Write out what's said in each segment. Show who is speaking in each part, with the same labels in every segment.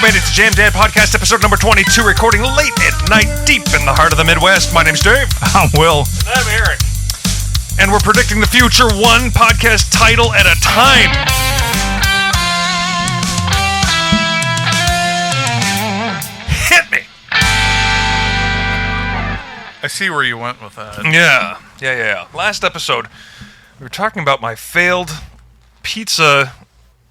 Speaker 1: Made it to Jamdadpodcast episode number 22, recording late at night deep in the heart of the Midwest. My name's Dave.
Speaker 2: I'm Will.
Speaker 3: And I'm Eric.
Speaker 1: And we're predicting the future one podcast title at a time. Hit me.
Speaker 2: I see where you went with that.
Speaker 1: Yeah. Last episode, we were talking about my failed pizza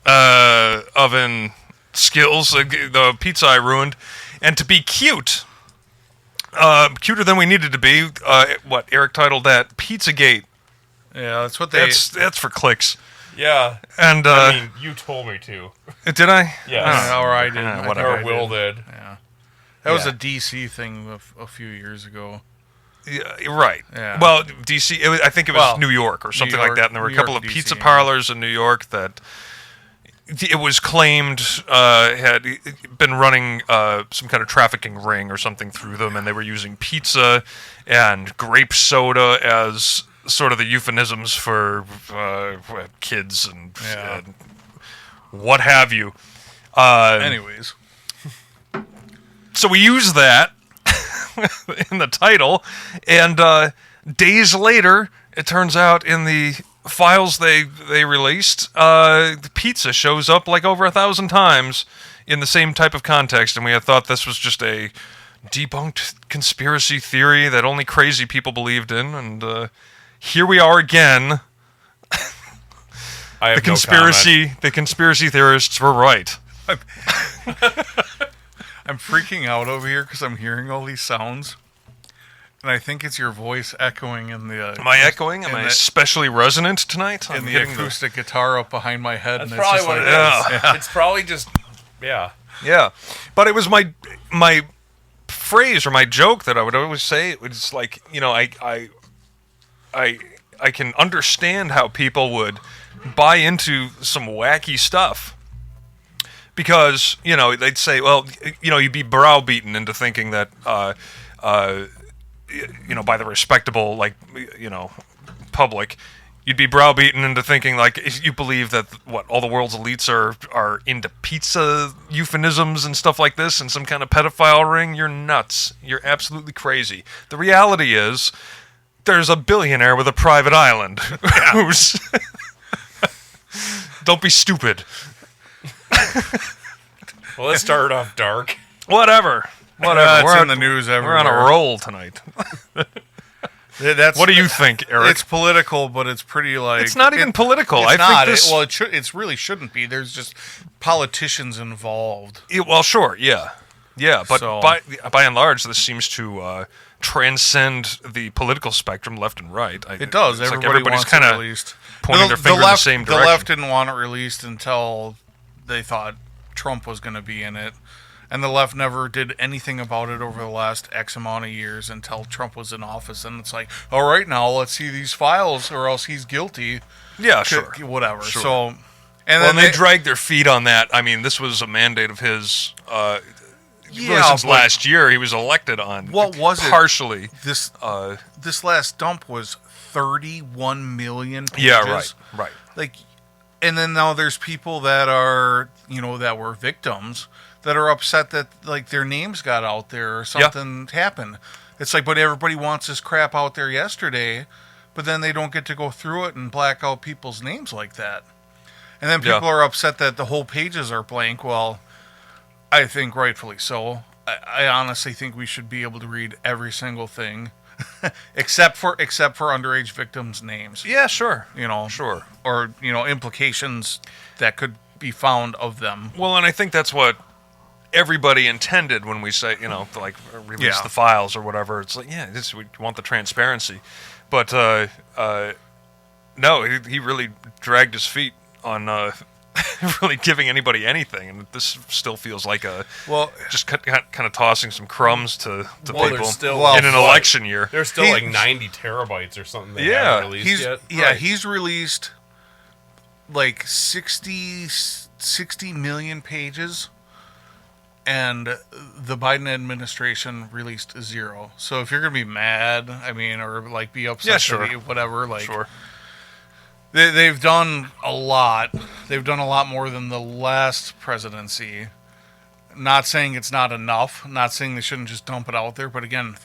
Speaker 1: oven skills, the pizza I ruined, and to be cute, cuter than we needed to be, what Eric titled that Pizzagate.
Speaker 2: Yeah, that's what they...
Speaker 1: That's for clicks.
Speaker 3: Yeah.
Speaker 1: And
Speaker 3: I mean, you told me to.
Speaker 1: did I?
Speaker 3: Yeah.
Speaker 2: Or I did.
Speaker 1: Whatever.
Speaker 3: Or Will did.
Speaker 2: Yeah. That was a DC thing a few years ago.
Speaker 1: Yeah, right.
Speaker 2: Yeah.
Speaker 1: Well, DC, I think it was New York or something like that, and there were a couple of
Speaker 2: DC,
Speaker 1: pizza parlors in New York that it was claimed had been running some kind of trafficking ring or something through them, and they were using pizza and grape soda as sort of the euphemisms for kids and what have you.
Speaker 2: Anyways.
Speaker 1: So we use that in the title, and days later, it turns out in the files they released, the pizza shows up like over 1,000 times in the same type of context, and we had thought this was just a debunked conspiracy theory that only crazy people believed in, and here we are again.
Speaker 3: I have
Speaker 1: The conspiracy theorists were right.
Speaker 2: I'm freaking out over here because I'm hearing all these sounds. And I think it's your voice echoing in the...
Speaker 1: Am I echoing? Am I especially resonant tonight?
Speaker 2: In the acoustic guitar up behind my head.
Speaker 3: That's
Speaker 2: and
Speaker 3: probably
Speaker 2: it's
Speaker 3: what
Speaker 2: just
Speaker 3: it is. Yeah. It's probably just... Yeah.
Speaker 1: Yeah. But it was my phrase or my joke that I would always say. It was like, you know, I can understand how people would buy into some wacky stuff. Because, you know, they'd say, well, you know, you'd be browbeaten into thinking that... you know, by the respectable, like, you know, public, you'd be browbeaten into thinking, like, if you believe that, all the world's elites are into pizza euphemisms and stuff like this and some kind of pedophile ring, you're nuts. You're absolutely crazy. The reality is, there's a billionaire with a private island who's... Don't be stupid.
Speaker 3: Well, let's start off dark.
Speaker 1: Whatever.
Speaker 2: We're in the news everywhere.
Speaker 1: We're on a roll tonight. What do you think, Eric?
Speaker 2: It's political, but it's pretty like...
Speaker 1: It's not even political.
Speaker 2: It's
Speaker 1: I
Speaker 2: not.
Speaker 1: think
Speaker 2: It really shouldn't be. There's just politicians involved.
Speaker 1: Well, sure, yeah. But
Speaker 2: So-
Speaker 1: by and large, this seems to transcend the political spectrum, left and right.
Speaker 2: It does.
Speaker 1: It's like
Speaker 2: Everybody's
Speaker 1: everybody's
Speaker 2: kind
Speaker 1: kind
Speaker 2: of
Speaker 1: of
Speaker 2: released.
Speaker 1: pointing their finger in the same direction.
Speaker 2: The left didn't want it released until they thought Trump was going to be in it. And the left never did anything about it over the last X amount of years until Trump was in office. And it's like, all right, now let's see these files or else he's guilty.
Speaker 1: Yeah, sure.
Speaker 2: Whatever.
Speaker 1: Sure.
Speaker 2: So,
Speaker 1: and then they dragged their feet on that. I mean, this was a mandate of his. Really since last year, he was elected on.
Speaker 2: What was
Speaker 1: partially.
Speaker 2: it? This last dump was 31 million pages.
Speaker 1: Yeah, right.
Speaker 2: Like, and then now there's people that are, that were victims that are upset that, like, their names got out there or something happened. It's like, but everybody wants this crap out there yesterday, but then they don't get to go through it and black out people's names like that. And then people are upset that the whole pages are blank. Well, I think rightfully so. I honestly think we should be able to read every single thing, except for underage victims' names.
Speaker 1: Yeah, sure.
Speaker 2: Sure. Or, implications that could be found of them.
Speaker 1: Well, and I think that's what everybody intended when we say, like, release the files or whatever. It's like, we want the transparency. But, no, he really dragged his feet on really giving anybody anything. And this still feels like just kind of tossing some crumbs to people in an election year.
Speaker 3: There's still like 90 terabytes or something they haven't released yet.
Speaker 2: Yeah, he's released like 60 million pages. And the Biden administration released 0. So if you're going to be mad, or like be upset, whatever, like, they've done a lot. They've done a lot more than the last presidency. not saying it's not enough. Not saying they shouldn't just dump it out there. But again,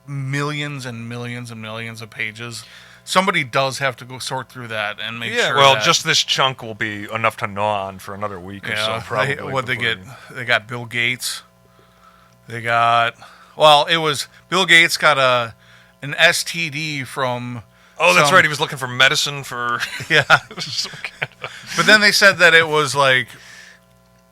Speaker 2: millions and millions and millions of pages. Somebody does have to go sort through that and make sure.
Speaker 1: Well,
Speaker 2: that,
Speaker 1: just this chunk will be enough to gnaw on for another week or so. Probably.
Speaker 2: What they get? They got Bill Gates. They got. Well, it was Bill Gates got an STD from.
Speaker 1: Oh, that's right. He was looking for medicine for.
Speaker 2: Yeah. But then they said that it was like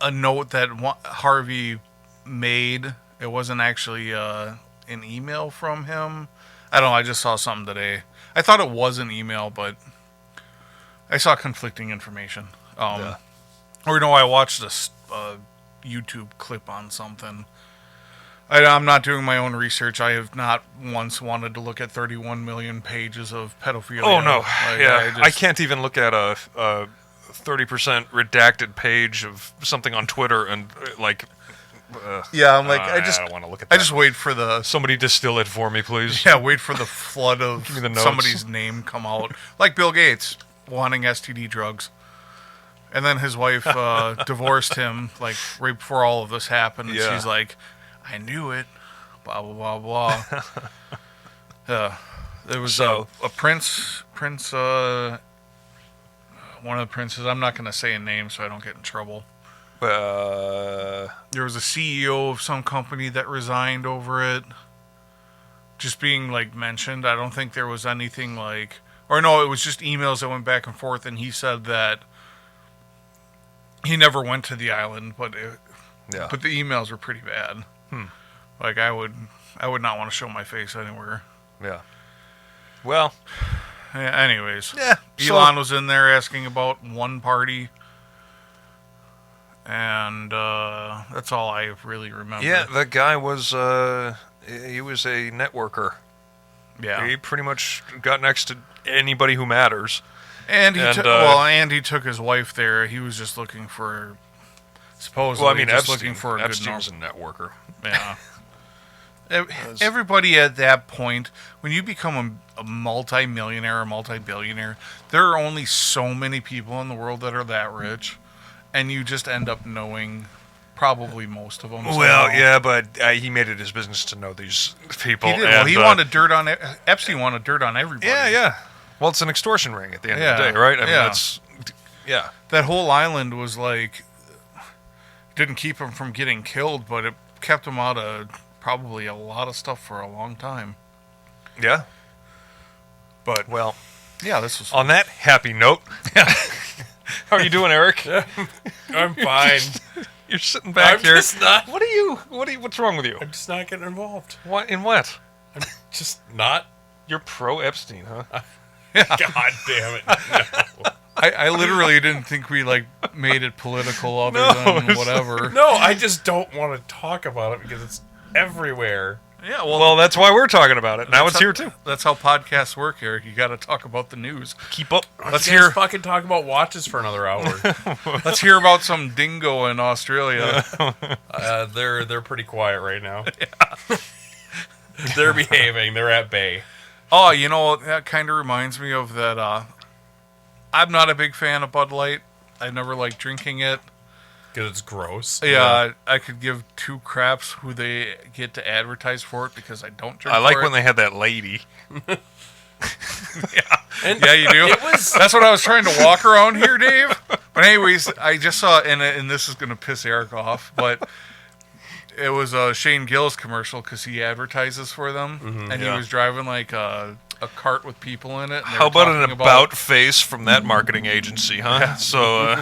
Speaker 2: a note that Harvey made. It wasn't actually an email from him. I don't know. I just saw something today. I thought it was an email, but I saw conflicting information. Or I watched this YouTube clip on something. I'm not doing my own research. I have not once wanted to look at 31 million pages of pedophilia.
Speaker 1: Oh, no. I can't even look at a 30% redacted page of something on Twitter and, like...
Speaker 2: I'm like, I
Speaker 1: don't want to look at that.
Speaker 2: I just wait for the...
Speaker 1: Somebody distill it for me, please.
Speaker 2: Yeah, wait for the flood of somebody's name come out. Like Bill Gates wanting STD drugs. And then his wife divorced him, like, right before all of this happened. And she's like, I knew it. Blah, blah, blah, blah. There was a prince, one of the princes. I'm not going to say a name so I don't get in trouble. There was a CEO of some company that resigned over it. Just being, like, mentioned. I don't think there was anything like... Or no, it was just emails that went back and forth, and he said that he never went to the island, but the emails were pretty bad. Like, I would not want to show my face anywhere.
Speaker 1: Yeah. Well.
Speaker 2: Anyways.
Speaker 1: Yeah.
Speaker 2: Elon was in there asking about one party. And that's all I really remember.
Speaker 1: Yeah, that guy was he was a networker.
Speaker 2: Yeah,
Speaker 1: he pretty much got next to anybody who matters.
Speaker 2: And he took his wife there. He was just looking for, supposedly, looking for a
Speaker 1: Epstein
Speaker 2: good
Speaker 1: was a networker.
Speaker 2: Yeah. Everybody at that point, when you become a multi-millionaire or multi-billionaire, there are only so many people in the world that are that rich. And you just end up knowing probably most of them.
Speaker 1: Well, yeah, but he made it his business to know these people.
Speaker 2: He did. Well, he wanted dirt on Epstein. Wanted dirt on everybody.
Speaker 1: Yeah. Well, it's an extortion ring at the end of the day, right? I mean, that's
Speaker 2: that whole island was like didn't keep him from getting killed, but it kept him out of probably a lot of stuff for a long time.
Speaker 1: Yeah.
Speaker 2: But this was
Speaker 1: on that happy note. Yeah. How are you doing, Eric?
Speaker 3: I'm fine.
Speaker 1: You're sitting back here.
Speaker 3: Just not.
Speaker 1: What's wrong with you?
Speaker 3: I'm just not getting involved.
Speaker 1: What? In what?
Speaker 3: I'm just not.
Speaker 1: You're pro Epstein, huh?
Speaker 3: God damn it! No.
Speaker 2: I literally didn't think we made it political other than whatever.
Speaker 3: No, I just don't want to talk about it because it's everywhere.
Speaker 2: Yeah,
Speaker 1: well, that's why we're talking about it. Now it's here too.
Speaker 2: That's how podcasts work, Eric. You got to talk about the news.
Speaker 1: Keep up.
Speaker 3: Let's fucking talk about watches for another hour.
Speaker 2: Let's hear about some dingo in Australia.
Speaker 3: They're pretty quiet right now. Yeah. They're behaving. They're at bay.
Speaker 2: Oh, that kind of reminds me of that. I'm not a big fan of Bud Light. I never liked drinking it.
Speaker 3: Because it's gross.
Speaker 2: Yeah, I could give two craps who they get to advertise for it because I don't drink.
Speaker 1: I like when they had that lady.
Speaker 2: Yeah, you do. That's what I was trying to walk around here, Dave. But anyways, I just saw, and this is going to piss Eric off, but it was a Shane Gillis commercial because he advertises for them, and he was driving like a cart with people in it. And
Speaker 1: how about an about face from that marketing agency, huh? Yeah. So,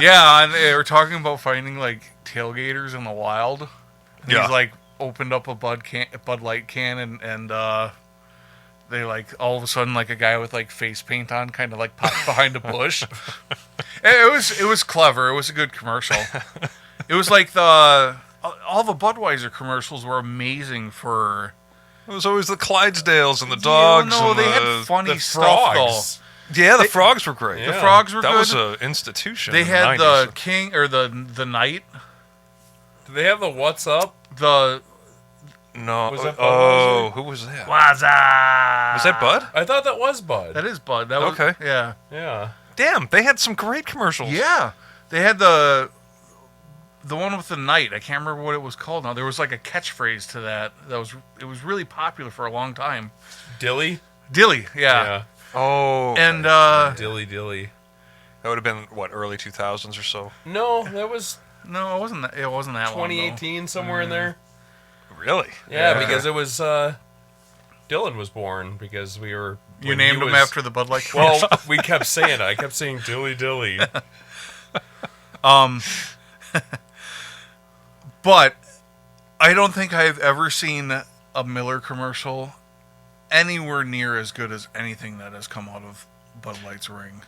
Speaker 2: yeah, and they were talking about finding tailgaters in the wild. And he's opened up a Bud Light can, and they all of a sudden a guy with face paint on kind of popped behind a bush. It was clever. It was a good commercial. It was all the Budweiser commercials were amazing for.
Speaker 1: It was always the Clydesdales and the dogs.
Speaker 2: No, they had funny stuff though.
Speaker 1: Yeah, the frogs were great.
Speaker 2: Yeah. The frogs were good.
Speaker 1: That was an institution.
Speaker 2: They had the king or the knight.
Speaker 3: Did they have the what's up?
Speaker 2: The
Speaker 1: no. Was that Bud? Who was that?
Speaker 2: What's up?
Speaker 1: Was that Bud?
Speaker 3: I thought that was Bud.
Speaker 2: That is Bud. That was,
Speaker 1: okay.
Speaker 2: Yeah.
Speaker 3: Yeah.
Speaker 1: Damn, they had some great commercials.
Speaker 2: Yeah, they had the The one with the knight. I can't remember what it was called now. There was like a catchphrase to that. It was really popular for a long time.
Speaker 3: Dilly?
Speaker 2: Dilly, yeah.
Speaker 1: Oh.
Speaker 2: And
Speaker 3: Dilly.
Speaker 1: that would have been what, early 2000s or so.
Speaker 3: No, that was
Speaker 2: no, it wasn't that long.
Speaker 3: 2018, somewhere in there.
Speaker 1: Really?
Speaker 3: Yeah, because it was Dylan was born because we were.
Speaker 2: You named him after the Bud Light
Speaker 3: Well, we kept saying it. I kept saying Dilly.
Speaker 2: But I don't think I've ever seen a Miller commercial anywhere near as good as anything that has come out of Bud Light's ring.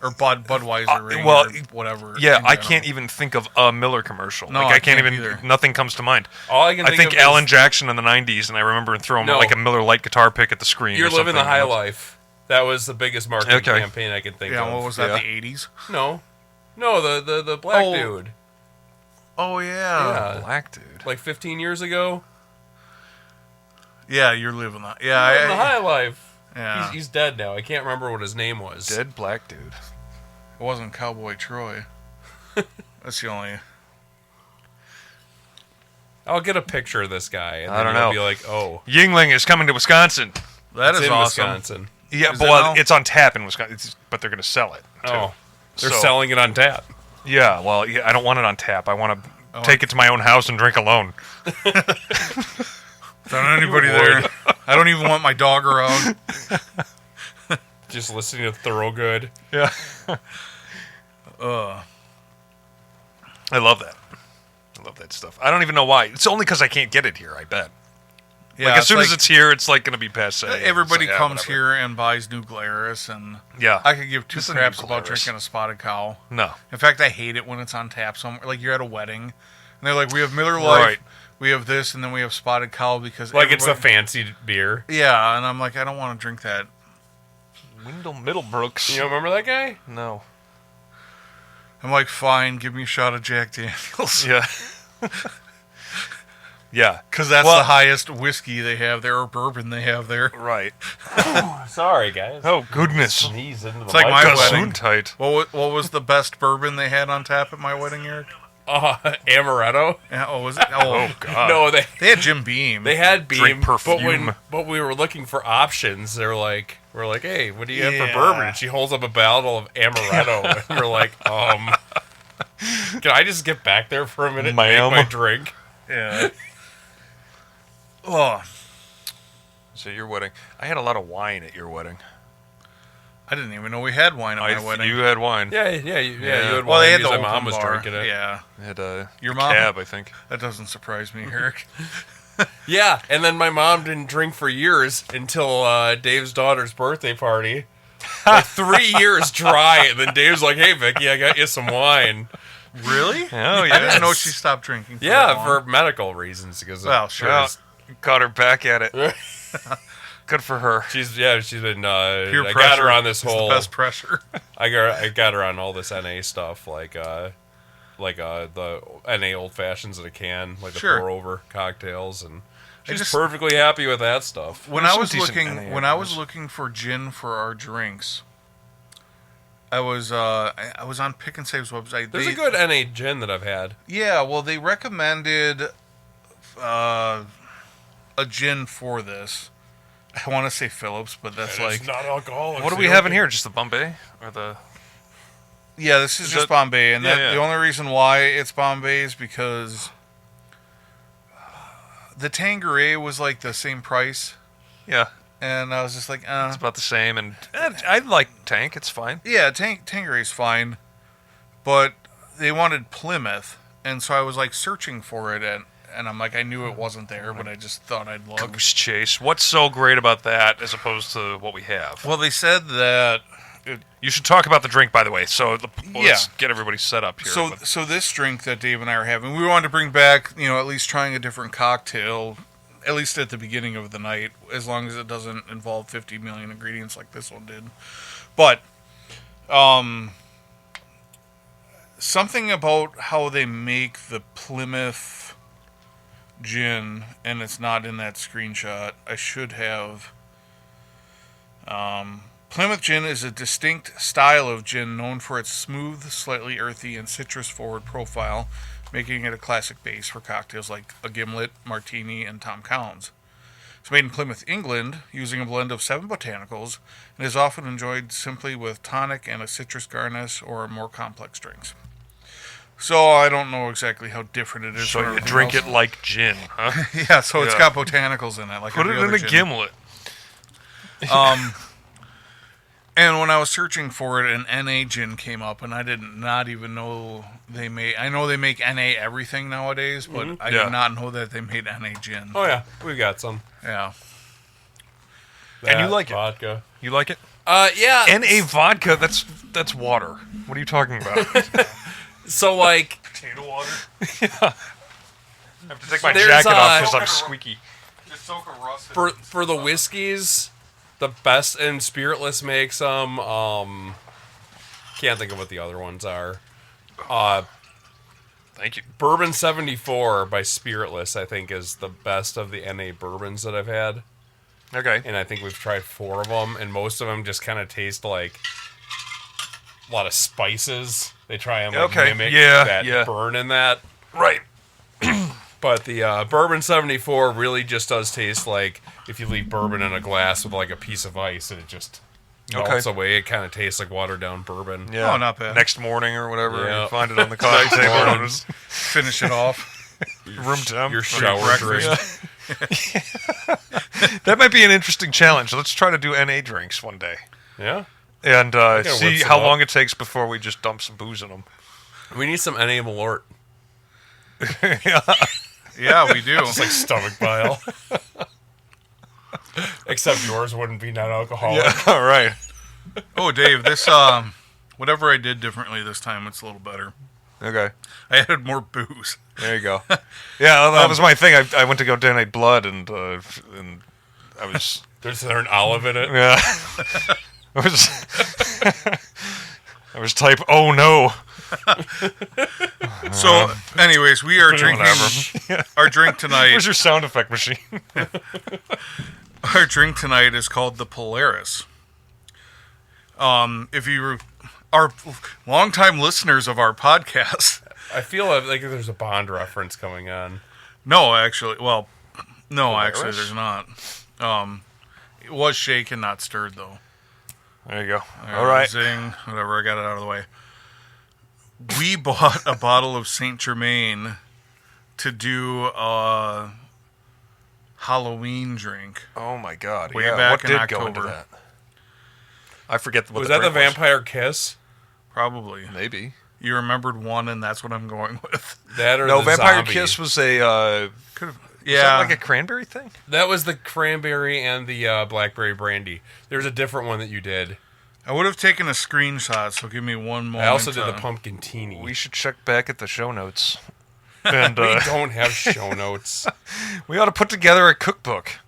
Speaker 2: Or Budweiser ring,
Speaker 1: well,
Speaker 2: or whatever.
Speaker 1: Yeah, I can't even think of a Miller commercial.
Speaker 2: No,
Speaker 1: like, I can't even.
Speaker 2: either.
Speaker 1: Nothing comes to mind.
Speaker 3: All I can think of
Speaker 1: Alan
Speaker 3: is,
Speaker 1: Jackson in the '90s, and I remember throwing
Speaker 3: No.
Speaker 1: like a Miller Lite guitar pick at the screen.
Speaker 3: You're
Speaker 1: or
Speaker 3: living the
Speaker 1: something.
Speaker 3: high life. That was the biggest marketing campaign I can think of.
Speaker 2: Yeah, what was that,
Speaker 1: Yeah.
Speaker 2: the 80s?
Speaker 3: No, the black dude.
Speaker 2: Oh, yeah.
Speaker 3: Yeah,
Speaker 1: Black dude.
Speaker 3: like 15 years ago.
Speaker 2: Yeah, you're living that.
Speaker 3: You're living the high life.
Speaker 2: Yeah.
Speaker 3: He's dead now. I can't remember what his name was.
Speaker 1: Dead black dude.
Speaker 2: It wasn't Cowboy Troy. That's the only...
Speaker 3: I'll get a picture of this guy, and
Speaker 1: I
Speaker 3: then
Speaker 1: don't
Speaker 3: you'll
Speaker 1: know.
Speaker 3: be like, "Oh,
Speaker 1: Yingling is coming to Wisconsin.
Speaker 2: That
Speaker 3: it's
Speaker 2: is
Speaker 3: in
Speaker 2: awesome.
Speaker 3: Wisconsin."
Speaker 1: Yeah,
Speaker 2: Is
Speaker 1: but
Speaker 2: it now?
Speaker 1: it's on tap in Wisconsin, but they're going to sell it. Too.
Speaker 3: Oh, they're
Speaker 1: So-
Speaker 3: selling it on tap.
Speaker 1: Yeah, well, yeah, I don't want it on tap. I want to take it to my own house and drink alone.
Speaker 2: Don't anybody there. I don't even want my dog around.
Speaker 3: Just listening to Thorogood.
Speaker 1: Yeah. I love that. I love that stuff. I don't even know why. It's only because I can't get it here, I bet.
Speaker 2: Yeah,
Speaker 1: Like, as soon as
Speaker 2: like
Speaker 1: it's here, it's like going to be passe.
Speaker 2: everybody
Speaker 1: It's like, yeah,
Speaker 2: comes
Speaker 1: whatever.
Speaker 2: here and buys New Glarus, and
Speaker 1: Yeah.
Speaker 2: I could give two
Speaker 1: This is
Speaker 2: craps
Speaker 1: New
Speaker 2: about
Speaker 1: Glarus.
Speaker 2: drinking a Spotted Cow.
Speaker 1: No.
Speaker 2: In fact, I hate it when it's on tap somewhere. Like, you're at a wedding, and they're like, we have Miller Lite,
Speaker 1: Right.
Speaker 2: we have this, and then we have Spotted Cow because
Speaker 3: Like it's a
Speaker 2: everybody-
Speaker 3: fancy beer.
Speaker 2: Yeah, and I'm like, I don't want to drink that.
Speaker 1: Wendell Middlebrooks.
Speaker 3: You don't remember that guy?
Speaker 1: No.
Speaker 2: I'm like, fine, give me a shot of Jack Daniels.
Speaker 1: Yeah. Yeah.
Speaker 2: Because that's
Speaker 1: Well-
Speaker 2: the highest whiskey they have there, or bourbon they have there.
Speaker 1: Right.
Speaker 3: Sorry, guys.
Speaker 1: Oh, goodness.
Speaker 3: Sneeze into the
Speaker 2: It's like my
Speaker 3: microphone.
Speaker 2: wedding.
Speaker 1: Gesundheit.
Speaker 2: What was the best bourbon they had on tap at my wedding, Eric?
Speaker 3: Amaretto.
Speaker 2: Yeah, was it? Oh,
Speaker 1: God.
Speaker 3: No, they
Speaker 2: they had Jim Beam.
Speaker 3: had Beam,
Speaker 1: Drink perfume.
Speaker 3: but we were looking for options. We're like, hey, what do you have
Speaker 2: Yeah.
Speaker 3: for bourbon? And she holds up a bottle of amaretto, and we're like, can I just get back there for a minute and
Speaker 1: Ma'am.
Speaker 3: make my drink?
Speaker 2: Yeah. Oh,
Speaker 1: So your wedding. I had a lot of wine at your wedding.
Speaker 2: I didn't even know we had wine at my wedding.
Speaker 1: You had wine.
Speaker 3: Yeah. You had
Speaker 2: Well,
Speaker 3: wine
Speaker 2: they had the
Speaker 3: because
Speaker 2: open
Speaker 3: my mom was
Speaker 2: bar.
Speaker 3: drinking it.
Speaker 2: Yeah,
Speaker 1: I had
Speaker 2: Your
Speaker 1: a
Speaker 2: mom?
Speaker 1: cab, I think.
Speaker 2: that doesn't surprise me, Eric.
Speaker 3: Yeah, and then my mom didn't drink for years until Dave's daughter's birthday party. Like 3 years dry, and then Dave's like, "Hey, Vicky, I got you some wine."
Speaker 2: Really?
Speaker 1: Oh,
Speaker 2: I
Speaker 1: yeah.
Speaker 2: didn't know she stopped drinking. For that
Speaker 3: Yeah,
Speaker 2: long.
Speaker 3: for medical reasons. Because
Speaker 2: Well, sure.
Speaker 1: Well, caught her back at it. Good for her.
Speaker 3: she's been.
Speaker 2: Peer
Speaker 3: I
Speaker 2: pressure
Speaker 3: got her on this
Speaker 2: is
Speaker 3: whole.
Speaker 2: the best pressure.
Speaker 3: I got her on all this NA stuff, like the NA old fashions in a can, like the
Speaker 2: Sure.
Speaker 3: pour over cocktails, and she's
Speaker 2: just-
Speaker 3: perfectly happy with that stuff.
Speaker 2: When
Speaker 1: There's
Speaker 2: I
Speaker 1: some
Speaker 2: was
Speaker 1: decent
Speaker 2: looking,
Speaker 1: NA
Speaker 2: when I was
Speaker 1: alcohols.
Speaker 2: looking for gin for our drinks, I was on Pick and Save's website.
Speaker 3: There's a good NA gin that I've had.
Speaker 2: Yeah, well, they recommended a gin for this. I want to say Phillips, but that's
Speaker 3: And
Speaker 2: like
Speaker 3: it's not alcoholic.
Speaker 1: What do
Speaker 3: so
Speaker 1: we
Speaker 3: you
Speaker 1: have
Speaker 3: don't
Speaker 1: in here? Just the Bombay or the?
Speaker 2: yeah, this is just
Speaker 1: that-
Speaker 2: Bombay, and
Speaker 1: yeah,
Speaker 2: that,
Speaker 1: yeah.
Speaker 2: the only reason why it's Bombay is because the Tanqueray was like the same price,
Speaker 1: Yeah,
Speaker 2: and I was just like,
Speaker 1: it's about the same. And I like Tank. It's fine.
Speaker 2: yeah, Tanqueray's fine, but they wanted Plymouth, and so I was like searching for it, and I'm like, I knew it wasn't there, but I just thought I'd look.
Speaker 1: Goose Chase. What's so great about that as opposed to what we have?
Speaker 2: Well, they said that.
Speaker 1: You should talk about the drink, by the way. So let's
Speaker 2: Yeah.
Speaker 1: get everybody set up here.
Speaker 2: So this drink that Dave and I are having, we wanted to bring back, at least trying a different cocktail, at least at the beginning of the night, as long as it doesn't involve 50 million ingredients like this one did. But, something about how they make the Plymouth gin, and it's not in that screenshot. I should have. Plymouth gin is a distinct style of gin known for its smooth, slightly earthy, and citrus-forward profile, making it a classic base for cocktails like a gimlet, martini, and Tom Collins. It's made in Plymouth, England, using a blend of 7 botanicals, and is often enjoyed simply with tonic and a citrus garnish or more complex drinks. So I don't know exactly how different it is.
Speaker 1: So
Speaker 2: from
Speaker 1: you drink
Speaker 2: everything
Speaker 1: it like gin, huh?
Speaker 2: else. Yeah, so it's
Speaker 1: Yeah.
Speaker 2: got botanicals in it. Like
Speaker 1: Put it
Speaker 2: every
Speaker 1: in
Speaker 2: other
Speaker 1: a
Speaker 2: gin.
Speaker 1: gimlet.
Speaker 2: And when I was searching for it, an NA gin came up, and I did not even know they made. I know they make NA everything nowadays, but I
Speaker 1: Yeah.
Speaker 2: did not know that they made NA gin.
Speaker 3: Oh yeah, we got some.
Speaker 2: Yeah.
Speaker 1: And you
Speaker 3: That,
Speaker 1: like it?
Speaker 3: vodka.
Speaker 1: You like it?
Speaker 3: Yeah.
Speaker 1: NA vodka, that's water. What are you talking about?
Speaker 3: So like,
Speaker 1: Potato water? Yeah. I have to take my
Speaker 3: There's,
Speaker 1: jacket off because I'm squeaky.
Speaker 2: Just soak a russet.
Speaker 3: for the whiskeys, the best, and Spiritless makes them. Can't think of what the other ones are.
Speaker 1: Thank you.
Speaker 3: Bourbon 74 by Spiritless, I think, is the best of the NA bourbons that I've had.
Speaker 1: Okay.
Speaker 3: And I think we've tried 4 of them, and most of them just kind of taste like a lot of spices. They try and like,
Speaker 1: Okay,
Speaker 3: mimic
Speaker 1: yeah,
Speaker 3: that
Speaker 1: yeah.
Speaker 3: burn in that.
Speaker 1: Right.
Speaker 3: But the Bourbon 74 really just does taste like if you leave bourbon in a glass with like a piece of ice and it just melts away. It kind of tastes like watered down bourbon.
Speaker 1: Yeah.
Speaker 2: Oh, not bad.
Speaker 1: Next morning or whatever,
Speaker 3: Yeah.
Speaker 1: you find it on the coffee table.
Speaker 3: morning.
Speaker 1: and it's
Speaker 2: Finish it off.
Speaker 1: room temp.
Speaker 3: Your shower
Speaker 2: breakfast.
Speaker 3: drink.
Speaker 1: That might be an interesting challenge. Let's try to do NA drinks one day.
Speaker 3: Yeah.
Speaker 1: And
Speaker 3: whip
Speaker 1: see
Speaker 3: some
Speaker 1: how
Speaker 3: up.
Speaker 1: long it takes before we just dump some booze in them.
Speaker 3: We need some NA Malort.
Speaker 2: Yeah, we do.
Speaker 3: It's like stomach bile. Except yours wouldn't be non-alcoholic.
Speaker 1: Yeah, all right.
Speaker 2: Oh, Dave, this whatever I did differently this time, it's a little better.
Speaker 1: Okay.
Speaker 2: I added more booze.
Speaker 1: There you go. Yeah, that was my thing. I went to go donate blood, and I was
Speaker 3: There's an olive in it.
Speaker 1: yeah. I was I was type. Oh no.
Speaker 2: So, anyways, we are drinking
Speaker 1: Whatever.
Speaker 2: our drink tonight.
Speaker 1: Where's your sound effect machine?
Speaker 2: Our drink tonight is called the Polaris. If you are longtime listeners of our podcast,
Speaker 3: I feel like there's a Bond reference going on.
Speaker 2: no, actually, well, no,
Speaker 3: Polaris?
Speaker 2: actually, there's not. It was shaken, not stirred, though.
Speaker 1: There you go. All right.
Speaker 2: Zing, whatever, I got it out of the way. We bought a bottle of Saint Germain to do a Halloween drink.
Speaker 1: Oh my God.
Speaker 2: Way
Speaker 1: yeah.
Speaker 2: back
Speaker 1: What
Speaker 2: in
Speaker 1: did go into
Speaker 2: October.
Speaker 1: that? I forget what
Speaker 3: Was
Speaker 1: the
Speaker 3: that the
Speaker 1: drink
Speaker 3: Vampire Kiss?
Speaker 2: Probably.
Speaker 1: Maybe.
Speaker 2: You remembered one, and that's what I'm going with.
Speaker 3: That or
Speaker 1: No,
Speaker 3: the
Speaker 1: Vampire
Speaker 3: zombie?
Speaker 1: Kiss was a.
Speaker 2: Could've,
Speaker 1: Was
Speaker 2: yeah.
Speaker 1: that like a cranberry thing?
Speaker 3: That was the cranberry and the blackberry brandy. There's a different one that you did.
Speaker 2: I would have taken a screenshot, so give me one moment.
Speaker 3: I also did the pumpkin teeny.
Speaker 1: We should check back at the show notes. And
Speaker 3: We don't have show notes.
Speaker 1: we ought to put together a cookbook.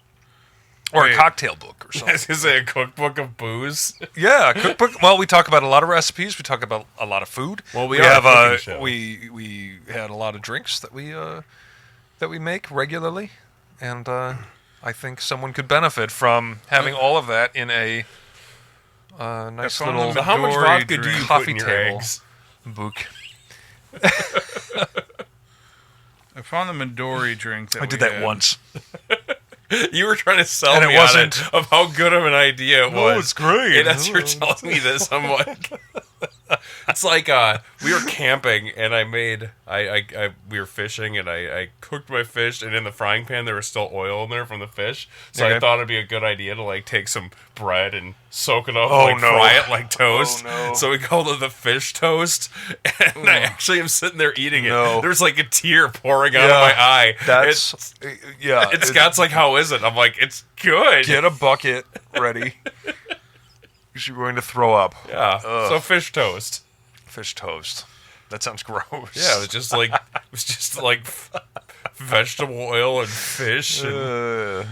Speaker 1: Or
Speaker 2: Wait.
Speaker 1: a cocktail book or
Speaker 3: I
Speaker 1: something.
Speaker 3: was gonna say a cookbook of booze.
Speaker 1: Yeah, a cookbook. Well, we talk about a lot of recipes. We talk about a lot of food.
Speaker 3: Well, we are a cooking show.
Speaker 1: we had a lot of drinks that we make regularly, and I think someone could benefit from having all of that in a nice
Speaker 2: found
Speaker 1: little
Speaker 2: them
Speaker 3: So how much
Speaker 2: Midori
Speaker 3: vodka do
Speaker 2: drink.
Speaker 3: you put
Speaker 1: Coffee
Speaker 3: in your
Speaker 1: table.
Speaker 3: eggs?
Speaker 1: book.
Speaker 2: I found the Midori drink that
Speaker 1: I did
Speaker 2: we
Speaker 1: that
Speaker 2: had.
Speaker 1: once.
Speaker 3: You were trying to sell
Speaker 1: And it
Speaker 3: me on
Speaker 1: wasn't-
Speaker 3: it of how good of an idea it was.
Speaker 1: it's great.
Speaker 3: And as you're telling me this, I'm like, it's like we were camping and we were fishing and I cooked my fish and in the frying pan there was still oil in there from the fish, so I
Speaker 1: Okay.
Speaker 3: thought it'd be a good idea to like take some bread and soak it up,
Speaker 1: Oh,
Speaker 3: and like
Speaker 1: no.
Speaker 3: fry it like toast.
Speaker 1: Oh, no.
Speaker 3: So we called it the fish toast, and I actually am sitting there eating it.
Speaker 1: No.
Speaker 3: There's like a tear pouring out
Speaker 1: Yeah,
Speaker 3: of my eye.
Speaker 1: That's yeah.
Speaker 3: And Scott's like, "How is it?" I'm like, "It's good."
Speaker 1: Get a bucket ready. Because you're going to throw up.
Speaker 3: Yeah.
Speaker 1: Ugh.
Speaker 3: So fish toast.
Speaker 1: Fish toast. That sounds gross.
Speaker 3: Yeah, it was just like vegetable oil and fish. And,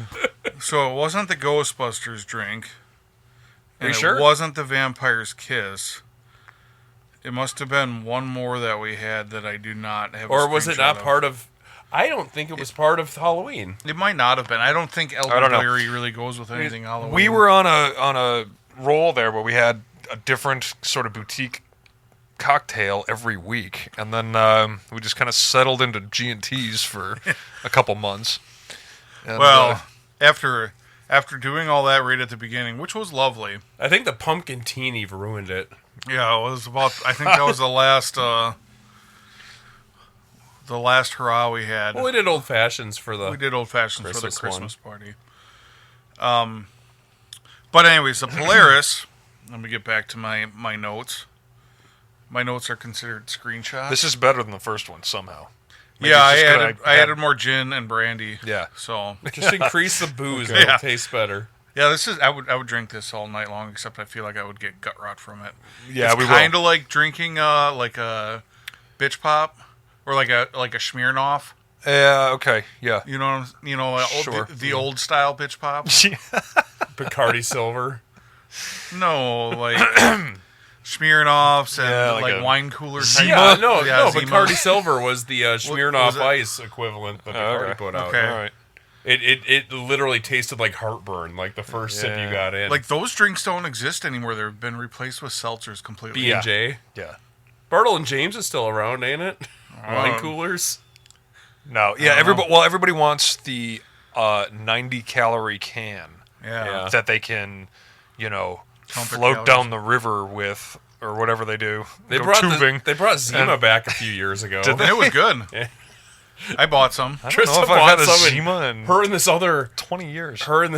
Speaker 2: So it wasn't the Ghostbusters drink.
Speaker 3: Are
Speaker 2: And
Speaker 3: you sure?
Speaker 2: It wasn't the Vampire's Kiss. It must have been one more that we had that I do not have.
Speaker 3: or was it not part of? I don't think it was part of Halloween.
Speaker 2: It might not have been. I don't think
Speaker 1: I don't know.
Speaker 2: elderberry really goes with anything Halloween.
Speaker 1: We were on a roll there where we had a different sort of boutique cocktail every week, and then we just kind of settled into G&Ts for a couple months. And,
Speaker 2: Well, after doing all that right at the beginning, which was lovely.
Speaker 3: I think the pumpkin teeny ruined it.
Speaker 2: Yeah, it was about. I think that was the last hurrah we had.
Speaker 3: Well, we did old fashions for the.
Speaker 2: We did old fashions for the
Speaker 3: Christmas
Speaker 2: Christmas party. But anyways, the Polaris. Let me get back to my notes. My notes are considered screenshots.
Speaker 1: this is better than the first one somehow. Maybe
Speaker 2: Yeah,
Speaker 1: it's just 'cause
Speaker 2: I added more gin and brandy.
Speaker 1: Yeah.
Speaker 2: So
Speaker 3: Just increase the booze;
Speaker 2: Okay.
Speaker 3: it'll
Speaker 2: Yeah.
Speaker 3: taste better.
Speaker 2: yeah, this is. I would drink this all night long. Except I feel like I would get gut rot from it.
Speaker 1: Yeah, we
Speaker 2: it's
Speaker 1: will.
Speaker 2: kind of like drinking like a bitch pop or like a Smirnoff.
Speaker 1: Yeah. Okay. Yeah.
Speaker 2: You know,
Speaker 1: Sure.
Speaker 2: the old style bitch pop.
Speaker 3: Bacardi Silver.
Speaker 2: No, like Smirnoffs and
Speaker 1: Yeah,
Speaker 2: like,
Speaker 1: like a
Speaker 2: wine cooler type.
Speaker 3: Yeah, no,
Speaker 2: Yeah,
Speaker 3: no.
Speaker 2: Zima.
Speaker 3: Bacardi Silver was the
Speaker 2: was
Speaker 3: Smirnoff
Speaker 2: it?
Speaker 3: Ice equivalent that Bacardi
Speaker 1: okay.
Speaker 3: put out.
Speaker 2: Okay.
Speaker 1: All right.
Speaker 3: It literally tasted like heartburn, like the first sip you
Speaker 1: Yeah.
Speaker 3: got in.
Speaker 2: Like those drinks don't exist anymore. They've been replaced with seltzers completely.
Speaker 3: B&J.
Speaker 1: Yeah.
Speaker 3: Bartle and James is still around, ain't it? Wine
Speaker 2: Um,
Speaker 3: coolers.
Speaker 1: No. Yeah. Everybody wants the 90 calorie can
Speaker 2: Yeah.
Speaker 3: Yeah.
Speaker 1: that they can,
Speaker 2: Count their
Speaker 1: float
Speaker 2: calories.
Speaker 1: down the river with, or whatever they do.
Speaker 3: They
Speaker 1: Go
Speaker 3: brought
Speaker 1: tubing.
Speaker 3: they brought Zima
Speaker 1: And-
Speaker 3: back a few years ago.
Speaker 1: Did
Speaker 2: And it was good.
Speaker 3: Yeah.
Speaker 2: I bought some.
Speaker 1: I don't know
Speaker 3: Trista
Speaker 1: if I've
Speaker 3: bought
Speaker 1: had a
Speaker 3: some and
Speaker 1: Zima in
Speaker 3: Her and this other
Speaker 1: 20 years.
Speaker 3: girl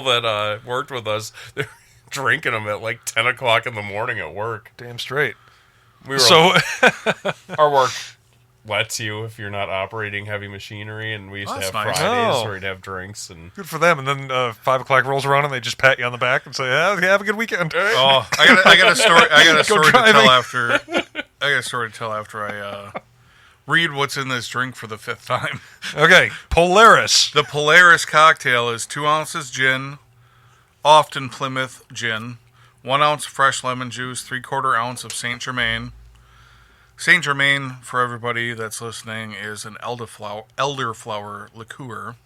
Speaker 3: that worked with us, they were drinking them at like 10 o'clock in the morning at work.
Speaker 1: Damn straight.
Speaker 3: We were
Speaker 1: So,
Speaker 3: our work lets you if you're not operating heavy machinery, and we used
Speaker 2: Oh,
Speaker 3: to have
Speaker 2: that's nice.
Speaker 3: Fridays
Speaker 1: Oh.
Speaker 3: where we'd have drinks and
Speaker 1: good for them. And then 5 o'clock rolls around and they just pat you on the back and say, yeah, have a good weekend.
Speaker 2: Oh, I got a story. I got a story to
Speaker 1: driving.
Speaker 2: tell after. I got a story to tell after I read what's in this drink for the 5th time.
Speaker 1: Okay, Polaris.
Speaker 2: The Polaris cocktail is 2 ounces gin, often Plymouth gin, 1 ounce fresh lemon juice, 3/4 ounce of Saint Germain. Saint Germain, for everybody that's listening, is an elderflower liqueur.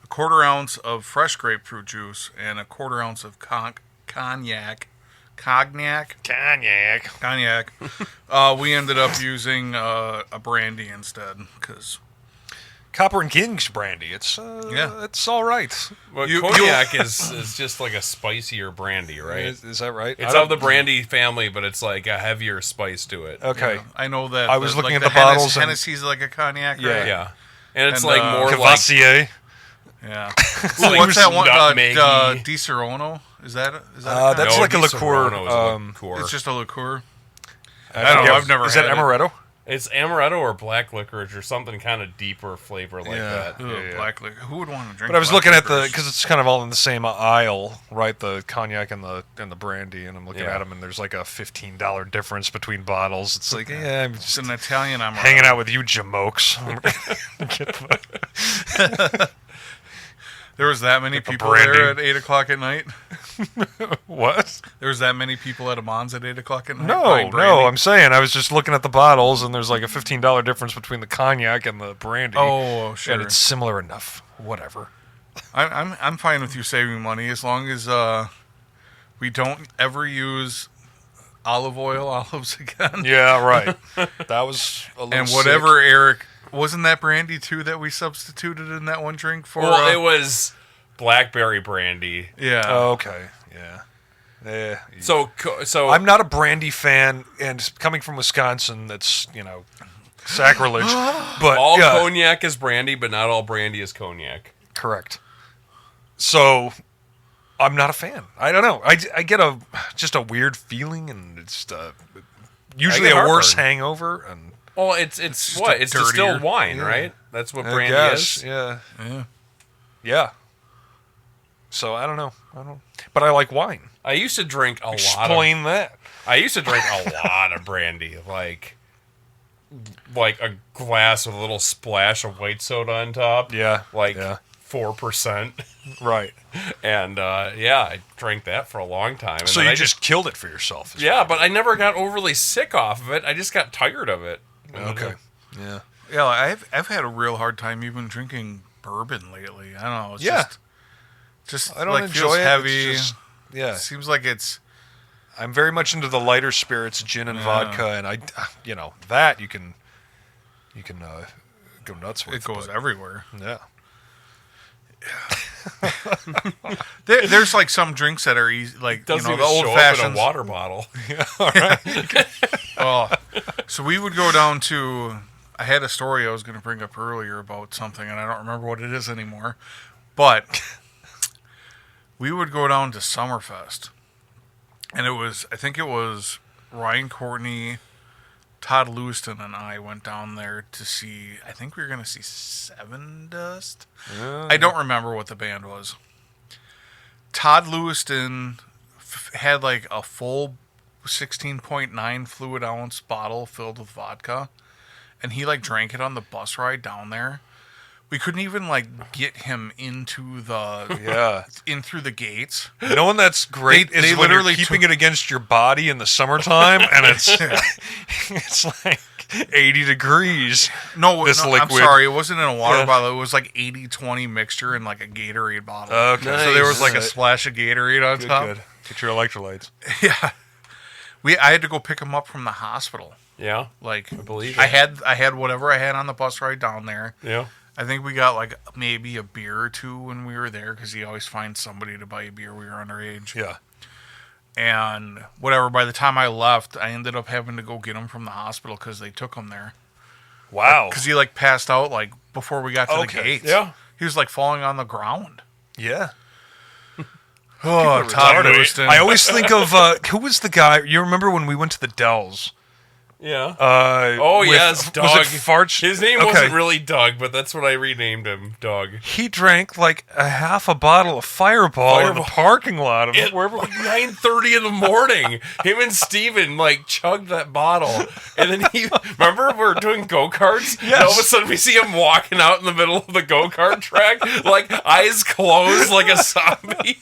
Speaker 2: 1/4 ounce of fresh grapefruit juice and 1/4 ounce of cognac. We ended up using a brandy instead because
Speaker 1: Copper and King's brandy. It's
Speaker 2: Yeah.
Speaker 1: it's all right.
Speaker 3: well,
Speaker 2: You-
Speaker 3: cognac is just like a spicier brandy, right?
Speaker 1: Is that right?
Speaker 3: It's of the brandy family, but it's like a heavier spice to it.
Speaker 1: Okay.
Speaker 2: I know that.
Speaker 1: I was looking at
Speaker 2: the
Speaker 1: the bottles and-
Speaker 2: Hennessy's like a cognac,
Speaker 1: Yeah.
Speaker 2: right?
Speaker 3: Yeah, and it's
Speaker 2: And,
Speaker 3: like more like
Speaker 1: Cavassier.
Speaker 2: Yeah.
Speaker 3: like
Speaker 2: What's that one?
Speaker 3: nutmeggy.
Speaker 2: Di Serono? Is that?
Speaker 1: That's
Speaker 3: No,
Speaker 1: like a
Speaker 3: Di
Speaker 1: liqueur.
Speaker 3: Serono is a liqueur.
Speaker 2: It's just a liqueur.
Speaker 1: I
Speaker 2: don't know,
Speaker 1: forget.
Speaker 2: I've never
Speaker 1: Is
Speaker 2: had
Speaker 1: that
Speaker 2: it.
Speaker 1: amaretto?
Speaker 3: It's amaretto or black licorice or something kind of deeper flavor like that.
Speaker 2: Ugh,
Speaker 1: Yeah.
Speaker 2: Black liquor. Who would want to drink?
Speaker 1: But I was
Speaker 2: black
Speaker 1: looking at
Speaker 2: licorice?
Speaker 1: because it's kind of all in the same aisle, right? The cognac and the brandy, and I'm looking
Speaker 3: Yeah.
Speaker 1: at them, and there's like a $15 difference between bottles. It's like, yeah, I'm
Speaker 2: It's
Speaker 1: just
Speaker 2: an Italian amaretto.
Speaker 1: hanging out with you, jamokes.
Speaker 2: There was that many
Speaker 1: a
Speaker 2: people there
Speaker 1: brandy.
Speaker 2: at 8 o'clock at night.
Speaker 1: What?
Speaker 2: There was that many people at Amon's at 8 o'clock at night.
Speaker 1: No,
Speaker 2: buying brandy?
Speaker 1: no. I'm saying I was just looking at the bottles, and there's like a $15 difference between the cognac and the brandy.
Speaker 2: Oh, sure.
Speaker 1: And it's similar enough. Whatever.
Speaker 2: I'm fine with you saving money as long as we don't ever use olives again.
Speaker 1: Yeah, right. That was a little
Speaker 2: And whatever Eric wasn't that brandy too that we substituted in that one drink for.
Speaker 3: Well, it was blackberry brandy.
Speaker 2: yeah.
Speaker 1: Oh, okay. Yeah. Yeah.
Speaker 3: So
Speaker 1: I'm not a brandy fan, and coming from Wisconsin, that's sacrilege. But
Speaker 3: all
Speaker 1: yeah,
Speaker 3: cognac is brandy, but not all brandy is cognac.
Speaker 1: correct. So I'm not a fan. I don't know. I get just a weird feeling, and it's usually
Speaker 3: get
Speaker 1: a worse
Speaker 3: heartburn.
Speaker 1: hangover. And
Speaker 3: Well, it's
Speaker 2: just
Speaker 3: what?
Speaker 2: a
Speaker 3: It's
Speaker 2: dirtier-
Speaker 3: distilled wine,
Speaker 1: Yeah.
Speaker 3: right? That's what
Speaker 1: I
Speaker 3: brandy
Speaker 1: guess,
Speaker 3: is.
Speaker 1: yeah,
Speaker 2: Yeah.
Speaker 1: So I don't know. But I like wine.
Speaker 3: I used to drink a lot
Speaker 1: Explain that.
Speaker 3: of. I used to drink a lot of brandy, like a glass with a little splash of white soda on top.
Speaker 1: Yeah.
Speaker 3: Like
Speaker 1: yeah.
Speaker 3: 4%.
Speaker 1: Right.
Speaker 3: And I drank that for a long time. And
Speaker 1: So
Speaker 3: then
Speaker 1: you
Speaker 3: I
Speaker 1: just killed it for yourself. is
Speaker 3: yeah, but I never got overly sick off of it. I just got tired of it.
Speaker 1: Okay. Yeah.
Speaker 2: Yeah, I've had a real hard time even drinking bourbon lately. I don't know. It's
Speaker 1: Yeah.
Speaker 2: just
Speaker 1: I don't
Speaker 2: like
Speaker 1: enjoy
Speaker 2: feels
Speaker 1: it.
Speaker 2: heavy.
Speaker 1: It's just, yeah.
Speaker 2: Seems like it's
Speaker 1: I'm very much into the lighter spirits, gin and vodka, and that you can go nuts with.
Speaker 2: It goes everywhere.
Speaker 1: Yeah.
Speaker 2: There's like some drinks that are easy, like
Speaker 3: Doesn't
Speaker 2: the
Speaker 3: even
Speaker 2: old
Speaker 3: show up in
Speaker 2: fashioned
Speaker 3: a water bottle.
Speaker 2: Oh, so we would go down to. I had a story I was going to bring up earlier about something, and I don't remember what it is anymore. But we would go down to Summerfest, and I think it was Ryan Courtney, Todd Lewiston, and I went down there to see. I think we were going to see Seven Dust. I don't remember what the band was. Todd Lewiston had like a full 16.9 fluid ounce bottle filled with vodka, and he like drank it on the bus ride down there. We couldn't even like get him into in through the gates.
Speaker 1: You know when that's great
Speaker 2: They
Speaker 1: is when
Speaker 2: literally
Speaker 1: you're keeping it against your body in the summertime, and it's like 80 degrees.
Speaker 2: No,
Speaker 1: this
Speaker 2: I'm
Speaker 1: liquid.
Speaker 2: sorry, it wasn't in a water bottle. It was like 80-20 mixture in like a Gatorade bottle.
Speaker 1: Okay,
Speaker 2: so there was like a
Speaker 1: Nice.
Speaker 2: splash of Gatorade on top.
Speaker 1: Good. Get your electrolytes.
Speaker 2: Yeah, I had to go pick him up from the hospital.
Speaker 3: Yeah.
Speaker 2: Like
Speaker 3: I believe
Speaker 2: I
Speaker 3: it.
Speaker 2: had whatever I had on the bus ride down there.
Speaker 3: Yeah.
Speaker 2: I think we got like maybe a beer or two when we were there because he always finds somebody to buy a beer. We were underage.
Speaker 1: Yeah.
Speaker 2: And whatever, by the time I left, I ended up having to go get him from the hospital because they took him there.
Speaker 1: Wow.
Speaker 2: Because he like passed out like before we got to the gates.
Speaker 3: Yeah.
Speaker 2: He was like falling on the ground.
Speaker 1: Yeah.
Speaker 2: Oh, Todd Lewiston.
Speaker 1: I always think of who was the guy? You remember when we went to the Dells?
Speaker 3: Yeah.
Speaker 1: Yes,
Speaker 3: Doug.
Speaker 1: Was it Farch?
Speaker 3: His name
Speaker 1: Okay.
Speaker 3: wasn't really Doug, but that's what I renamed him, Doug.
Speaker 1: He drank like a half a bottle of Fireball in the parking lot of
Speaker 3: At
Speaker 1: wherever.
Speaker 3: like 9:30 in the morning. Him and Steven like chugged that bottle. And then remember we were doing go-karts?
Speaker 1: Yes.
Speaker 3: And all of a sudden we see him walking out in the middle of the go-kart track, like eyes closed like a zombie.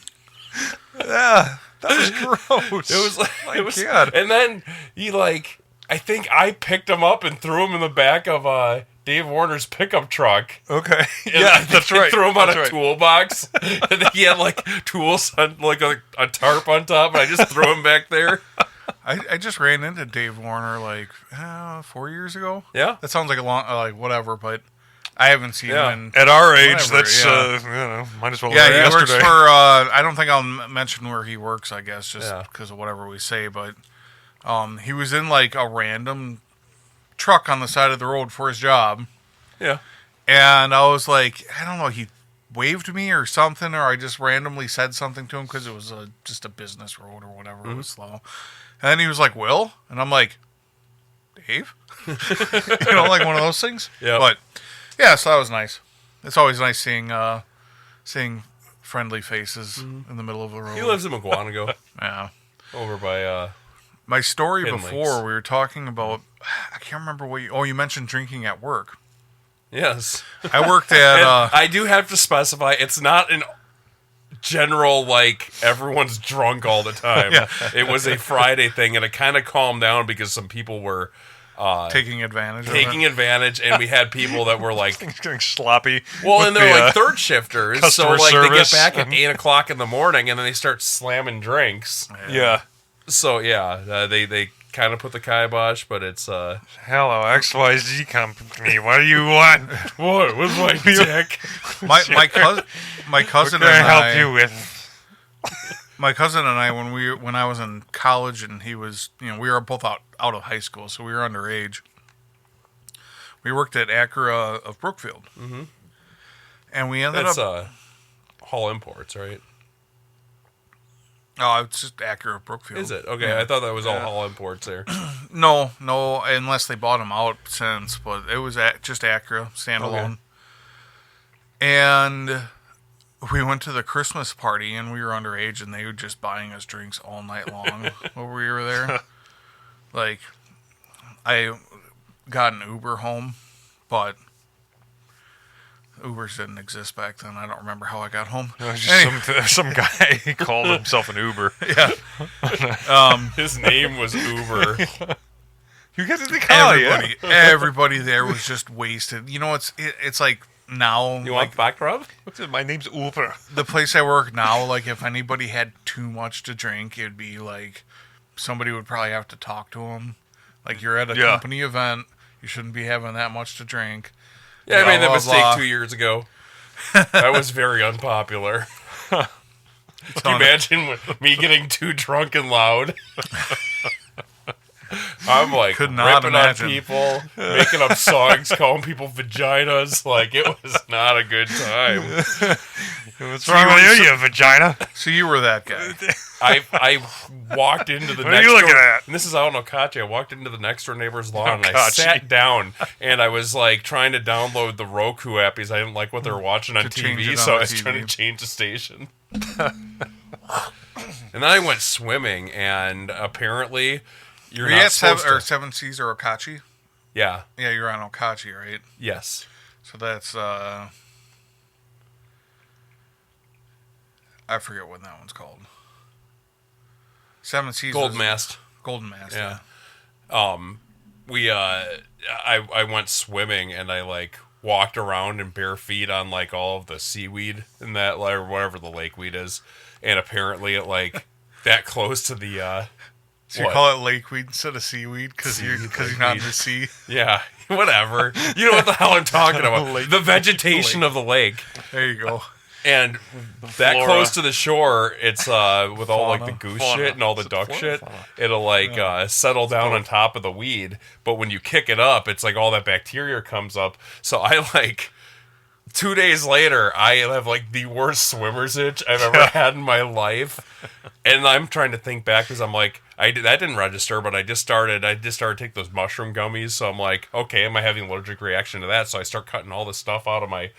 Speaker 1: Yeah, that was gross.
Speaker 3: It was like,
Speaker 1: My God.
Speaker 3: and then he like, I think I picked him up and threw him in the back of Dave Warner's pickup truck.
Speaker 1: Okay.
Speaker 3: And
Speaker 1: Yeah,
Speaker 3: I
Speaker 1: that's right.
Speaker 3: Threw him on
Speaker 1: That's
Speaker 3: a
Speaker 1: right.
Speaker 3: toolbox, and then he had like tools on like a tarp on top, and I just threw him back there.
Speaker 2: I just ran into Dave Warner like 4 years ago.
Speaker 3: Yeah.
Speaker 2: That sounds like a long like whatever, but I haven't seen
Speaker 3: Yeah.
Speaker 2: him in
Speaker 1: At our age,
Speaker 2: whatever,
Speaker 1: that's
Speaker 2: yeah.
Speaker 1: might as well.
Speaker 2: Yeah,
Speaker 1: have
Speaker 2: he
Speaker 1: yesterday.
Speaker 2: works for. I don't think I'll mention where he works. I guess just
Speaker 3: Yeah.
Speaker 2: because of whatever we say. But he was in like a random truck on the side of the road for his job,
Speaker 3: Yeah.
Speaker 2: and I was like, I don't know, he waved me or something, or I just randomly said something to him because it was just a business road or whatever. It was slow, and then he was like, "Will," and I'm like, "Dave," like one of those things.
Speaker 3: Yeah.
Speaker 2: But yeah, so that was nice. It's always nice seeing friendly faces in the middle of the road.
Speaker 3: He lives in McGuanago,
Speaker 2: Yeah.
Speaker 3: over by.
Speaker 2: My story
Speaker 3: Hidden
Speaker 2: before,
Speaker 3: Lakes.
Speaker 2: we were talking about, I can't remember what you mentioned drinking at work.
Speaker 3: Yes.
Speaker 2: I worked at,
Speaker 3: And I do have to specify, it's not an general, like, everyone's drunk all the time.
Speaker 2: Yeah.
Speaker 3: It was a Friday thing, and it kind of calmed down because some people were
Speaker 2: taking advantage of
Speaker 3: taking
Speaker 2: it.
Speaker 3: advantage, and we had people that were like,
Speaker 1: It's getting sloppy.
Speaker 3: well,
Speaker 1: with
Speaker 3: and they're
Speaker 1: the,
Speaker 3: like third shifters, so
Speaker 1: customer
Speaker 3: like they get
Speaker 1: service.
Speaker 3: back at 8 o'clock in the morning, and then they start slamming drinks.
Speaker 1: Yeah.
Speaker 3: So yeah, they kind of put the kibosh, but it's
Speaker 1: Hello, XYZ company. What do you want?
Speaker 3: what was my dick?
Speaker 2: My cousin
Speaker 1: What
Speaker 2: and
Speaker 1: can I help
Speaker 2: I,
Speaker 1: you with?
Speaker 2: my cousin and I, when I was in college and he was, we were both out of high school, so we were underage. We worked at Acura of Brookfield, and we ended
Speaker 3: That's
Speaker 2: up.
Speaker 3: Hall Imports, right?
Speaker 2: Oh, it's just Acura of Brookfield.
Speaker 3: Is it? Okay,
Speaker 2: Yeah.
Speaker 3: I thought that was all Hall Imports there.
Speaker 2: No, unless they bought them out since, but it was just Acura, standalone.
Speaker 3: Okay.
Speaker 2: And we went to the Christmas party, and we were underage, and they were just buying us drinks all night long while we were there. Like, I got an Uber home, but Ubers didn't exist back then. I don't remember how I got home.
Speaker 1: It was just some guy he called himself an Uber.
Speaker 2: Yeah.
Speaker 3: His name was Uber.
Speaker 1: You guys didn't call it.
Speaker 2: Everybody there was just wasted. It's like now.
Speaker 3: You
Speaker 2: like,
Speaker 3: want back rub?
Speaker 1: My name's Uber.
Speaker 2: the place I work now, like if anybody had too much to drink, it'd be like somebody would probably have to talk to him. Like, you're at a
Speaker 1: Yeah.
Speaker 2: company event, you shouldn't be having that much to drink.
Speaker 3: Yeah, I
Speaker 2: Blah,
Speaker 3: made that
Speaker 2: blah,
Speaker 3: mistake
Speaker 2: blah.
Speaker 3: 2 years ago. I was very unpopular. Can you imagine me getting too drunk and loud? I'm like
Speaker 2: Could not
Speaker 3: ripping
Speaker 2: imagine.
Speaker 3: on people, making up songs, calling people vaginas. Like, it was not a good time.
Speaker 1: What's wrong with you vagina?
Speaker 2: So you were that guy.
Speaker 3: I walked into the
Speaker 1: What are
Speaker 3: next
Speaker 1: you looking
Speaker 3: door,
Speaker 1: at?
Speaker 3: and this is out in Okachi. I walked into the next door neighbor's lawn and I
Speaker 1: Okachi.
Speaker 3: sat down and I was like trying to download the Roku app because I didn't like what they were watching on
Speaker 2: To change
Speaker 3: TV,
Speaker 2: it
Speaker 3: so
Speaker 2: on
Speaker 3: I was
Speaker 2: the
Speaker 3: trying to
Speaker 2: TV.
Speaker 3: change the station. And then I went swimming, and apparently you're
Speaker 2: Were you
Speaker 3: not
Speaker 2: at
Speaker 3: supposed to.
Speaker 2: Seven Seas or Okachi?
Speaker 3: Yeah.
Speaker 2: Yeah, you're on Okachi, right?
Speaker 3: Yes.
Speaker 2: So that's I forget what that one's called. Seven Seas.
Speaker 3: Gold
Speaker 2: was-
Speaker 3: Mast.
Speaker 2: Golden Mast.
Speaker 3: Yeah.
Speaker 2: Yeah.
Speaker 3: I went swimming and I like walked around in bare feet on like all of the seaweed in that, or whatever the lake weed is, and apparently it like that close to the
Speaker 2: So you
Speaker 3: what?
Speaker 2: call it lakeweed instead of seaweed because you're not in the sea.
Speaker 3: Yeah, whatever. You know what the hell I'm talking about.
Speaker 2: Lake-
Speaker 3: The vegetation of the lake.
Speaker 2: There you go.
Speaker 3: And that
Speaker 1: Flora.
Speaker 3: close to the shore, it's with all like the
Speaker 2: Fauna.
Speaker 3: goose
Speaker 1: Fauna.
Speaker 3: shit and all the
Speaker 1: Is it
Speaker 3: duck
Speaker 1: flora or
Speaker 3: shit,
Speaker 1: fauna?
Speaker 3: it'll like settle down on top of the weed. But when you kick it up, it's like all that bacteria comes up. So I like 2 days later, I have like the worst swimmer's itch I've ever had in my life. And I'm trying to think back because I'm like, that didn't register, but I just started to take those mushroom gummies. So I'm like, okay, am I having an allergic reaction to that? So I start cutting all this stuff out of my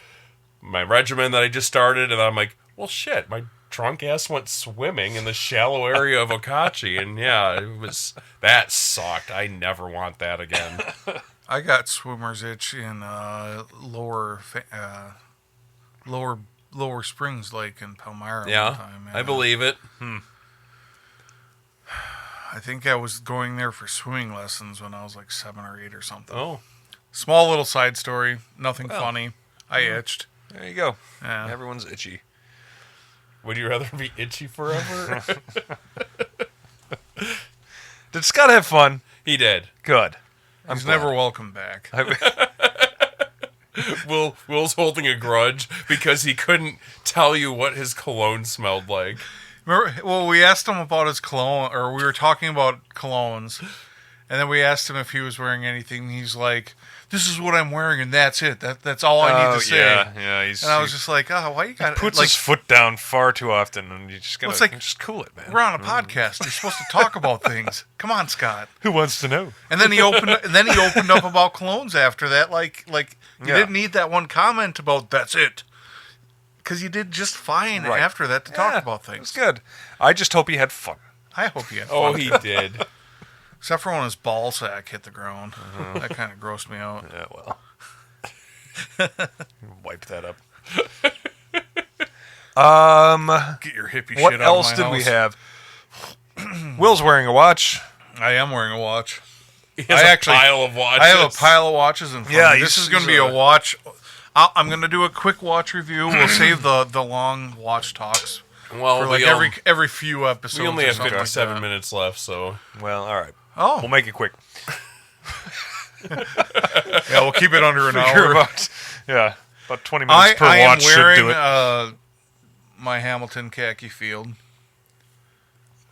Speaker 3: regimen that I just started, and I'm like, well, shit, my drunk ass went swimming in the shallow area of Okachi, and yeah, that sucked. I never want that again.
Speaker 2: I got swimmer's itch in Lower Springs Lake in Palmyra one
Speaker 3: Yeah,
Speaker 2: time.
Speaker 3: I believe it.
Speaker 2: I think I was going there for swimming lessons when I was like 7 or 8 or something.
Speaker 3: Oh,
Speaker 2: Small little side story, nothing funny. I itched.
Speaker 1: There you go.
Speaker 2: Yeah.
Speaker 1: Everyone's itchy.
Speaker 3: would you rather be itchy forever?
Speaker 1: Did Scott have fun?
Speaker 3: He did.
Speaker 1: Good.
Speaker 2: He's never welcome back.
Speaker 3: Will's holding a grudge because he couldn't tell you what his cologne smelled like.
Speaker 2: Remember, well, we asked him about his cologne, or we were talking about colognes, and then we asked him if he was wearing anything. He's like, "This is what I'm wearing, and that's it. That's all I need to say."
Speaker 1: Yeah.
Speaker 2: And I was just like, "Oh, why you got
Speaker 1: puts
Speaker 2: like
Speaker 1: his foot down far too often, and you just gotta
Speaker 2: it's like-
Speaker 1: just cool it, man.
Speaker 2: we're on a podcast. You're supposed to talk about things. Come on, Scott."
Speaker 1: Who wants to know?
Speaker 2: And then he opened up about colognes after that. Like you
Speaker 1: Yeah.
Speaker 2: didn't need that one comment about that's it. Because you did just fine
Speaker 1: Right.
Speaker 2: after that to talk about
Speaker 1: It's
Speaker 2: things.
Speaker 1: good. I just hope he had fun.
Speaker 2: I hope you had fun.
Speaker 3: Oh, he did.
Speaker 2: Except for when his ball sack hit the ground. That kind of grossed me out.
Speaker 1: Yeah, well. Wipe that up.
Speaker 2: Get your hippie
Speaker 1: What
Speaker 2: shit out
Speaker 1: else
Speaker 2: of my
Speaker 1: did we
Speaker 2: house.
Speaker 1: have? Will's wearing a watch.
Speaker 2: I am wearing a watch.
Speaker 3: He has
Speaker 2: I
Speaker 3: a
Speaker 2: actually-
Speaker 3: pile of watches.
Speaker 2: I have a pile of watches in front
Speaker 1: Yeah,
Speaker 2: of me. This
Speaker 1: he's-
Speaker 2: is going to
Speaker 1: he's
Speaker 2: be a watch. I'm going to do a quick watch review. We'll save the long watch talks
Speaker 3: Well,
Speaker 2: for like every few episodes.
Speaker 3: we only
Speaker 2: or
Speaker 3: have
Speaker 2: something like
Speaker 3: 57
Speaker 2: that.
Speaker 3: minutes left, so
Speaker 1: Well, all right.
Speaker 2: Oh,
Speaker 1: We'll make it quick.
Speaker 2: yeah, we'll keep it under an
Speaker 1: Figure
Speaker 2: hour.
Speaker 1: about 20 minutes per
Speaker 2: I am
Speaker 1: watch should
Speaker 2: wearing
Speaker 1: do it.
Speaker 2: my Hamilton khaki field.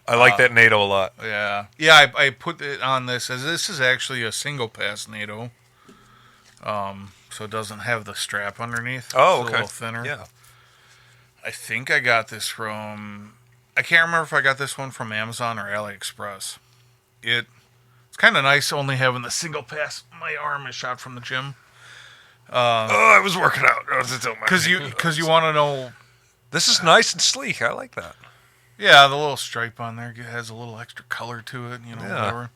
Speaker 1: I like that NATO a lot.
Speaker 2: Yeah, yeah. I put it on this as this is actually a single pass NATO. So it doesn't have the strap underneath.
Speaker 1: Oh,
Speaker 2: It's
Speaker 1: okay.
Speaker 2: a little thinner.
Speaker 1: Yeah.
Speaker 2: I think I got this from. I can't remember if I got this one from Amazon or AliExpress. It's kind of nice only having the single pass. My arm is shot from the gym.
Speaker 1: I was working out.
Speaker 2: Because you want to know.
Speaker 1: This is nice and sleek. I like that.
Speaker 2: Yeah, the little stripe on there has a little extra color to it. You know,
Speaker 1: Yeah.
Speaker 2: whatever.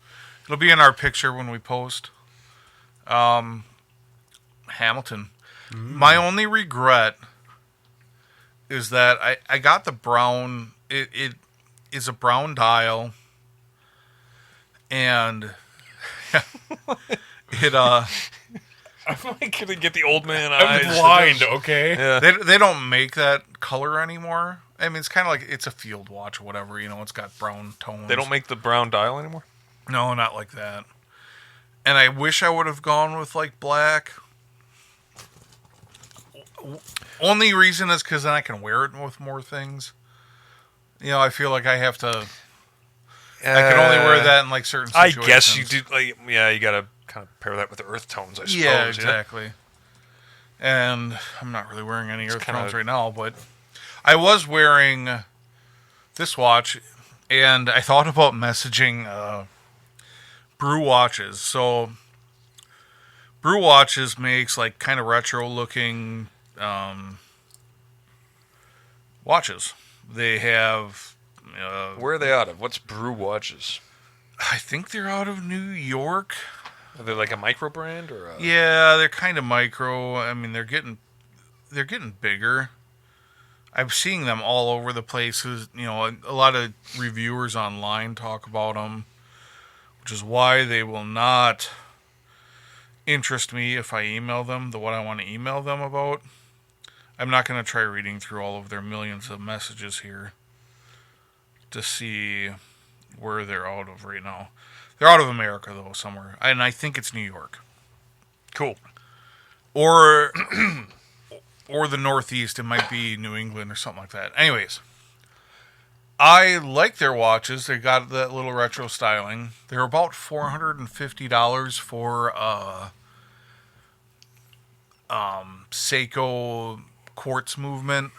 Speaker 2: It'll be in our picture when we post. Hamilton. My only regret is that I got the brown. It is a brown dial, and it
Speaker 1: I'm like gonna get the old man eyes.
Speaker 3: I'm blind, okay?
Speaker 1: Yeah.
Speaker 2: they don't make that color anymore. I mean, it's kind of like it's a field watch or whatever. It's got brown tones.
Speaker 1: They don't make the brown dial anymore?
Speaker 2: No, not like that. And I wish I would have gone with like black. Only reason is because then I can wear it with more things. I feel like I have to. I can only wear that in like certain situations.
Speaker 1: I guess you do. Like, yeah, you got to kind of pair that with the earth tones, I suppose.
Speaker 2: Yeah, exactly. And I'm not really wearing any earth tones right now, but I was wearing this watch, and I thought about messaging Brew Watches. So Brew Watches makes like kind of retro looking watches. They have
Speaker 1: Where are they out of? What's Brew Watches?
Speaker 2: I think they're out of New York.
Speaker 1: Are they like a micro brand or?
Speaker 2: Yeah, they're kind of micro. I mean, they're getting bigger. I'm seeing them all over the place. A lot of reviewers online talk about them, which is why they will not interest me if I email them what I want to email them about. I'm not going to try reading through all of their millions of messages here to see where they're out of right now. They're out of America, though, somewhere. And I think it's New York.
Speaker 1: Cool.
Speaker 2: Or the Northeast. It might be New England or something like that. Anyways, I like their watches. They got that little retro styling. They're about $450 for Seiko quartz movement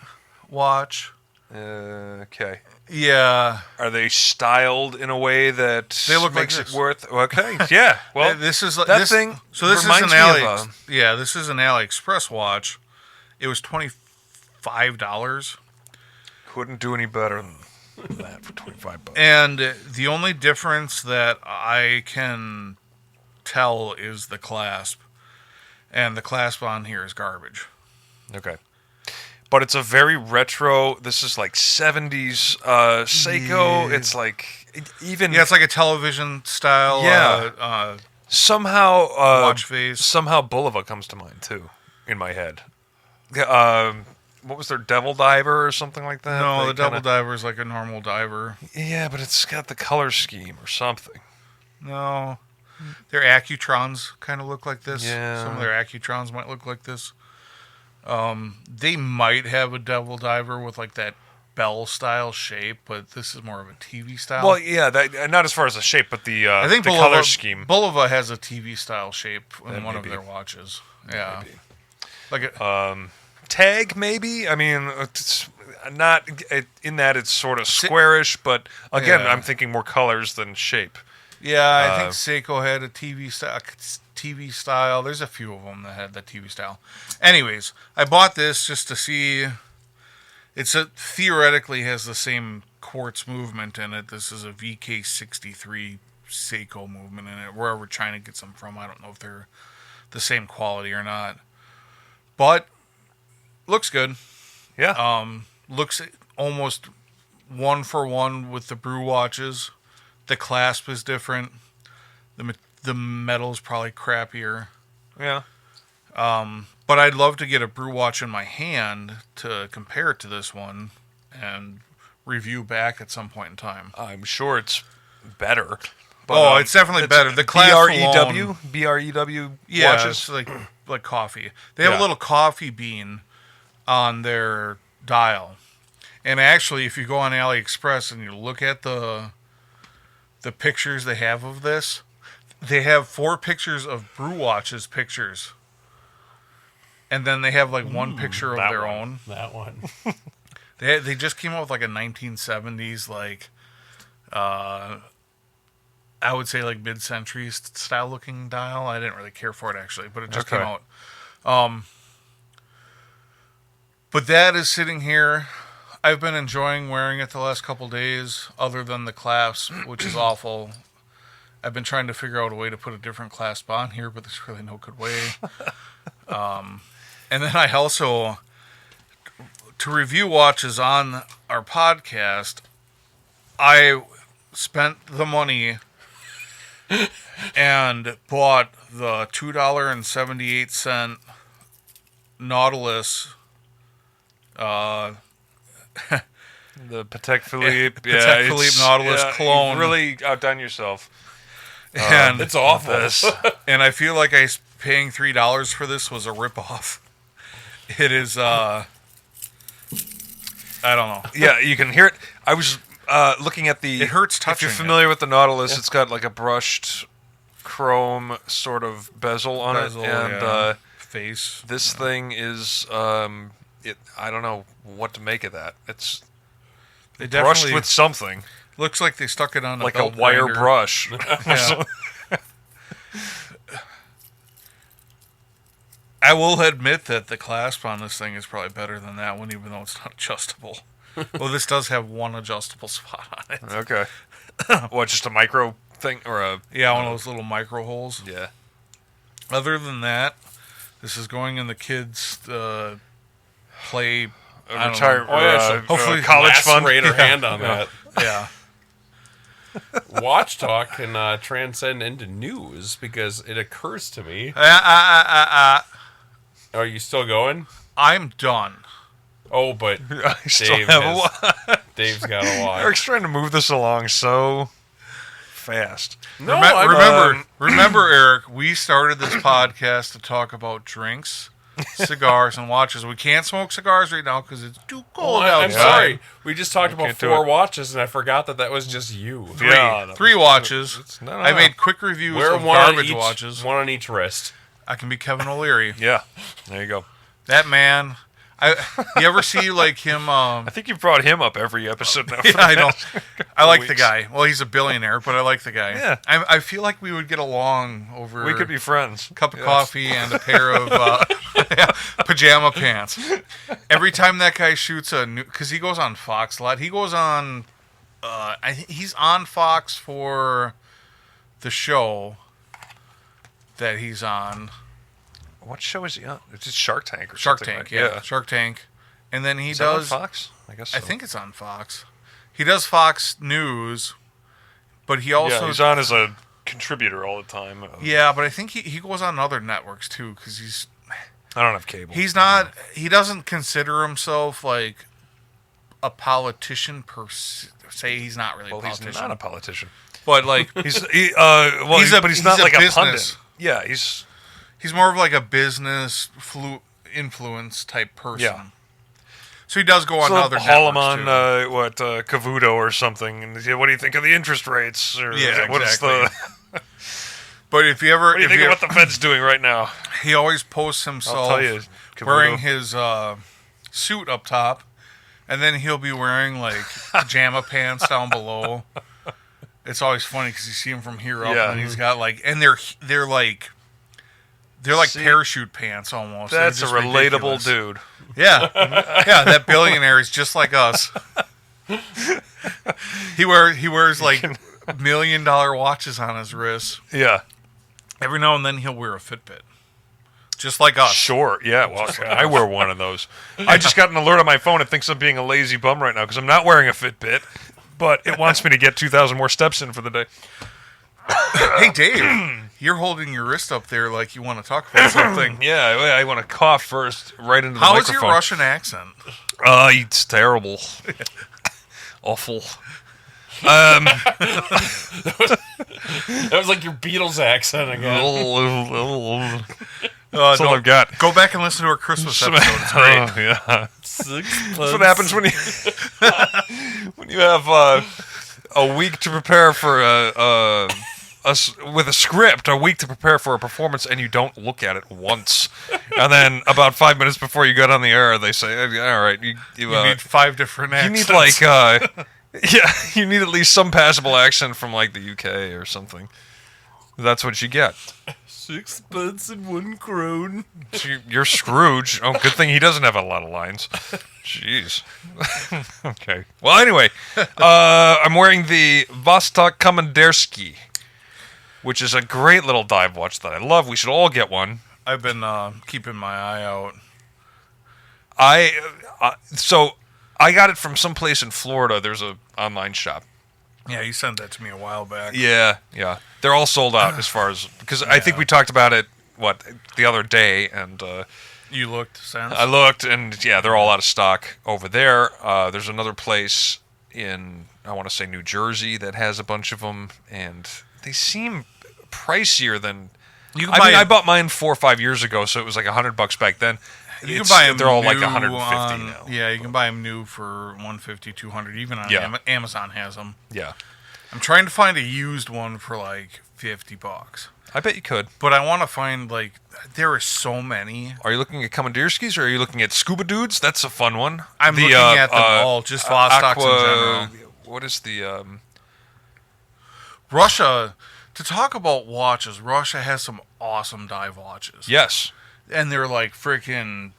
Speaker 2: watch.
Speaker 1: Okay.
Speaker 2: Yeah.
Speaker 1: Are they styled in a way that
Speaker 2: They look
Speaker 1: makes
Speaker 2: like
Speaker 1: it
Speaker 2: this.
Speaker 1: worth? Okay. Yeah. Well,
Speaker 2: this is
Speaker 1: that thing.
Speaker 2: So this is an
Speaker 1: reminds me of
Speaker 2: this is an AliExpress watch. It was $25.
Speaker 1: Couldn't do any better than that for $25.
Speaker 2: And the only difference that I can tell is the clasp. And the clasp on here is garbage.
Speaker 1: Okay. But it's a very retro. This is like 70s Seiko.
Speaker 2: Yeah.
Speaker 1: It's like even
Speaker 2: Yeah, it's like a television style.
Speaker 1: Yeah. Somehow
Speaker 2: watch face.
Speaker 1: Somehow Bulova comes to mind too in my head. What was their Devil Diver or something like that?
Speaker 2: No,
Speaker 1: They
Speaker 2: the Devil
Speaker 1: kinda-
Speaker 2: Diver is like a normal diver.
Speaker 1: Yeah, but it's got the color scheme or something.
Speaker 2: No. Their Accutrons kind of look like this.
Speaker 1: Yeah.
Speaker 2: Some of their Accutrons might look like this. They might have a Devil Diver with like that bell style shape, but this is more of a TV style.
Speaker 1: Well, yeah, that, not as far as the shape, but the
Speaker 2: I think
Speaker 1: the
Speaker 2: Bulova,
Speaker 1: color scheme.
Speaker 2: Bulova has a TV style shape in
Speaker 1: That
Speaker 2: one
Speaker 1: may
Speaker 2: of
Speaker 1: be.
Speaker 2: their watches. Yeah. Like
Speaker 1: Tag, maybe. I mean, it's not in that it's sort of squarish, but again,
Speaker 2: Yeah.
Speaker 1: I'm thinking more colors than shape.
Speaker 2: yeah, I think Seiko had a TV style. There's a few of them that had the TV style. Anyways, I bought this just to see. Theoretically has the same quartz movement in it. This is a VK63 Seiko movement in it. Wherever China gets them from, I don't know if they're the same quality or not. But looks good.
Speaker 1: Yeah.
Speaker 2: Looks almost one for one with the Brew watches. The clasp is different. The metal's probably crappier.
Speaker 1: Yeah.
Speaker 2: But I'd love to get a Brew watch in my hand to compare it to this one and review back at some point in time.
Speaker 1: I'm sure it's better. But,
Speaker 2: It's definitely better. The clasp alone,
Speaker 1: BREW
Speaker 2: yeah,
Speaker 1: watches.
Speaker 2: it's like coffee. They have
Speaker 1: Yeah.
Speaker 2: a little coffee bean on their dial. And actually, if you go on AliExpress and you look at the pictures they have of this, they have 4 pictures of Brew Watch's pictures. And then they have like one picture of
Speaker 3: that
Speaker 2: their
Speaker 3: one.
Speaker 2: own.
Speaker 3: That one.
Speaker 2: They just came out with like a 1970s I would say like mid-century style looking dial. I didn't really care for it actually, but it just came
Speaker 1: Okay.
Speaker 2: out. But that is sitting here. I've been enjoying wearing it the last couple days, other than the clasp, which is awful. I've been trying to figure out a way to put a different clasp on here, but there's really no good way. And then I also, to review watches on our podcast, I spent the money and bought the $2.78 Nautilus
Speaker 1: The Patek Philippe.
Speaker 2: Patek Philippe Nautilus clone.
Speaker 1: You've really outdone yourself.
Speaker 2: And
Speaker 3: It's awful.
Speaker 2: and I feel like paying $3 for this was a ripoff. It is. I don't know.
Speaker 1: Yeah, you can hear it. I was looking at the.
Speaker 2: It hurts
Speaker 1: If
Speaker 2: touching
Speaker 1: you're familiar with the Nautilus, it's got like a brushed chrome sort of bezel on
Speaker 2: Bezel,
Speaker 1: it, and
Speaker 2: yeah. Face.
Speaker 1: this thing is. I don't know what to make of that. It's
Speaker 2: They
Speaker 1: brushed
Speaker 2: definitely
Speaker 1: with something,
Speaker 2: looks like they stuck it on
Speaker 1: like a
Speaker 2: belt
Speaker 1: wire
Speaker 2: grinder.
Speaker 1: brush.
Speaker 2: Yeah. I will admit that the clasp on this thing is probably better than that one, even though it's not adjustable. Well, this does have one adjustable spot on it.
Speaker 1: Okay. What, just a micro thing or a?
Speaker 2: Yeah, one of those little micro holes.
Speaker 1: Yeah.
Speaker 2: Other than that, this is going in the kids' play. I don't
Speaker 1: Retire,
Speaker 2: know.
Speaker 3: Oh, yeah, so
Speaker 2: hopefully
Speaker 1: college fund.
Speaker 3: lacerate her hand on that.
Speaker 2: Yeah.
Speaker 3: Watch Talk can transcend into news because it occurs to me. Are you still going?
Speaker 2: I'm done.
Speaker 3: Oh, but
Speaker 1: I still
Speaker 3: Dave
Speaker 1: have
Speaker 3: Dave's got a lot.
Speaker 1: Eric's trying to move this along so fast.
Speaker 3: No, I'm-
Speaker 2: Remember, Eric, we started this podcast to talk about drinks, cigars, and watches. We can't smoke cigars right now because it's too cold
Speaker 3: I'm
Speaker 2: outside.
Speaker 3: sorry. We just talked about
Speaker 1: can't do
Speaker 3: 4
Speaker 1: it.
Speaker 3: watches, and I forgot that was just you.
Speaker 2: Three watches.
Speaker 1: no,
Speaker 2: I
Speaker 1: no.
Speaker 2: made quick reviews
Speaker 3: Wear
Speaker 2: of
Speaker 3: one on
Speaker 2: garbage
Speaker 3: each,
Speaker 2: watches.
Speaker 3: one on each wrist.
Speaker 2: I can be Kevin O'Leary.
Speaker 1: Yeah. There you go.
Speaker 2: That man. You ever see like him?
Speaker 1: I think you've brought him up every episode now.
Speaker 2: Yeah, I know. I like the
Speaker 1: weeks.
Speaker 2: guy. Well, he's a billionaire, but I like the guy.
Speaker 1: Yeah.
Speaker 2: I feel like we would get along over
Speaker 1: We could be friends.
Speaker 2: a cup of coffee and a pair of pajama pants. Every time that guy shoots a new, because he goes on Fox a lot. He goes on. He's on Fox for the show that he's on.
Speaker 1: What show is he on? It's just Shark Tank or
Speaker 2: Shark
Speaker 1: something.
Speaker 2: Tank,
Speaker 1: like-
Speaker 2: yeah. Shark Tank. And then he
Speaker 1: Is that on
Speaker 2: does.
Speaker 1: Fox? I guess so.
Speaker 2: I think it's on Fox. He does Fox News, but he also.
Speaker 1: Yeah, he's on as a contributor all the time.
Speaker 2: Yeah, but I think he goes on other networks too because
Speaker 1: I don't have cable.
Speaker 2: he's not. He doesn't consider himself like a politician per se. He's not really
Speaker 1: Well,
Speaker 2: a politician.
Speaker 1: he's not a politician.
Speaker 2: But like
Speaker 1: But he's
Speaker 2: he's
Speaker 1: not
Speaker 2: a
Speaker 1: like
Speaker 2: business.
Speaker 1: a pundit. Yeah, he's
Speaker 2: more of like a business influence type person.
Speaker 1: Yeah.
Speaker 2: So he does go on
Speaker 1: so
Speaker 2: other
Speaker 1: haul him
Speaker 2: networks
Speaker 1: on
Speaker 2: too.
Speaker 1: Cavuto or something. And what do you think of the interest rates? Or
Speaker 2: Yeah,
Speaker 1: what is
Speaker 2: exactly. But if you ever,
Speaker 1: what do you
Speaker 2: if
Speaker 1: think
Speaker 2: you
Speaker 1: of what the Fed's doing right now?
Speaker 2: he always posts
Speaker 1: I'll
Speaker 2: himself
Speaker 1: tell you, Cavuto.
Speaker 2: wearing his suit up top, and then he'll be wearing like pajama pants down below. It's always funny because you see him from here up,
Speaker 1: Yeah.
Speaker 2: and he's got like, and they're like
Speaker 1: See,
Speaker 2: parachute pants almost. They're
Speaker 1: That's a
Speaker 2: just
Speaker 1: relatable
Speaker 2: ridiculous.
Speaker 1: dude.
Speaker 2: Yeah, yeah. That billionaire is just like us. He wears like $1 million watches on his wrists.
Speaker 1: Yeah.
Speaker 2: Every now and then he'll wear a Fitbit, just like us.
Speaker 1: Sure. Yeah. Well, I wear one of those. I just got an alert on my phone. It thinks I'm being a lazy bum right now because I'm not wearing a Fitbit, but it wants me to get 2,000 more steps in for the day.
Speaker 2: Hey, Dave, you're holding your wrist up there like you want to talk about something.
Speaker 1: Yeah. I want to cough first right into the
Speaker 2: How is
Speaker 1: microphone.
Speaker 2: your Russian accent?
Speaker 1: It's terrible. Awful.
Speaker 3: That was like your Beatles accent again.
Speaker 1: That's all I've got.
Speaker 2: Go back and listen to our Christmas episode. It's great.
Speaker 1: Oh, yeah.
Speaker 3: 6
Speaker 1: That's what happens when you when you have a week to prepare for with a script, a week to prepare for a performance, and you don't look at it once. And then about 5 minutes before you get on the air, they say, "All right, you
Speaker 2: need 5 different
Speaker 1: you
Speaker 2: accents.
Speaker 1: need like yeah, you need at least some passable accent from like the UK or something." That's what you get.
Speaker 3: 6 pence and 1 krone.
Speaker 1: So you're Scrooge. Oh, good thing he doesn't have a lot of lines. Jeez. Okay. Well, anyway, I'm wearing the Vostok Komandersky, which is a great little dive watch that I love. We should all get one.
Speaker 2: I've been keeping my eye out.
Speaker 1: So I got it from someplace in Florida. There's a online shop.
Speaker 2: Yeah, you sent that to me a while back.
Speaker 1: Yeah. They're all sold out as far as because I think we talked about it the other day, and
Speaker 2: You looked since?
Speaker 1: I looked, and yeah, they're all out of stock over there. There's another place in, I want to say, New Jersey that has a bunch of them, and they seem pricier than... I bought mine 4 or 5 years ago, so it was like $100 back then.
Speaker 2: You can buy them.
Speaker 1: They're all like
Speaker 2: new
Speaker 1: 150 now.
Speaker 2: Yeah, you can buy them new for 150, 200. Even on Amazon has them.
Speaker 1: Yeah,
Speaker 2: I'm trying to find a used one for like $50.
Speaker 1: I bet you could.
Speaker 2: But I want to find like there are so many.
Speaker 1: Are you looking at Commandeerskis or are you looking at Scuba Dudes? That's a fun one.
Speaker 2: I'm looking at them all, just Vostocks in general.
Speaker 1: What is the
Speaker 2: Russia? To talk about watches, Russia has some awesome dive watches.
Speaker 1: Yes.
Speaker 2: And they're like freaking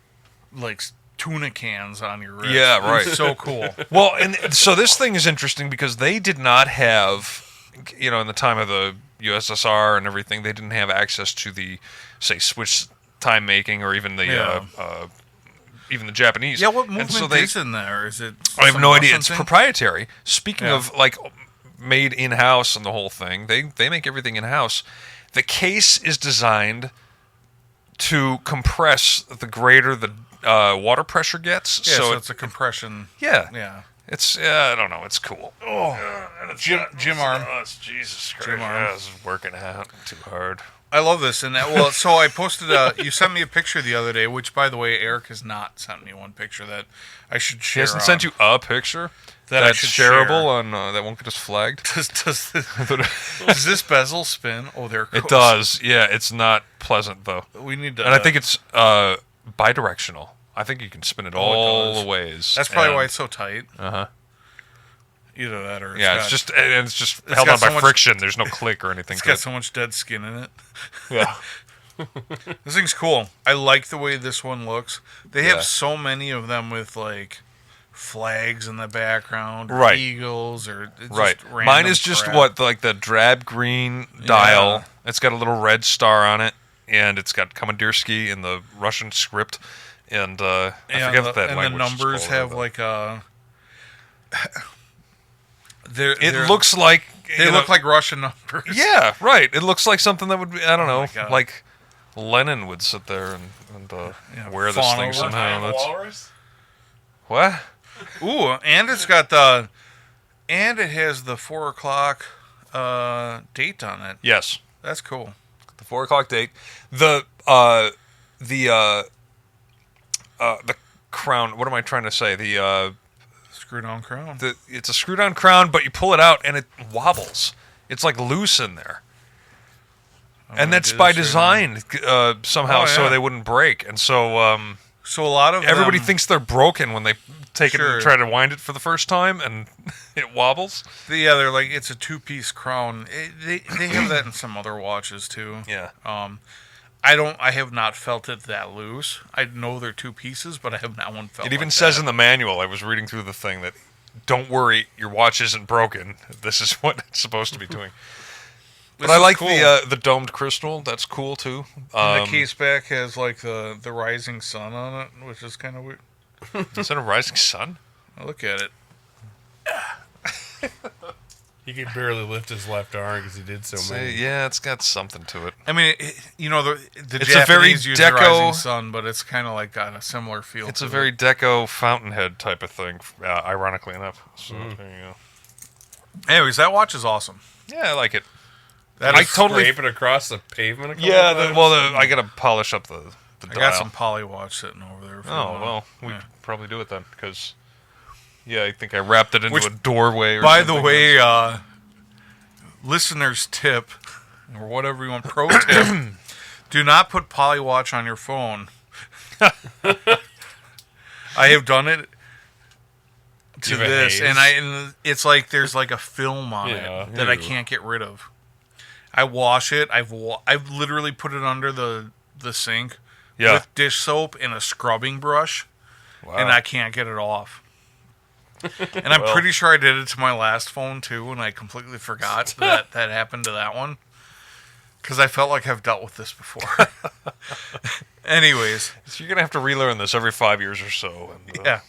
Speaker 2: like tuna cans on your wrist.
Speaker 1: Yeah, right.
Speaker 2: It's so cool.
Speaker 1: Well, and so this thing is interesting because they did not have, in the time of the USSR and everything, they didn't have access to the, say, Swiss time making or even the even the Japanese.
Speaker 2: Yeah, what movement is in there? Is it?
Speaker 1: I have no idea.
Speaker 2: Russian
Speaker 1: It's
Speaker 2: thing?
Speaker 1: proprietary. Speaking of like made in house and the whole thing, they make everything in house. The case is designed to compress the greater the water pressure gets.
Speaker 2: Yeah, so it's a compression.
Speaker 1: Yeah.
Speaker 2: Yeah.
Speaker 1: It's I don't know. It's cool.
Speaker 2: Gym arm.
Speaker 1: Jesus Christ!
Speaker 2: Gym arm.
Speaker 1: I was working out too hard.
Speaker 2: I love this, and so I posted. You sent me a picture the other day, which, by the way, Eric has not sent me one picture that I should
Speaker 1: He
Speaker 2: share.
Speaker 1: hasn't sent you a picture
Speaker 2: that I
Speaker 1: that's
Speaker 2: should
Speaker 1: shareable
Speaker 2: share.
Speaker 1: on that won't get us flagged.
Speaker 2: Does this bezel spin? Oh, there it goes.
Speaker 1: It does. Yeah, it's not pleasant though,
Speaker 2: We need to.
Speaker 1: and I think it's bidirectional. I think you can spin it all
Speaker 2: does.
Speaker 1: the ways.
Speaker 2: that's probably why it's so tight.
Speaker 1: Uh-huh.
Speaker 2: Either that or
Speaker 1: Yeah, it's just held
Speaker 2: got
Speaker 1: on by
Speaker 2: so much-
Speaker 1: friction. There's no click or anything.
Speaker 2: it's
Speaker 1: to
Speaker 2: got
Speaker 1: it.
Speaker 2: so much dead skin in it.
Speaker 1: Yeah.
Speaker 2: This thing's cool. I like the way this one looks. They
Speaker 1: Yeah.
Speaker 2: have so many of them with like flags in the background, or
Speaker 1: Right.
Speaker 2: eagles, or just
Speaker 1: Right.
Speaker 2: random
Speaker 1: Mine is just
Speaker 2: crap.
Speaker 1: like the drab green dial. It's got a little red star on it, and it's got Commandeersky in the Russian script. And I forget what that
Speaker 2: and
Speaker 1: language
Speaker 2: the
Speaker 1: is
Speaker 2: numbers
Speaker 1: called,
Speaker 2: have
Speaker 1: but-
Speaker 2: like a.
Speaker 1: It looks like
Speaker 2: They look like Russian numbers.
Speaker 1: Yeah, right. It looks like something that would be, I don't know,
Speaker 2: my God.
Speaker 1: like Lenin would sit there and wear this
Speaker 2: fawn
Speaker 1: thing
Speaker 2: over.
Speaker 1: somehow. That's,
Speaker 3: Walrus?
Speaker 1: what?
Speaker 2: Ooh, and it's got and it has the 4:00 date on it.
Speaker 1: Yes,
Speaker 2: That's cool.
Speaker 1: the 4:00 date. The crown. What am I trying to say?
Speaker 2: Screw down crown.
Speaker 1: It's a screw down crown, but you pull it out and it wobbles. It's like loose in there. And that's by design somehow,
Speaker 2: Oh,
Speaker 1: so
Speaker 2: yeah.
Speaker 1: they wouldn't break. And so
Speaker 2: So a lot of
Speaker 1: everybody
Speaker 2: them,
Speaker 1: thinks they're broken when they take it
Speaker 2: Sure.
Speaker 1: and try to wind it for the first time, and it wobbles.
Speaker 2: they're like it's a 2-piece crown. They have that in some other watches too.
Speaker 1: Yeah.
Speaker 2: I have not felt it that loose. I know they're 2 pieces, but I have not one felt.
Speaker 1: It even
Speaker 2: like
Speaker 1: says
Speaker 2: that.
Speaker 1: in the manual, I was reading through the thing, that don't worry, your watch isn't broken. This is what it's supposed to be doing. But
Speaker 2: This
Speaker 1: I
Speaker 2: is
Speaker 1: like
Speaker 2: cool.
Speaker 1: the domed crystal. That's cool too.
Speaker 2: And the case back has like the rising sun on it, which is kind of weird.
Speaker 1: Is that a rising sun?
Speaker 2: Look at it.
Speaker 3: He could barely lift his left arm because he did so many.
Speaker 1: Yeah, it's got something to it.
Speaker 2: I mean, the
Speaker 1: It's a very
Speaker 2: Japanese use the
Speaker 1: deco-
Speaker 2: rising sun, but it's kind of like got a similar feel.
Speaker 1: It's
Speaker 2: to
Speaker 1: a very deco fountainhead type of thing, ironically enough. So there you go.
Speaker 2: it. Anyways, that watch is awesome.
Speaker 1: Yeah, I like it.
Speaker 2: That
Speaker 1: I
Speaker 2: is-
Speaker 1: totally.
Speaker 3: Scraping across the pavement. A couple
Speaker 1: Yeah,
Speaker 3: times?
Speaker 1: I gotta polish up the
Speaker 2: I
Speaker 1: dial.
Speaker 2: got some poly watch sitting over there. If you
Speaker 1: Oh
Speaker 2: want.
Speaker 1: well, we
Speaker 2: Yeah.
Speaker 1: could probably do it then, because I think I wrapped it into
Speaker 2: Which,
Speaker 1: a doorway. Or
Speaker 2: By
Speaker 1: something.
Speaker 2: the way, listeners' tip, or whatever you want, pro tip: do not put poly watch on your phone. I have done it to
Speaker 3: Give it
Speaker 2: this,
Speaker 3: haze?
Speaker 2: and it's like there's like a film on
Speaker 3: Yeah.
Speaker 2: it that I
Speaker 1: Ew.
Speaker 2: can't get rid of. I wash it. I've literally put it under the sink
Speaker 1: Yeah.
Speaker 2: with dish soap and a scrubbing brush,
Speaker 1: Wow.
Speaker 2: and I can't get it off. And I'm pretty sure I did it to my last phone too, and I completely forgot that happened to that one because I felt like I've dealt with this before. Anyways,
Speaker 1: So you're gonna have to relearn this every 5 years or so. And,
Speaker 2: yeah,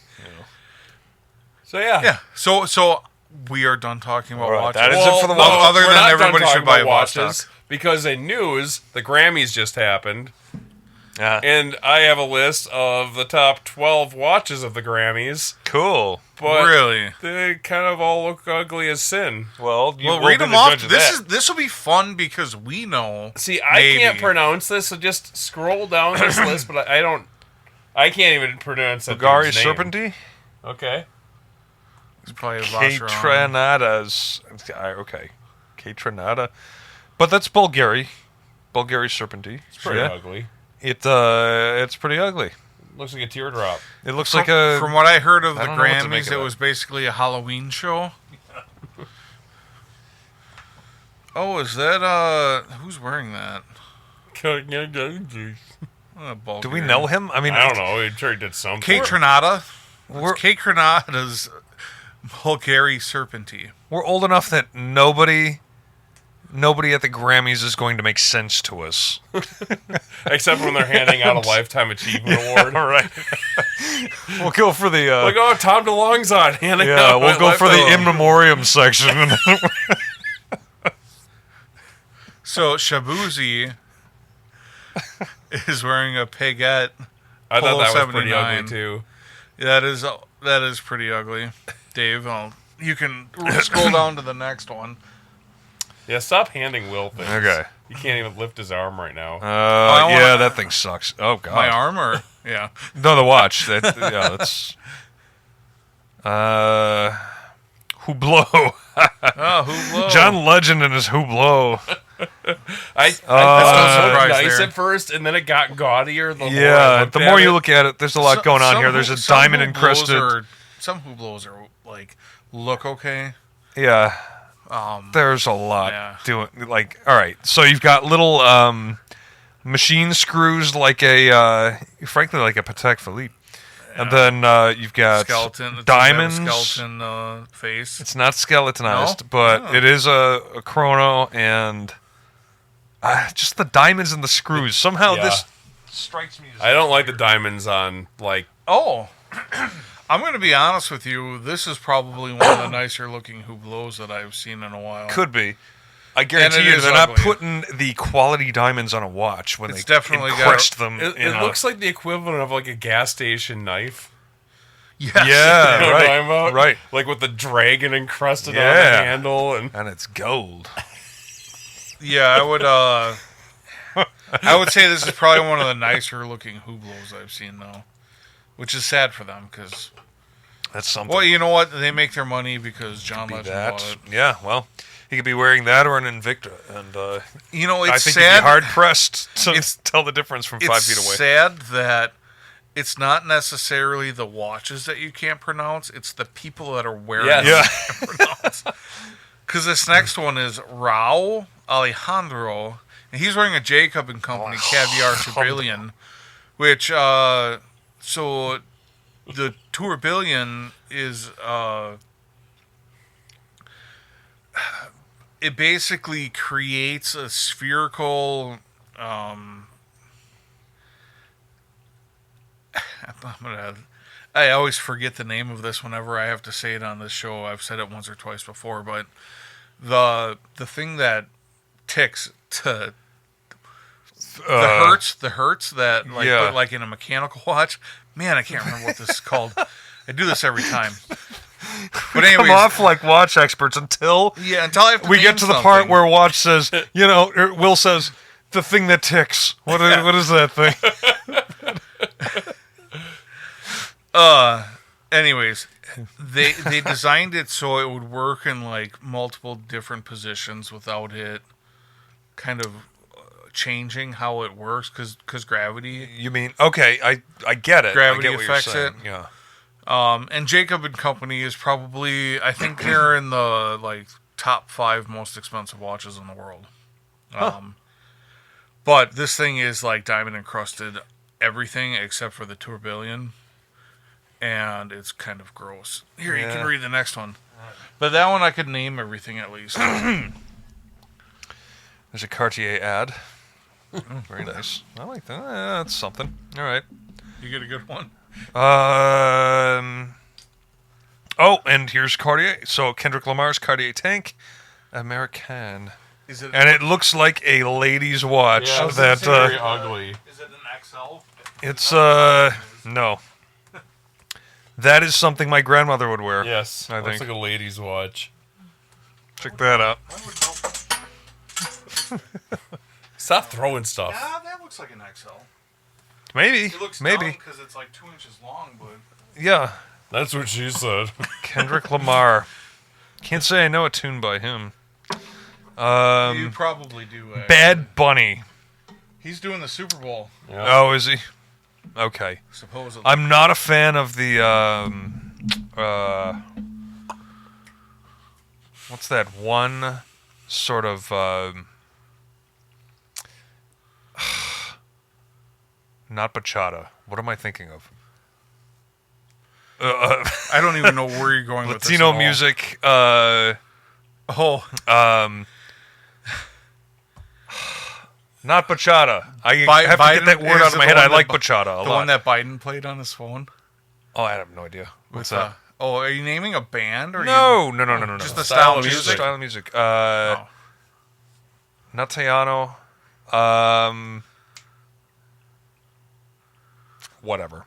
Speaker 3: So yeah.
Speaker 2: So we are done talking about
Speaker 1: All right,
Speaker 2: watches.
Speaker 1: that is it for the watch.
Speaker 2: Other
Speaker 3: we're
Speaker 2: than
Speaker 3: not done
Speaker 2: everybody
Speaker 3: talking
Speaker 2: should buy
Speaker 3: about watches
Speaker 2: Vostok.
Speaker 3: because in news, the Grammys just happened, and I have a list of the top 12 watches of the Grammys.
Speaker 1: Cool.
Speaker 3: But
Speaker 2: Really?
Speaker 3: they kind of all look ugly as sin.
Speaker 1: Well,
Speaker 2: Read them off. This will be fun because we know.
Speaker 3: See, I can't pronounce this, so just scroll down this list. But I can't even pronounce that
Speaker 1: Bulgari
Speaker 3: dude's name.
Speaker 1: Serpenti?
Speaker 3: Okay.
Speaker 2: It's probably a
Speaker 1: Caitrenadas. Okay. Caitrenada. But that's Bulgari. Bulgari Serpenti.
Speaker 3: It's pretty ugly.
Speaker 1: It's pretty ugly.
Speaker 3: Looks like a teardrop.
Speaker 1: It looks like a...
Speaker 2: From what I heard of the
Speaker 1: don't know what to make
Speaker 2: Grammys,
Speaker 1: of
Speaker 2: it
Speaker 1: it.
Speaker 2: was basically a Halloween show. Oh, is that, who's wearing that?
Speaker 1: Do we know him? I mean,
Speaker 3: I don't know. I'm sure he did something.
Speaker 2: Caitrenada. Caitrenada's Bulgari Serpenti.
Speaker 1: we're old enough that nobody at the Grammys is going to make sense to us.
Speaker 3: Except when they're handing out a Lifetime Achievement Award.
Speaker 1: All right. We'll go for the...
Speaker 3: Like, oh, Tom DeLonge's on handing out
Speaker 1: we'll go for the in memoriam section.
Speaker 2: So, Shabuzi is wearing a Piguet.
Speaker 3: I thought that was
Speaker 2: 79.
Speaker 3: pretty ugly, too.
Speaker 2: That is pretty ugly. Dave, you can scroll down to the next one.
Speaker 3: Yeah, stop handing Will things.
Speaker 1: Okay.
Speaker 3: He can't even lift his arm right now.
Speaker 1: That thing sucks. Oh, God.
Speaker 2: My arm, or yeah.
Speaker 1: No, the watch. That's... Hublot.
Speaker 2: Hublot.
Speaker 1: John Legend and his Hublot.
Speaker 3: I
Speaker 2: no
Speaker 3: thought it
Speaker 2: surprise
Speaker 3: looked nice
Speaker 2: there.
Speaker 3: at first, and then it got gaudier.
Speaker 1: The more you look at it, there's a lot going on here. There's a diamond encrusted...
Speaker 2: Some Hublots are, look okay.
Speaker 1: Yeah. There's a lot doing... all right. So you've got little machine screws like frankly, like a Patek Philippe. And then you've got
Speaker 2: skeleton
Speaker 1: diamonds.
Speaker 2: Skeleton face.
Speaker 1: It's not skeletonized,
Speaker 2: No?
Speaker 1: but it is a chrono, and just the diamonds and the screws. Somehow this strikes me as...
Speaker 3: I don't like the diamonds on,
Speaker 2: Oh, I'm going to be honest with you. This is probably one of the nicer looking Hublots that I've seen in a while.
Speaker 1: Could be. I guarantee you, they're not putting the quality diamonds on a watch when
Speaker 2: It's
Speaker 1: they
Speaker 2: definitely
Speaker 1: encrust them.
Speaker 3: It looks like the equivalent of, a gas station knife.
Speaker 2: Yes.
Speaker 1: Yeah,
Speaker 3: You know what I'm
Speaker 1: right.
Speaker 3: talking about?
Speaker 1: Right.
Speaker 3: Like with the dragon encrusted on the
Speaker 1: Yeah.
Speaker 3: handle. And
Speaker 1: it's gold.
Speaker 2: Yeah, I would say this is probably one of the nicer looking Hublots I've seen, though. Which is sad for them, because...
Speaker 1: That's something.
Speaker 2: Well, you know what? They make their money because John Legend bought it.
Speaker 1: Yeah, well, he could be wearing that or an Invicta, and
Speaker 2: You know, it's
Speaker 1: I think
Speaker 2: sad.
Speaker 1: he'd be hard-pressed to tell the difference from 5 feet away.
Speaker 2: It's sad that it's not necessarily the watches that you can't pronounce, it's the people that are wearing them
Speaker 1: Yeah.
Speaker 2: that you can't pronounce. Because this next one is Raul Alejandro, and he's wearing a Jacob & Company Caviar Tourbillon, which, so the Tourbillon is, it basically creates a spherical, I always forget the name of this whenever I have to say it on this show. I've said it once or twice before, but the thing that ticks to the hertz that put like in a mechanical watch. Man, I can't remember what this is called. I do this every time. But anyways,
Speaker 1: come off like watch experts until
Speaker 2: I have to
Speaker 1: we
Speaker 2: name
Speaker 1: get to the part where watch says, Will says, the thing that ticks. What is that thing?
Speaker 2: Anyways, they designed it so it would work in multiple different positions without it kind of changing how it works because gravity.
Speaker 1: You mean, okay, I get it.
Speaker 2: Gravity
Speaker 1: I get what
Speaker 2: affects
Speaker 1: you're saying.
Speaker 2: it.
Speaker 1: Yeah.
Speaker 2: And Jacob & Company is probably, I think they're in the top 5 most expensive watches in the world. But this thing is diamond encrusted everything except for the tourbillon, and it's kind of gross. Here, you can read the next one. But that one I could name everything at least.
Speaker 1: There's a Cartier ad. Very nice. I like that. That's something. All right.
Speaker 2: You get a good one.
Speaker 1: And here's Cartier. So Kendrick Lamar's Cartier Tank American.
Speaker 2: Is it?
Speaker 1: And it looks like a lady's watch.
Speaker 3: Yeah,
Speaker 1: that
Speaker 3: very ugly.
Speaker 2: Is it an XL?
Speaker 1: It's no. That is something my grandmother would wear.
Speaker 3: Yes,
Speaker 1: I
Speaker 3: looks
Speaker 1: think.
Speaker 3: like a lady's watch.
Speaker 1: Check that out.
Speaker 3: Stop throwing stuff.
Speaker 2: Yeah, that looks like an XL.
Speaker 1: Maybe.
Speaker 2: It looks
Speaker 1: Maybe.
Speaker 2: because it's like 2 inches long, but
Speaker 1: Yeah.
Speaker 3: That's what she said.
Speaker 1: Kendrick Lamar. Can't say I know a tune by him.
Speaker 2: you probably do. Actually.
Speaker 1: Bad Bunny.
Speaker 2: He's doing the Super Bowl,
Speaker 3: Yeah.
Speaker 1: Oh, is he? Okay.
Speaker 2: supposedly.
Speaker 1: I'm not a fan of the what's that one sort of not bachata. What am I thinking of?
Speaker 2: I don't even know where you're going with this.
Speaker 1: Latino
Speaker 2: at all.
Speaker 1: music.
Speaker 2: Oh,
Speaker 1: Not bachata. I
Speaker 2: Bi-
Speaker 1: have to
Speaker 2: Biden
Speaker 1: get that word
Speaker 2: is
Speaker 1: out of my
Speaker 2: the
Speaker 1: head.
Speaker 2: one
Speaker 1: I
Speaker 2: that
Speaker 1: like
Speaker 2: Bi-
Speaker 1: bachata a
Speaker 2: the
Speaker 1: lot.
Speaker 2: one that Biden played on his phone.
Speaker 1: Oh, I have no idea. What's
Speaker 2: With,
Speaker 1: that?
Speaker 2: are you naming a band or
Speaker 1: No.
Speaker 2: Just the
Speaker 3: Style
Speaker 2: style
Speaker 3: of
Speaker 2: of
Speaker 3: music.
Speaker 2: music?
Speaker 1: Style of music.
Speaker 2: Oh.
Speaker 1: Not Tejano. Whatever.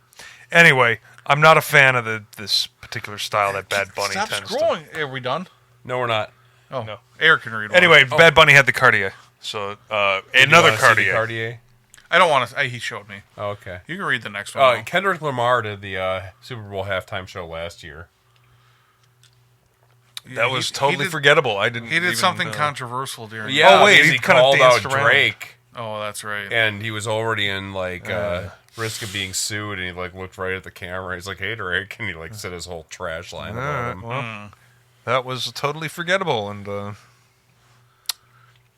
Speaker 1: Anyway, I'm not a fan of this particular style that Bad Bunny
Speaker 2: Stop
Speaker 1: tends
Speaker 2: scrolling. Are we done?
Speaker 3: No, we're not.
Speaker 2: Oh,
Speaker 1: No.
Speaker 2: Eric can read. One.
Speaker 1: Anyway,
Speaker 2: Oh,
Speaker 1: Bad Bunny had the Cartier. So another
Speaker 3: Do you wanna see the
Speaker 1: Cartier.
Speaker 3: Cartier.
Speaker 2: I don't want to. He showed me.
Speaker 3: Oh, okay.
Speaker 2: You can read the next one.
Speaker 3: Oh,
Speaker 2: though.
Speaker 3: Kendrick Lamar did the Super Bowl halftime show last year.
Speaker 1: That was
Speaker 2: He
Speaker 1: totally
Speaker 2: did-
Speaker 1: forgettable. I didn't.
Speaker 2: He did
Speaker 1: even,
Speaker 2: something controversial during.
Speaker 3: Yeah,
Speaker 1: Oh, wait,
Speaker 3: because
Speaker 1: he
Speaker 3: he
Speaker 1: kinda
Speaker 3: called out
Speaker 1: danced around.
Speaker 3: Drake,
Speaker 2: Oh, that's right.
Speaker 3: and he was already in like risk of being sued, and he like looked right at the camera. He's like, "Hey, Drake," and he like said his whole trash line about him.
Speaker 1: Well, that was totally forgettable, and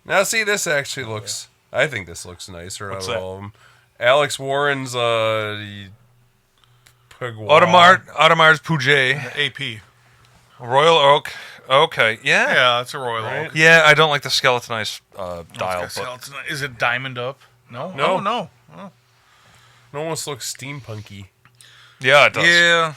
Speaker 3: Now, see, this actually looks. I think this looks nicer
Speaker 1: What's
Speaker 3: out of
Speaker 1: that?
Speaker 3: all of them. Alex Warren's Pugwa.
Speaker 1: Audemars Piguet,
Speaker 2: AP.
Speaker 1: Royal Oak. Okay, yeah.
Speaker 2: Yeah, that's a Royal
Speaker 3: Right.
Speaker 2: Oak.
Speaker 1: Yeah, I don't like the skeletonized dial,
Speaker 2: It's got
Speaker 1: but
Speaker 2: skeleton- Is it diamond up? No.
Speaker 3: No.
Speaker 2: Oh, no. Oh.
Speaker 3: It almost looks steampunky.
Speaker 1: yeah, it does.
Speaker 2: Yeah,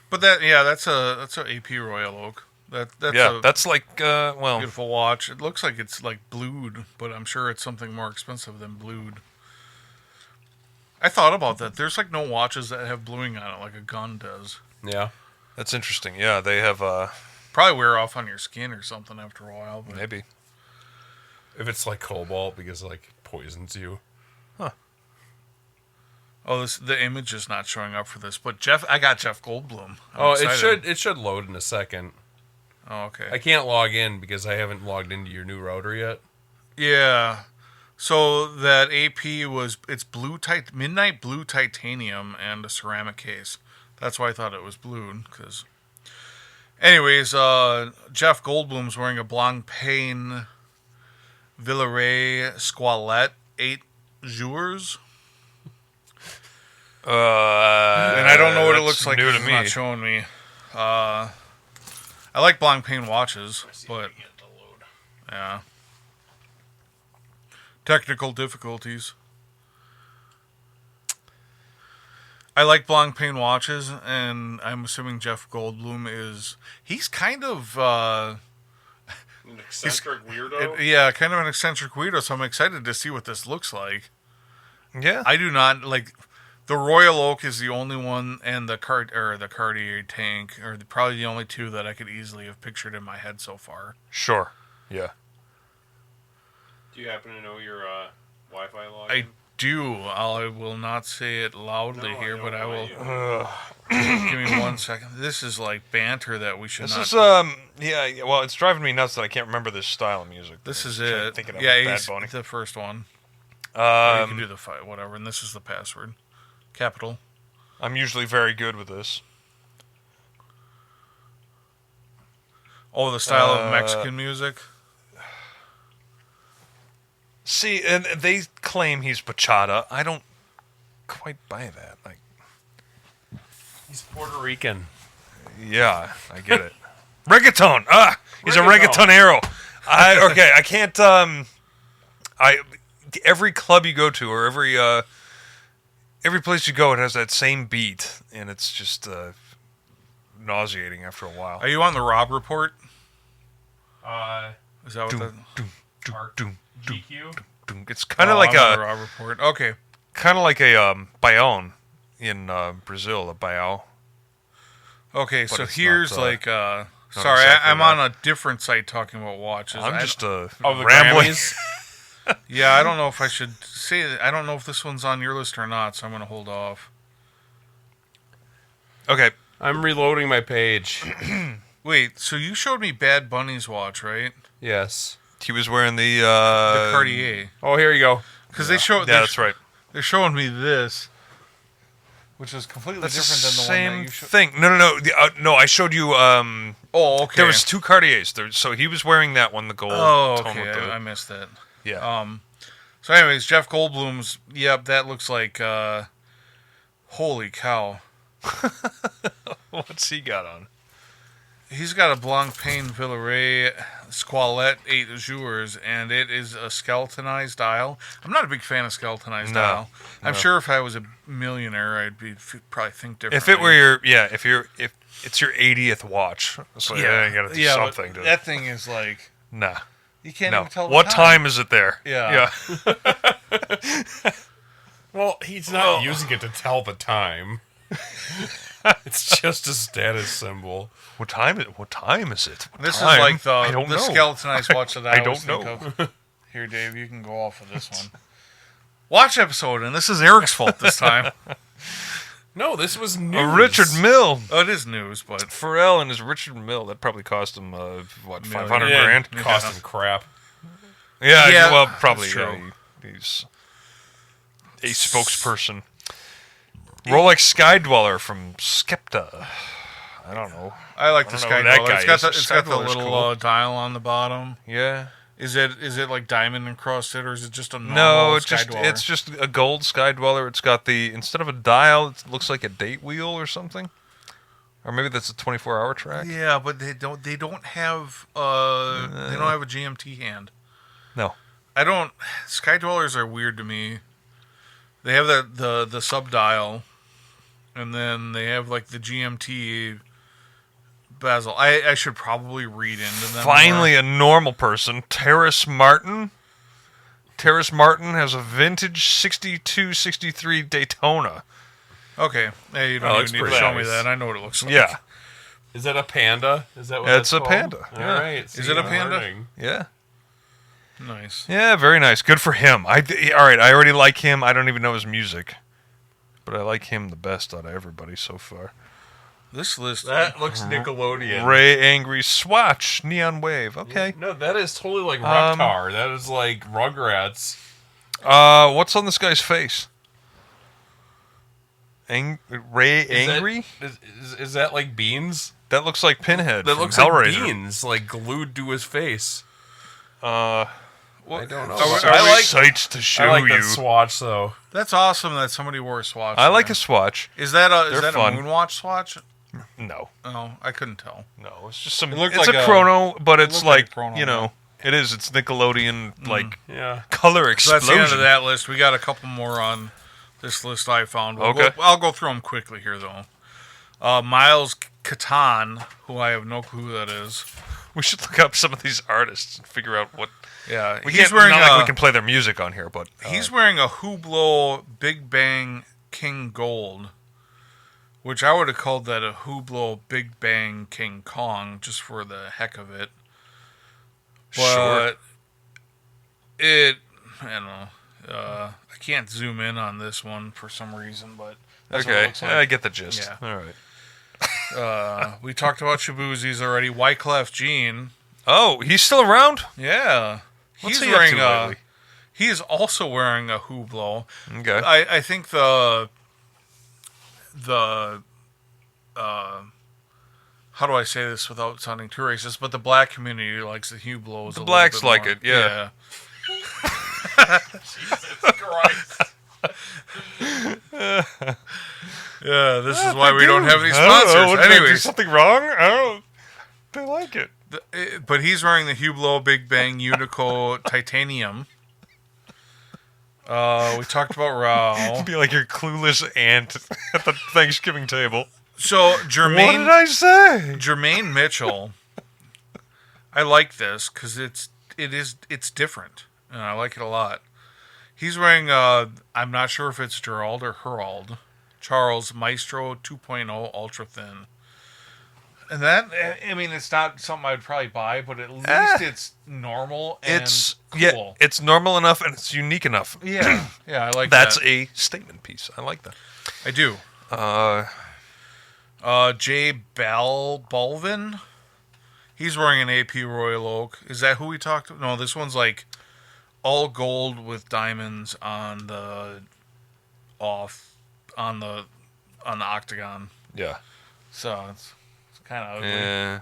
Speaker 2: but that's a AP Royal Oak. That's
Speaker 1: yeah,
Speaker 2: a
Speaker 1: that's like well,
Speaker 2: beautiful watch. It looks like it's like blued, but I'm sure it's something more expensive than blued. I thought about that. There's like no watches that have bluing on it like a gun does.
Speaker 3: Yeah.
Speaker 1: that's interesting. Yeah, they have
Speaker 2: Probably wear off on your skin or something after a while. But
Speaker 1: maybe.
Speaker 3: If it's like cobalt because it, like poisons you.
Speaker 2: oh, the image is not showing up for this. But I got Jeff Goldblum. I'm
Speaker 3: Oh,
Speaker 2: excited.
Speaker 3: it should load in a second.
Speaker 2: Oh, okay.
Speaker 3: I can't log in because I haven't logged into your new router yet.
Speaker 2: Yeah. So that AP it's midnight blue titanium and a ceramic case. That's why I thought it was blued. Because, anyways, Jeff Goldblum's wearing a Blancpain Villeray Squalette 8 Jours. And I don't know what it
Speaker 1: that's
Speaker 2: looks like.
Speaker 1: New
Speaker 2: 'cause
Speaker 1: to
Speaker 2: it's
Speaker 1: me.
Speaker 2: not showing me. I like Blancpain watches, but yeah. Technical difficulties. I like Blancpain watches, and I'm assuming Jeff Goldblum he's kind of
Speaker 3: An eccentric weirdo.
Speaker 2: kind of an eccentric weirdo. So I'm excited to see what this looks like.
Speaker 1: Yeah,
Speaker 2: I do not like the Royal Oak is the only one, and the Cartier tank are probably the only two that I could easily have pictured in my head so far.
Speaker 1: sure. Yeah,
Speaker 3: Do you happen to know your Wi-Fi login?
Speaker 2: I do. I will not say it loudly
Speaker 3: No, I
Speaker 2: here,
Speaker 3: don't
Speaker 2: but I
Speaker 3: know
Speaker 2: will.
Speaker 3: you.
Speaker 2: Give me 1 second. This is like banter that we should
Speaker 1: this
Speaker 2: not.
Speaker 1: is yeah. Well, it's driving me nuts that I can't remember this style of music.
Speaker 2: This is
Speaker 1: I'm trying to
Speaker 2: it.
Speaker 1: think of
Speaker 2: Yeah,
Speaker 1: Bad
Speaker 2: he's
Speaker 1: Bunny.
Speaker 2: the first one. Or you can
Speaker 1: Um,
Speaker 2: do the whatever, and this is the password. Capital.
Speaker 1: I'm usually very good with this.
Speaker 2: Oh, the style of Mexican music.
Speaker 1: See, and they claim he's bachata. I don't quite buy that. Like,
Speaker 3: He's Puerto Rican.
Speaker 1: yeah, I get it. Reggaeton. He's a
Speaker 3: Reggaeton.
Speaker 1: reggaetonero. I can't. Every club you go to, or every place you go, it has that same beat, and it's just nauseating after a while.
Speaker 2: Are you on the Rob Report? Is that what
Speaker 1: Doom,
Speaker 2: the
Speaker 1: doom, doom, doom, doom,
Speaker 3: GQ?
Speaker 1: doom. It's kind of
Speaker 2: Oh,
Speaker 1: like
Speaker 2: I'm on the
Speaker 1: a.
Speaker 2: Rob Report? Okay.
Speaker 1: kind of like a Bayonne in Brazil, a Baião.
Speaker 2: Okay,
Speaker 1: But
Speaker 2: so
Speaker 1: it's
Speaker 2: here's
Speaker 1: not,
Speaker 2: like, sorry,
Speaker 1: exactly
Speaker 2: I'm
Speaker 1: that.
Speaker 2: on a different site talking about watches.
Speaker 1: I'm just
Speaker 3: the
Speaker 1: rambling.
Speaker 3: Grammys?
Speaker 2: Yeah, I don't know if I should say that. I don't know if this one's on your list or not, so I'm going to hold off.
Speaker 1: Okay.
Speaker 3: I'm reloading my page.
Speaker 2: Wait, so you showed me Bad Bunny's watch, right?
Speaker 3: Yes.
Speaker 1: He was wearing the
Speaker 2: The Cartier.
Speaker 3: Oh, here you go.
Speaker 2: Because they show.
Speaker 1: Yeah,
Speaker 2: they're-
Speaker 1: that's right.
Speaker 2: They're showing me this, which is completely
Speaker 1: That's
Speaker 2: different
Speaker 1: the
Speaker 2: than the
Speaker 1: same
Speaker 2: one that you showed.
Speaker 1: thing. No. No, I showed you.
Speaker 2: Oh, okay.
Speaker 1: There was 2 Cartiers. So he was wearing that one, the gold.
Speaker 2: Oh,
Speaker 1: tone
Speaker 2: okay.
Speaker 1: with the-
Speaker 2: I missed that.
Speaker 1: yeah.
Speaker 2: So, anyways, Jeff Goldblum's. Yep, that looks like. Holy cow!
Speaker 1: What's he got on?
Speaker 2: He's got a Blancpain Villeray Squalette 8 Jours, and it is a skeletonized dial. I'm not a big fan of skeletonized dial. I'm sure if I was a millionaire, I'd probably think differently.
Speaker 1: If it were if it's your 80th watch, so yeah, you gotta do something.
Speaker 2: but that thing is like
Speaker 1: Nah.
Speaker 2: you can't
Speaker 1: No.
Speaker 2: even tell.
Speaker 1: What
Speaker 2: the
Speaker 1: time is it there?
Speaker 2: Yeah.
Speaker 3: Well, he's not using it to tell the time. It's just a status symbol.
Speaker 1: What time is it? What
Speaker 2: This
Speaker 1: time?
Speaker 2: is like
Speaker 1: I
Speaker 2: the
Speaker 1: don't know.
Speaker 2: skeletonized watch that I
Speaker 1: don't
Speaker 2: always think
Speaker 1: know.
Speaker 2: of. Here, Dave, you can go off of this one. Watch episode, and this is Eric's fault this time.
Speaker 3: No, this was
Speaker 1: A
Speaker 3: news.
Speaker 1: Richard Mill.
Speaker 2: Oh, it is news, but
Speaker 1: Pharrell and his Richard Mill. That probably cost him what,
Speaker 2: Million.
Speaker 1: 500
Speaker 3: Yeah,
Speaker 1: grand?
Speaker 3: cost him crap.
Speaker 1: Yeah,
Speaker 2: Yeah,
Speaker 1: well, probably.
Speaker 2: that's true.
Speaker 1: Yeah, he's a spokesperson. Rolex Sky Dweller from Skepta. I don't know.
Speaker 2: I like the
Speaker 1: I don't know
Speaker 2: Sky
Speaker 1: who that
Speaker 2: Dweller.
Speaker 1: guy
Speaker 2: It's got
Speaker 1: is.
Speaker 2: the, it's got the
Speaker 1: Skydweller's
Speaker 2: little
Speaker 1: cool.
Speaker 2: dial on the bottom.
Speaker 1: Yeah.
Speaker 2: Is it like diamond encrusted, or is it just a normal
Speaker 1: No,
Speaker 2: Sky Dweller?
Speaker 1: it's just a gold Sky Dweller. It's got the instead of a dial, it looks like a date wheel or something. Or maybe that's a 24-hour track.
Speaker 2: Yeah, but they don't have they don't have a GMT hand.
Speaker 1: No.
Speaker 2: I don't. Sky Dwellers are weird to me. They have the sub dial, and then they have like the GMT bezel. I should probably read into them.
Speaker 1: Finally, a normal person. Terrace Martin. Terrace Martin has a vintage 62, 63 Daytona.
Speaker 2: more. Okay. Hey, you don't
Speaker 3: Oh,
Speaker 2: even
Speaker 3: it's
Speaker 2: need to
Speaker 3: pretty
Speaker 2: show me
Speaker 3: nice.
Speaker 2: that. I know what it looks like.
Speaker 1: Yeah.
Speaker 3: Is that a panda? Is that what
Speaker 1: It's
Speaker 3: that's
Speaker 1: a
Speaker 3: called?
Speaker 1: panda,
Speaker 3: All
Speaker 1: yeah.
Speaker 3: right.
Speaker 2: Is it a panda?
Speaker 3: learning.
Speaker 1: Yeah.
Speaker 2: Nice.
Speaker 1: Yeah, very nice. Good for him. All right, I already like him. I don't even know his music. But I like him the best out of everybody so far.
Speaker 2: This list.
Speaker 3: That looks Nickelodeon.
Speaker 1: Ray Angry Swatch Neon Wave. Okay.
Speaker 3: No, that is totally like Reptar. That is like Rugrats.
Speaker 1: What's on this guy's face? Ray Angry?
Speaker 3: Is that like beans?
Speaker 1: That looks like Pinhead.
Speaker 3: That
Speaker 1: from
Speaker 3: looks like
Speaker 1: Hellraiser.
Speaker 3: beans, like glued to his face.
Speaker 1: Uh,
Speaker 3: I don't know.
Speaker 2: Are we-
Speaker 3: I like
Speaker 1: sights to show
Speaker 3: I like
Speaker 1: you.
Speaker 3: that swatch though.
Speaker 2: That's awesome that somebody wore a swatch.
Speaker 1: I like
Speaker 2: there.
Speaker 1: a swatch.
Speaker 2: Is that a
Speaker 1: They're fun.
Speaker 2: Moonwatch swatch?
Speaker 1: No,
Speaker 2: Oh, I couldn't tell.
Speaker 1: it's just some.
Speaker 2: It looked
Speaker 1: It's
Speaker 2: like
Speaker 1: a
Speaker 2: a-
Speaker 1: chrono, but it's
Speaker 2: looked like
Speaker 1: like
Speaker 2: a chrono,
Speaker 1: you know, it is. It's Nickelodeon like
Speaker 3: Yeah.
Speaker 1: color
Speaker 2: So
Speaker 1: explosion.
Speaker 2: that's the end of that list. We got a couple more on this list I found.
Speaker 1: Okay.
Speaker 2: I'll go through them quickly here, though. Miles Catan, who I have no clue who that is.
Speaker 1: We should look up some of these artists and figure out what.
Speaker 2: Yeah,
Speaker 1: We
Speaker 2: he's
Speaker 1: can't.
Speaker 2: wearing
Speaker 1: Not
Speaker 2: a,
Speaker 1: like we can play their music on here, but
Speaker 2: he's wearing a Hublot Big Bang King Gold, which I would have called that a Hublot Big Bang King Kong just for the heck of it.
Speaker 1: Sure.
Speaker 2: But I don't know. I can't zoom in on this one for some reason, but that's what it
Speaker 1: Okay,
Speaker 2: looks like.
Speaker 1: I get the gist.
Speaker 2: Yeah.
Speaker 1: All right.
Speaker 2: We talked about Shaboozie's already. Wyclef Jean.
Speaker 1: Oh, he's still around?
Speaker 2: Yeah.
Speaker 1: What's
Speaker 2: He's
Speaker 1: he up
Speaker 2: wearing
Speaker 1: to lately?
Speaker 2: he is also wearing a Hublot.
Speaker 1: Okay.
Speaker 2: I think the how do I say this without sounding too racist? But the black community likes the Hublots.
Speaker 1: The blacks like it, yeah.
Speaker 2: Yeah, this is why we don't have any
Speaker 1: I don't know.
Speaker 2: sponsors.
Speaker 1: What, did I do
Speaker 2: Anyways,
Speaker 1: something wrong? I don't. They like it.
Speaker 2: but he's wearing the Hublot Big Bang Unico Titanium. We talked about Rao.
Speaker 1: Be like your clueless aunt at the Thanksgiving table.
Speaker 2: So
Speaker 1: What did
Speaker 2: Jermaine
Speaker 1: I say?
Speaker 2: Jermaine Mitchell. I like this because it's different, and I like it a lot. He's wearing, I'm not sure if it's Gerald or Herald, Charles Maestro 2.0 Ultra Thin. And that, I mean, it's not something I'd probably buy, but at least it's normal and
Speaker 1: It's
Speaker 2: cool.
Speaker 1: yeah, it's normal enough and it's unique enough.
Speaker 2: Yeah, I like
Speaker 1: That's
Speaker 2: that.
Speaker 1: a statement piece. I like that.
Speaker 2: I do. Jay Balvin. He's wearing an AP Royal Oak. Is that who we talked to? No, this one's like all gold with diamonds on the octagon.
Speaker 1: Yeah.
Speaker 2: So it's kind of ugly.
Speaker 1: Yeah.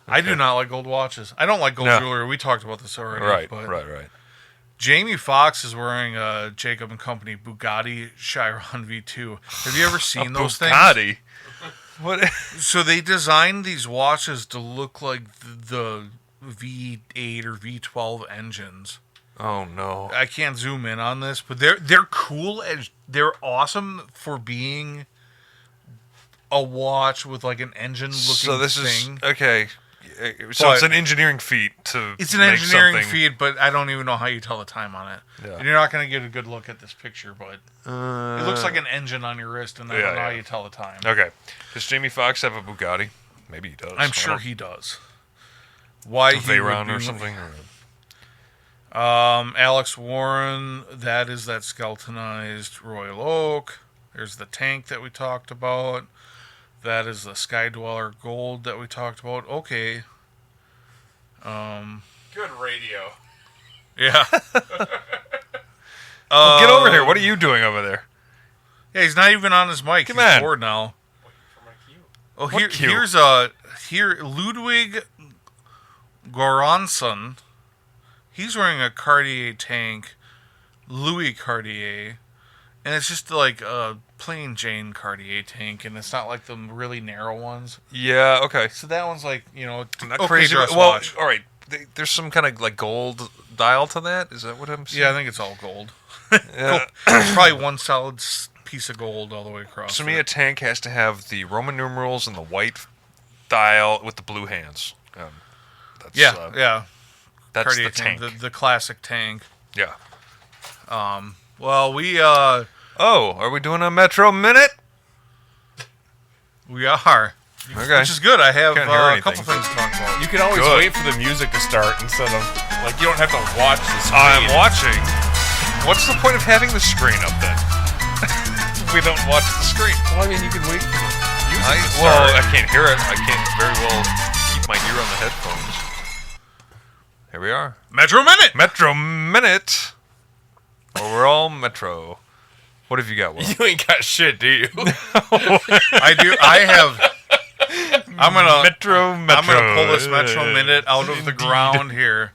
Speaker 2: I do not like gold watches. I don't like gold jewelry. We talked about this already.
Speaker 1: Right.
Speaker 2: But
Speaker 1: Right.
Speaker 2: Jamie Foxx is wearing a Jacob & Company Bugatti Chiron V2. Have you ever seen those things?
Speaker 1: Bugatti. What?
Speaker 2: So they designed these watches to look like the V8 or V12 engines.
Speaker 1: Oh no!
Speaker 2: I can't zoom in on this, but they're cool and they're awesome for being a watch with like an engine looking
Speaker 1: So this
Speaker 2: thing.
Speaker 1: is okay. So it's an engineering feat to.
Speaker 2: It's an
Speaker 1: make
Speaker 2: engineering
Speaker 1: something.
Speaker 2: feat, but I don't even know how you tell the time on it.
Speaker 1: Yeah.
Speaker 2: And you're not going to get a good look at this picture, but it looks like an engine on your wrist, and I don't know how you tell the time.
Speaker 1: Okay. Does Jamie Foxx have a Bugatti? Maybe he does.
Speaker 2: I'm sure he does. Why he
Speaker 1: Veyron
Speaker 2: would
Speaker 1: or
Speaker 2: be-
Speaker 1: something?
Speaker 2: Alex Warren, that is that skeletonized Royal Oak. There's the tank that we talked about. That is the Sky Dweller Gold that we talked about. Okay.
Speaker 3: Good radio.
Speaker 2: Yeah.
Speaker 1: Get over here. What are you doing over there?
Speaker 2: Yeah, he's not even on his mic.
Speaker 1: Come
Speaker 2: He's
Speaker 1: on.
Speaker 2: bored now. Oh,
Speaker 1: What cue?
Speaker 2: here Ludwig Goransson. He's wearing a Cartier tank, Louis Cartier, and it's just like a plain Jane Cartier tank, and it's not like the really narrow ones.
Speaker 1: Yeah. Okay.
Speaker 2: So that one's like,
Speaker 1: Not
Speaker 2: okay,
Speaker 1: crazy.
Speaker 2: dress
Speaker 1: Well,
Speaker 2: watch.
Speaker 1: all right. There's some kind of like gold dial to that. Is that what I'm saying?
Speaker 2: Yeah, I think it's all gold.
Speaker 1: Yeah.
Speaker 2: It's probably one solid piece of gold all the way across.
Speaker 1: To me, a tank has to have the Roman numerals and the white dial with the blue hands. That's,
Speaker 2: yeah.
Speaker 1: That's
Speaker 2: Cartier
Speaker 1: the tank.
Speaker 2: the classic tank.
Speaker 1: Yeah.
Speaker 2: Well, we
Speaker 1: Oh, are we doing a Metro Minute?
Speaker 2: are.
Speaker 1: Okay.
Speaker 2: Which is good. I have
Speaker 1: Can't hear
Speaker 2: a
Speaker 1: anything.
Speaker 2: couple things to talk about.
Speaker 3: You can always
Speaker 1: Good.
Speaker 3: wait for the music to start instead of like you don't have to watch the screen.
Speaker 1: I'm watching. What's the point of having the screen up then? We don't watch the screen.
Speaker 3: Well, I mean, you can wait for the music to
Speaker 1: Well,
Speaker 3: start.
Speaker 1: I can't hear it. I can't very well keep my ear on the headphones. Here we are.
Speaker 2: Metro Minute.
Speaker 1: Metro Minute. Overall Metro. What have you got, Will?
Speaker 3: You ain't got shit, do you?
Speaker 2: I do. I have. I'm gonna
Speaker 1: Metro.
Speaker 2: I'm gonna pull this Metro Minute out of the ground here,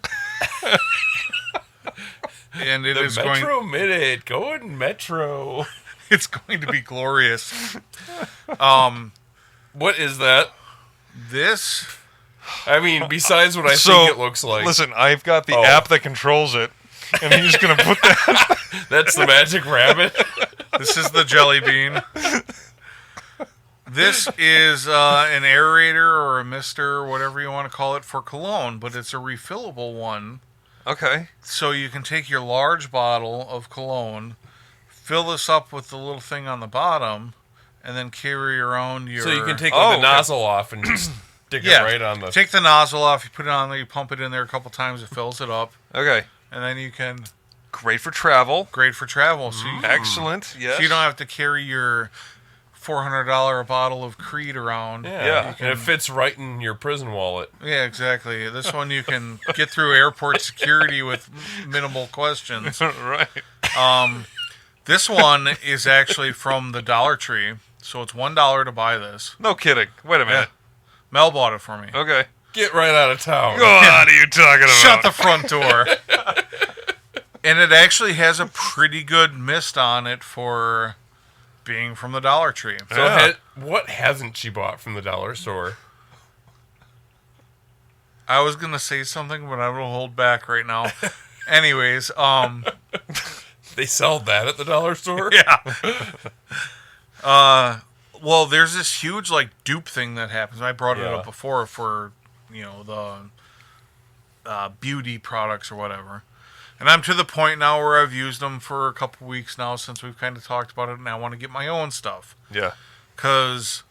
Speaker 2: and it
Speaker 3: The
Speaker 2: is
Speaker 3: Metro
Speaker 2: going.
Speaker 3: Minute, going Metro.
Speaker 2: It's going to be glorious.
Speaker 3: What is that?
Speaker 2: This.
Speaker 3: I mean, besides what I
Speaker 1: So,
Speaker 3: think it looks like.
Speaker 1: Listen, I've got the
Speaker 3: Oh.
Speaker 1: app that controls it, and he's going to put that.
Speaker 3: That's the magic rabbit.
Speaker 2: This is the jelly bean. This is an aerator or a mister, or whatever you want to call it, for cologne, but it's a refillable one.
Speaker 1: Okay.
Speaker 2: So you can take your large bottle of cologne, fill this up with the little thing on the bottom, and then carry around your...
Speaker 3: So you can take
Speaker 1: Oh,
Speaker 3: the
Speaker 1: okay.
Speaker 3: nozzle off and just stick it right on the...
Speaker 2: Take the nozzle off, you put it on there, you pump it in there a couple times, it fills it up,
Speaker 1: Okay.
Speaker 2: and then you can...
Speaker 1: Great for travel.
Speaker 2: Great for travel. So you,
Speaker 1: Excellent. Yes.
Speaker 2: so you don't have to carry your $400 bottle of Creed around.
Speaker 3: Yeah, and it fits right in your prison wallet.
Speaker 2: Yeah, exactly. This one you can get through airport security with minimal questions.
Speaker 1: Right.
Speaker 2: This one is actually from the Dollar Tree, so it's $1 to buy this.
Speaker 1: No kidding. Wait a minute.
Speaker 2: Mel bought it for me.
Speaker 1: Okay.
Speaker 3: Get right out of town.
Speaker 1: What are you talking about?
Speaker 2: Shut the front door. And it actually has a pretty good mist on it for being from the Dollar Tree.
Speaker 3: So
Speaker 1: Yeah.
Speaker 3: what hasn't she bought from the dollar store?
Speaker 2: I was going to say something, but I'm going to hold back right now. Anyways,
Speaker 3: They sell that at the dollar store?
Speaker 2: yeah. Well, there's this huge like dupe thing that happens. I brought it
Speaker 3: Yeah.
Speaker 2: up before for the beauty products or whatever. And I'm to the point now where I've used them for a couple weeks now since we've kind of talked about it, and I want to get my own stuff.
Speaker 1: Yeah.
Speaker 2: Because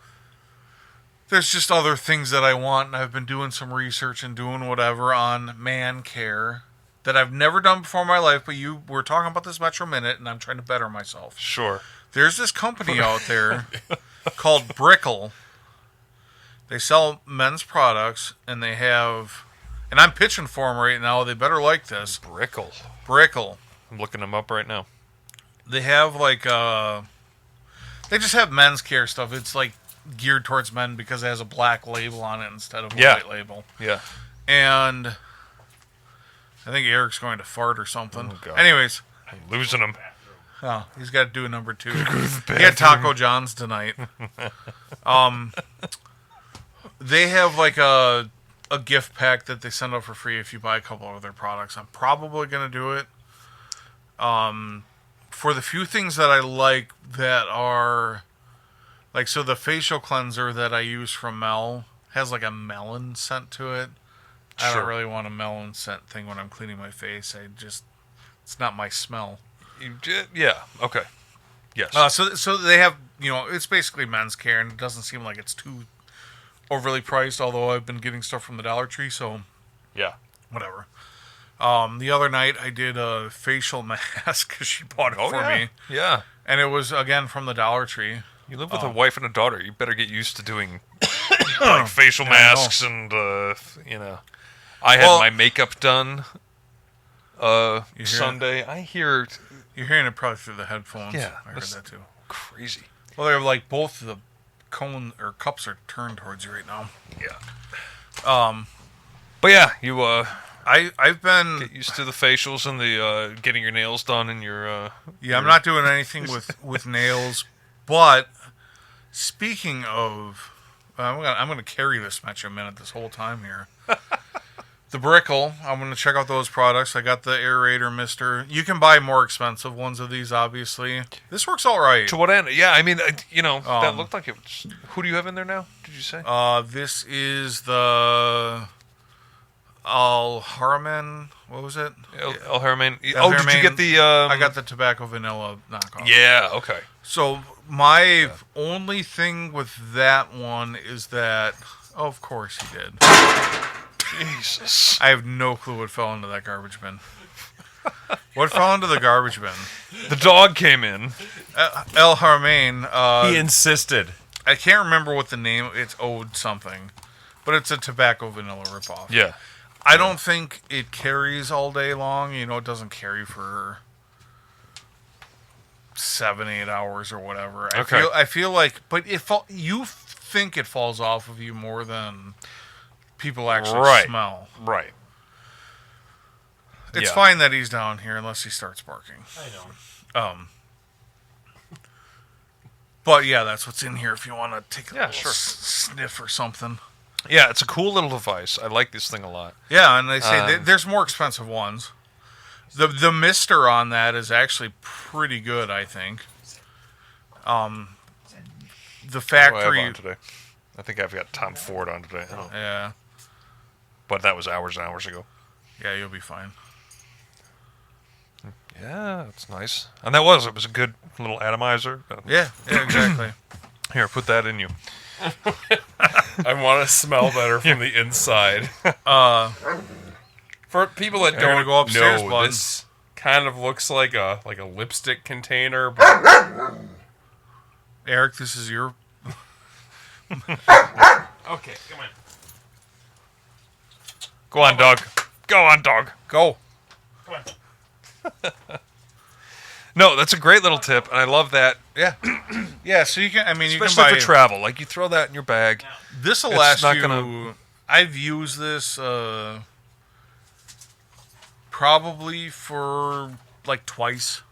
Speaker 2: there's just other things that I want, and I've been doing some research and doing whatever on man care that I've never done before in my life, but you were talking about this Metro Minute, and I'm trying to better myself.
Speaker 1: Sure.
Speaker 2: There's this company out there called Brickle. They sell men's products, and they have... And I'm pitching for them right now. They better like this. Brickle.
Speaker 1: I'm looking them up right now.
Speaker 2: They have like they just have men's care stuff. It's like geared towards men because it has a black label on it instead of a white label.
Speaker 1: Yeah.
Speaker 2: And I think Eric's going to fart or something.
Speaker 1: Oh, God.
Speaker 2: Anyways.
Speaker 1: I'm losing them.
Speaker 2: Oh, he's got to do a number 2. He had Taco John's tonight. They have like a gift pack that they send out for free if you buy a couple of their products. I'm probably going to do it. For the few things that I like that are... Like, so the facial cleanser that I use from Mel has like a melon scent to it. I don't really want a melon scent thing when I'm cleaning my face. It's not my smell.
Speaker 1: Yeah, okay. Yes.
Speaker 2: So they have, it's basically men's care, and it doesn't seem like it's too overly priced, although I've been getting stuff from the Dollar Tree, so
Speaker 1: yeah,
Speaker 2: whatever. The other night I did a facial mask because she bought it for me.
Speaker 1: Yeah.
Speaker 2: And it was, again, from the Dollar Tree.
Speaker 1: You live with a wife and a daughter. You better get used to doing like facial masks and, I had my makeup done Sunday. You're
Speaker 2: hearing it probably through the headphones.
Speaker 1: Yeah.
Speaker 2: I heard that too.
Speaker 1: Crazy.
Speaker 2: Well, they're like both the cone or cups are turned towards you right now.
Speaker 1: Yeah. But yeah, you
Speaker 2: I've been
Speaker 1: get used to the facials and the getting your nails done and your
Speaker 2: I'm not doing anything with nails. But speaking of, I'm gonna carry this Metro Minute this whole time here. The Brickle, I'm gonna check out those products. I got the aerator mister. You can buy more expensive ones of these, obviously. This works all right.
Speaker 1: To what end? Yeah, I mean, that looked like it was... Who do you have in there now, did you say?
Speaker 2: This is the Al Harman. What was it?
Speaker 1: El Harman. Did you
Speaker 2: Harman.
Speaker 1: get the...
Speaker 2: I got the tobacco vanilla knockoff.
Speaker 1: Yeah, okay.
Speaker 2: So my only thing with that one is that... Oh, of course he did.
Speaker 1: Jesus.
Speaker 2: I have no clue what fell into that garbage bin. What fell into the garbage bin?
Speaker 1: The dog came in.
Speaker 2: El Harmain.
Speaker 3: He insisted.
Speaker 2: I can't remember what the name. It's owed something, but it's a tobacco vanilla ripoff.
Speaker 1: Yeah.
Speaker 2: I don't think it carries all day long. It doesn't carry for 7-8 hours or whatever.
Speaker 1: Okay.
Speaker 2: I feel like, but you think it falls off of you more than people actually smell.
Speaker 1: Right.
Speaker 2: It's fine that he's down here unless he starts barking.
Speaker 3: I know.
Speaker 2: But yeah, that's what's in here if you want to take a little
Speaker 1: sure.
Speaker 2: sniff or something.
Speaker 1: Yeah, it's a cool little device. I like this thing a lot.
Speaker 2: Yeah, and they say there's more expensive ones. The mister on that is actually pretty good, I think. The factory...
Speaker 1: What do I have on today? I think I've got Tom Ford on today.
Speaker 2: Yeah.
Speaker 1: But that was hours and hours ago.
Speaker 2: Yeah, you'll be fine.
Speaker 1: Yeah, that's nice. And it was a good little atomizer.
Speaker 2: Yeah, exactly.
Speaker 1: Here, put that in you.
Speaker 3: I want to smell better from the inside. For people that don't
Speaker 2: go upstairs,
Speaker 3: know,
Speaker 2: bud.
Speaker 3: this kind of looks like a lipstick container. But...
Speaker 2: Eric, this is your...
Speaker 3: Okay, come on.
Speaker 1: Go on, dog. Go on, dog.
Speaker 2: Go.
Speaker 3: Come on.
Speaker 1: No, that's a great little tip, and I love that.
Speaker 2: Yeah. Yeah, so you can... I mean, you
Speaker 1: Especially
Speaker 2: can buy...
Speaker 1: for travel. Like, you throw that in your bag.
Speaker 2: This will
Speaker 1: It's
Speaker 2: last
Speaker 1: not
Speaker 2: you...
Speaker 1: gonna-
Speaker 2: I've used this probably for like twice,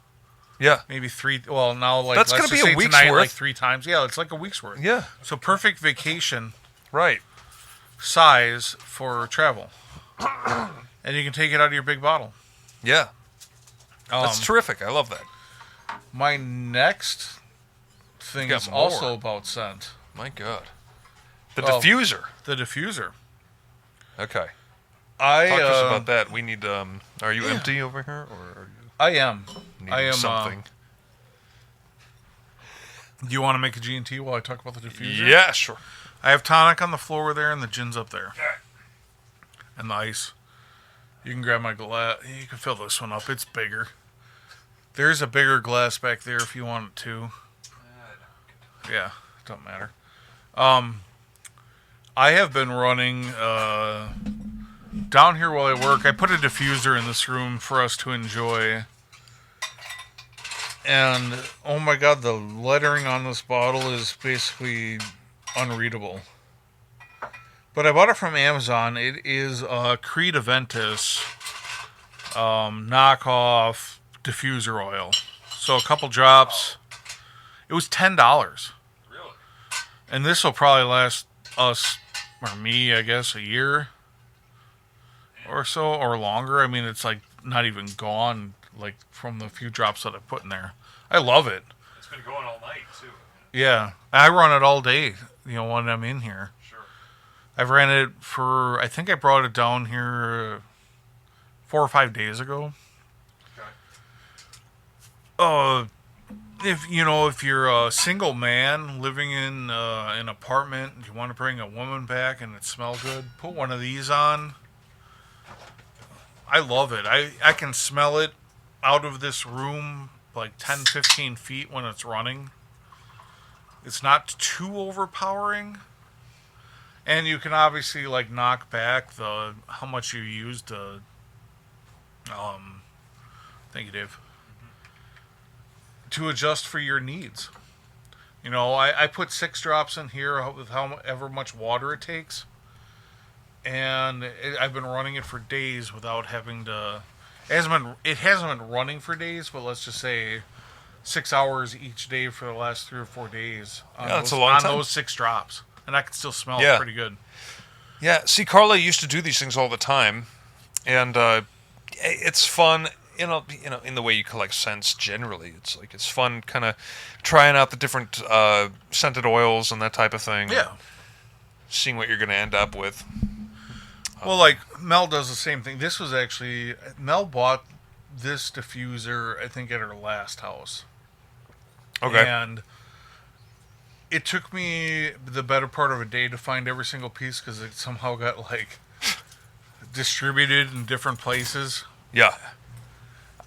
Speaker 1: Yeah.
Speaker 2: maybe 3. Well, now like
Speaker 1: That's
Speaker 2: let's
Speaker 1: gonna
Speaker 2: just
Speaker 1: be a
Speaker 2: say
Speaker 1: week's
Speaker 2: tonight,
Speaker 1: worth.
Speaker 2: like 3 times. Yeah, it's like a week's worth.
Speaker 1: Yeah.
Speaker 2: So perfect vacation
Speaker 1: Right.
Speaker 2: size for travel, and you can take it out of your big bottle.
Speaker 1: Yeah. That's terrific. I love that.
Speaker 2: My next thing
Speaker 1: got
Speaker 2: is
Speaker 1: more.
Speaker 2: also about scent.
Speaker 1: My God. The
Speaker 2: Oh.
Speaker 1: diffuser.
Speaker 2: The diffuser.
Speaker 1: Okay. Talk to us about that. We need. Are you empty over here, or are you
Speaker 2: I am.
Speaker 1: needing
Speaker 2: I am
Speaker 1: something?
Speaker 2: Do you want to make a G&T while I talk about the diffuser?
Speaker 1: Yeah, sure.
Speaker 2: I have tonic on the floor there, and the gin's up there. And the ice. You can grab my glass. You can fill this one up. It's bigger. There's a bigger glass back there if you want it to. Yeah, don't matter. I have been running down here while I work. I put a diffuser in this room for us to enjoy. And, oh my god, the lettering on this bottle is basically unreadable. But I bought it from Amazon. It is Creed Aventus knockoff diffuser oil. So a couple drops. It was $10.
Speaker 1: Really?
Speaker 2: And this will probably last us, or me, I guess, a year or so, or longer. I mean, it's like not even gone, like from the few drops that I put in there. I love it.
Speaker 1: It's been going all night too.
Speaker 2: Yeah, I run it all day. When I'm in here.
Speaker 1: Sure.
Speaker 2: I've ran it for. I think I brought it down here 4 or 5 days ago.
Speaker 1: Okay.
Speaker 2: If you're a single man living in an apartment, you want to bring a woman back and it smells good, put one of these on. I love it. I can smell it out of this room like 10, 15 feet when it's running. It's not too overpowering. And you can obviously like knock back how much you used to thank you, Dave. To adjust for your needs. I put 6 drops in here with however much water it takes. And I've been running it for days without having to. It hasn't been running for days, but let's just say 6 hours each day for the last 3 or 4 days.
Speaker 1: That's a long time.
Speaker 2: On those 6 drops, and I can still smell it pretty good.
Speaker 1: Yeah. See, Carla used to do these things all the time, and it's fun. In the way you collect scents generally, it's fun, kind of trying out the different scented oils and that type of thing.
Speaker 2: Yeah.
Speaker 1: Seeing what you're going to end up with.
Speaker 2: Well, like Mel does the same thing. This was actually Mel bought this diffuser, I think, at her last house.
Speaker 1: Okay.
Speaker 2: And it took me the better part of a day to find every single piece because it somehow got like distributed in different places.
Speaker 1: Yeah.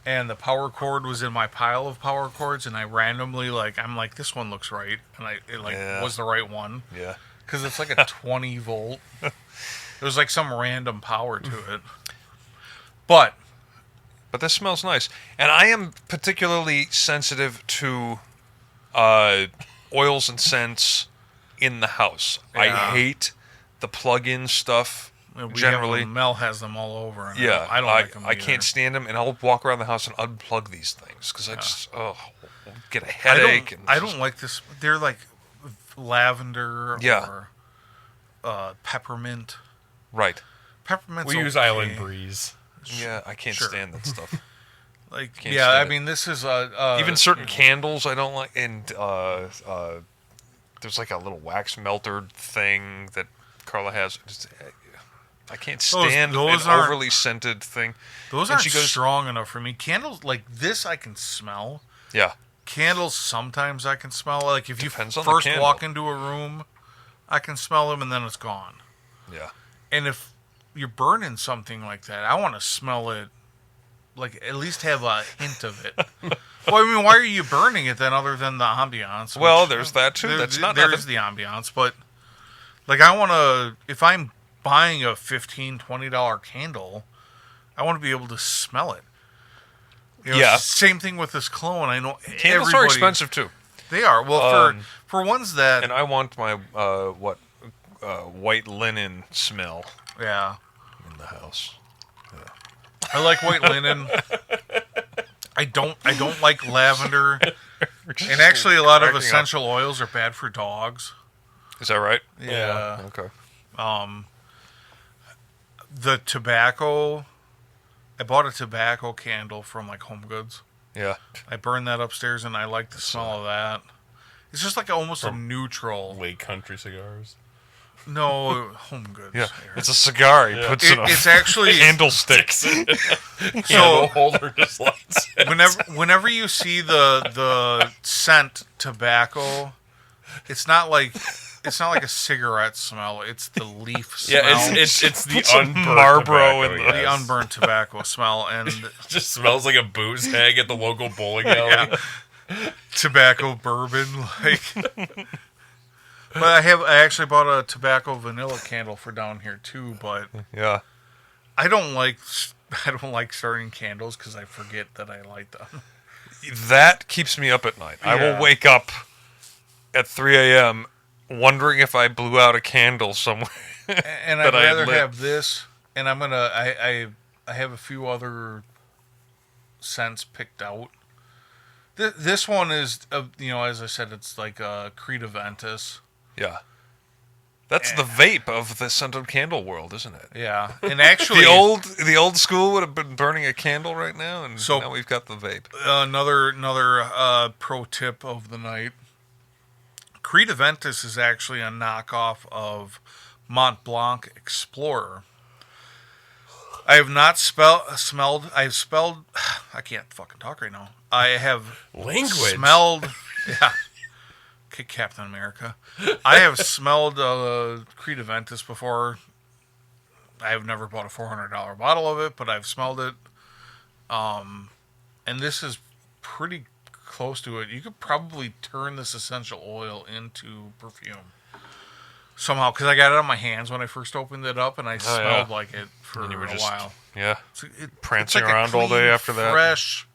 Speaker 2: And the power cord was in my pile of power cords, and I randomly I'm like, this one looks right, and it was the right one.
Speaker 1: Yeah.
Speaker 2: Because it's like a 20 volt. There's like some random power to it. But Yeah.
Speaker 1: I hate the plug-in stuff generally.
Speaker 2: Mel has them all over. And
Speaker 1: Yeah.
Speaker 2: I don't like them
Speaker 1: I
Speaker 2: either.
Speaker 1: can't stand them, and I'll walk around the house and unplug these things because I just get a headache.
Speaker 2: I don't like this. They're like lavender or peppermint.
Speaker 1: Right.
Speaker 2: Peppermint's
Speaker 3: We use
Speaker 2: okay.
Speaker 3: Island Breeze.
Speaker 1: Yeah, I can't
Speaker 2: Sure.
Speaker 1: stand that stuff. Can't
Speaker 2: Yeah,
Speaker 1: stand
Speaker 2: I
Speaker 1: it.
Speaker 2: mean, this is
Speaker 1: Even certain candles I don't like, and there's like a little wax melter thing that Carla has. I can't stand
Speaker 2: those
Speaker 1: an
Speaker 2: aren't-
Speaker 1: overly scented thing.
Speaker 2: those
Speaker 1: and
Speaker 2: aren't
Speaker 1: she goes-
Speaker 2: strong enough for me. Candles like this, I can smell.
Speaker 1: Yeah.
Speaker 2: Candles sometimes I can smell. Like if
Speaker 1: Depends
Speaker 2: you
Speaker 1: on the
Speaker 2: first
Speaker 1: candle.
Speaker 2: walk into a room, I can smell them and then it's gone.
Speaker 1: Yeah.
Speaker 2: And if you're burning something like that, I want to smell it. Like at least have a hint of it. Well, I mean, why are you burning it then, other than the ambiance?
Speaker 1: Well, there's that too. That's not
Speaker 2: there's
Speaker 1: nothing.
Speaker 2: the ambiance, but like I want to. If I'm buying a $15, $20 candle, I want to be able to smell it.
Speaker 1: Yeah.
Speaker 2: Same thing with this cologne. I know
Speaker 1: Candles are expensive too.
Speaker 2: They are. Well, for ones that
Speaker 1: And I want my white linen smell
Speaker 2: yeah,
Speaker 1: in the house.
Speaker 2: I like white linen. I don't like lavender. And actually, a lot of
Speaker 1: cracking up.
Speaker 2: essential oils are bad for dogs.
Speaker 1: Is that right?
Speaker 2: Yeah.
Speaker 1: Okay.
Speaker 2: The tobacco. I bought a tobacco candle from like Home Goods.
Speaker 1: Yeah.
Speaker 2: I burned that upstairs, and I like the smell of that. It's just like almost a neutral.
Speaker 3: Lake Country Cigars.
Speaker 2: No, Home Goods.
Speaker 1: Yeah, it's a cigar. He puts in a
Speaker 2: It's actually
Speaker 1: candlestick.
Speaker 3: So holder just lights it.
Speaker 2: whenever you see the scent tobacco, it's not like a cigarette smell. It's the leaf smell.
Speaker 3: Yeah, it's the
Speaker 1: some
Speaker 3: unburnt
Speaker 1: Marlboro
Speaker 3: tobacco,
Speaker 1: in
Speaker 3: yes.
Speaker 2: the unburnt tobacco small, and
Speaker 3: It just smells like a booze hag at the local bowling alley.
Speaker 2: tobacco bourbon. Like, but I actually bought a tobacco vanilla candle for down here too. But
Speaker 1: Yeah.
Speaker 2: I don't like starting candles because I forget that I light them.
Speaker 1: That keeps me up at night. I
Speaker 2: Yeah.
Speaker 1: will wake up at 3 a.m. wondering if I blew out a candle somewhere.
Speaker 2: And
Speaker 1: that
Speaker 2: I'd
Speaker 1: I
Speaker 2: rather
Speaker 1: lit.
Speaker 2: have this, and I have a few other scents picked out. This one is, as I said, it's like a Creed Aventus.
Speaker 1: Yeah. That's the vape of the scented candle world, isn't it?
Speaker 2: Yeah, and actually,
Speaker 1: The old school would have been burning a candle right now, and
Speaker 2: So-
Speaker 1: now we've got the vape.
Speaker 2: another pro tip of the night. Creed Aventus is actually a knockoff of Mont Blanc Explorer. I have not smelled. I've spelled. I can't fucking talk right now. I have
Speaker 3: Language.
Speaker 2: smelled. Yeah. Okay, Captain America. I have smelled Creed Aventus before. I have never bought a $400 bottle of it, but I've smelled it. And this is pretty close to it. You could probably turn this essential oil into perfume somehow, because I got it on my hands when I first opened it up, and I smelled like it for
Speaker 1: And you were
Speaker 2: a
Speaker 1: just
Speaker 2: while.
Speaker 1: Yeah.
Speaker 2: It's
Speaker 1: prancing
Speaker 2: like a
Speaker 1: around all day
Speaker 2: clean,
Speaker 1: after that.
Speaker 2: fresh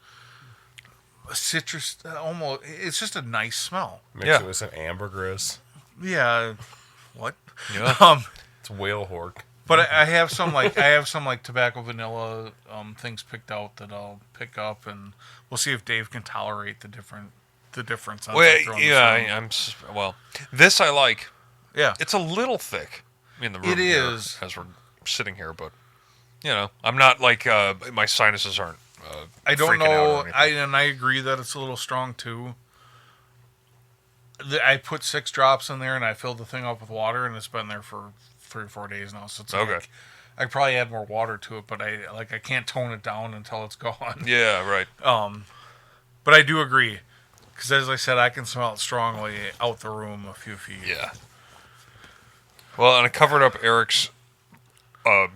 Speaker 2: citrus, almost. It's just a nice smell.
Speaker 3: Mix
Speaker 1: Yeah.
Speaker 3: it with some ambergris.
Speaker 2: Yeah. What?
Speaker 1: Yeah.
Speaker 3: It's whale hork.
Speaker 2: But I have some like tobacco vanilla things picked out that I'll pick up, and we'll see if Dave can tolerate the difference.
Speaker 1: Well, yeah, well, this I like.
Speaker 2: Yeah.
Speaker 1: It's a little thick in the room.
Speaker 2: It
Speaker 1: here
Speaker 2: is.
Speaker 1: as we're sitting here, but I'm not like my sinuses aren't.
Speaker 2: I don't
Speaker 1: freaking out
Speaker 2: know.
Speaker 1: or anything.
Speaker 2: I agree that it's a little strong too. I put 6 drops in there, and I filled the thing up with water, and it's been there for 3 or 4 days now. So it's
Speaker 1: Okay.
Speaker 2: like, I could probably add more water to it, but I can't tone it down until it's gone.
Speaker 1: Yeah, right.
Speaker 2: But I do agree, because as I said, I can smell it strongly out the room a few feet.
Speaker 1: Yeah. Well, and I covered up Eric's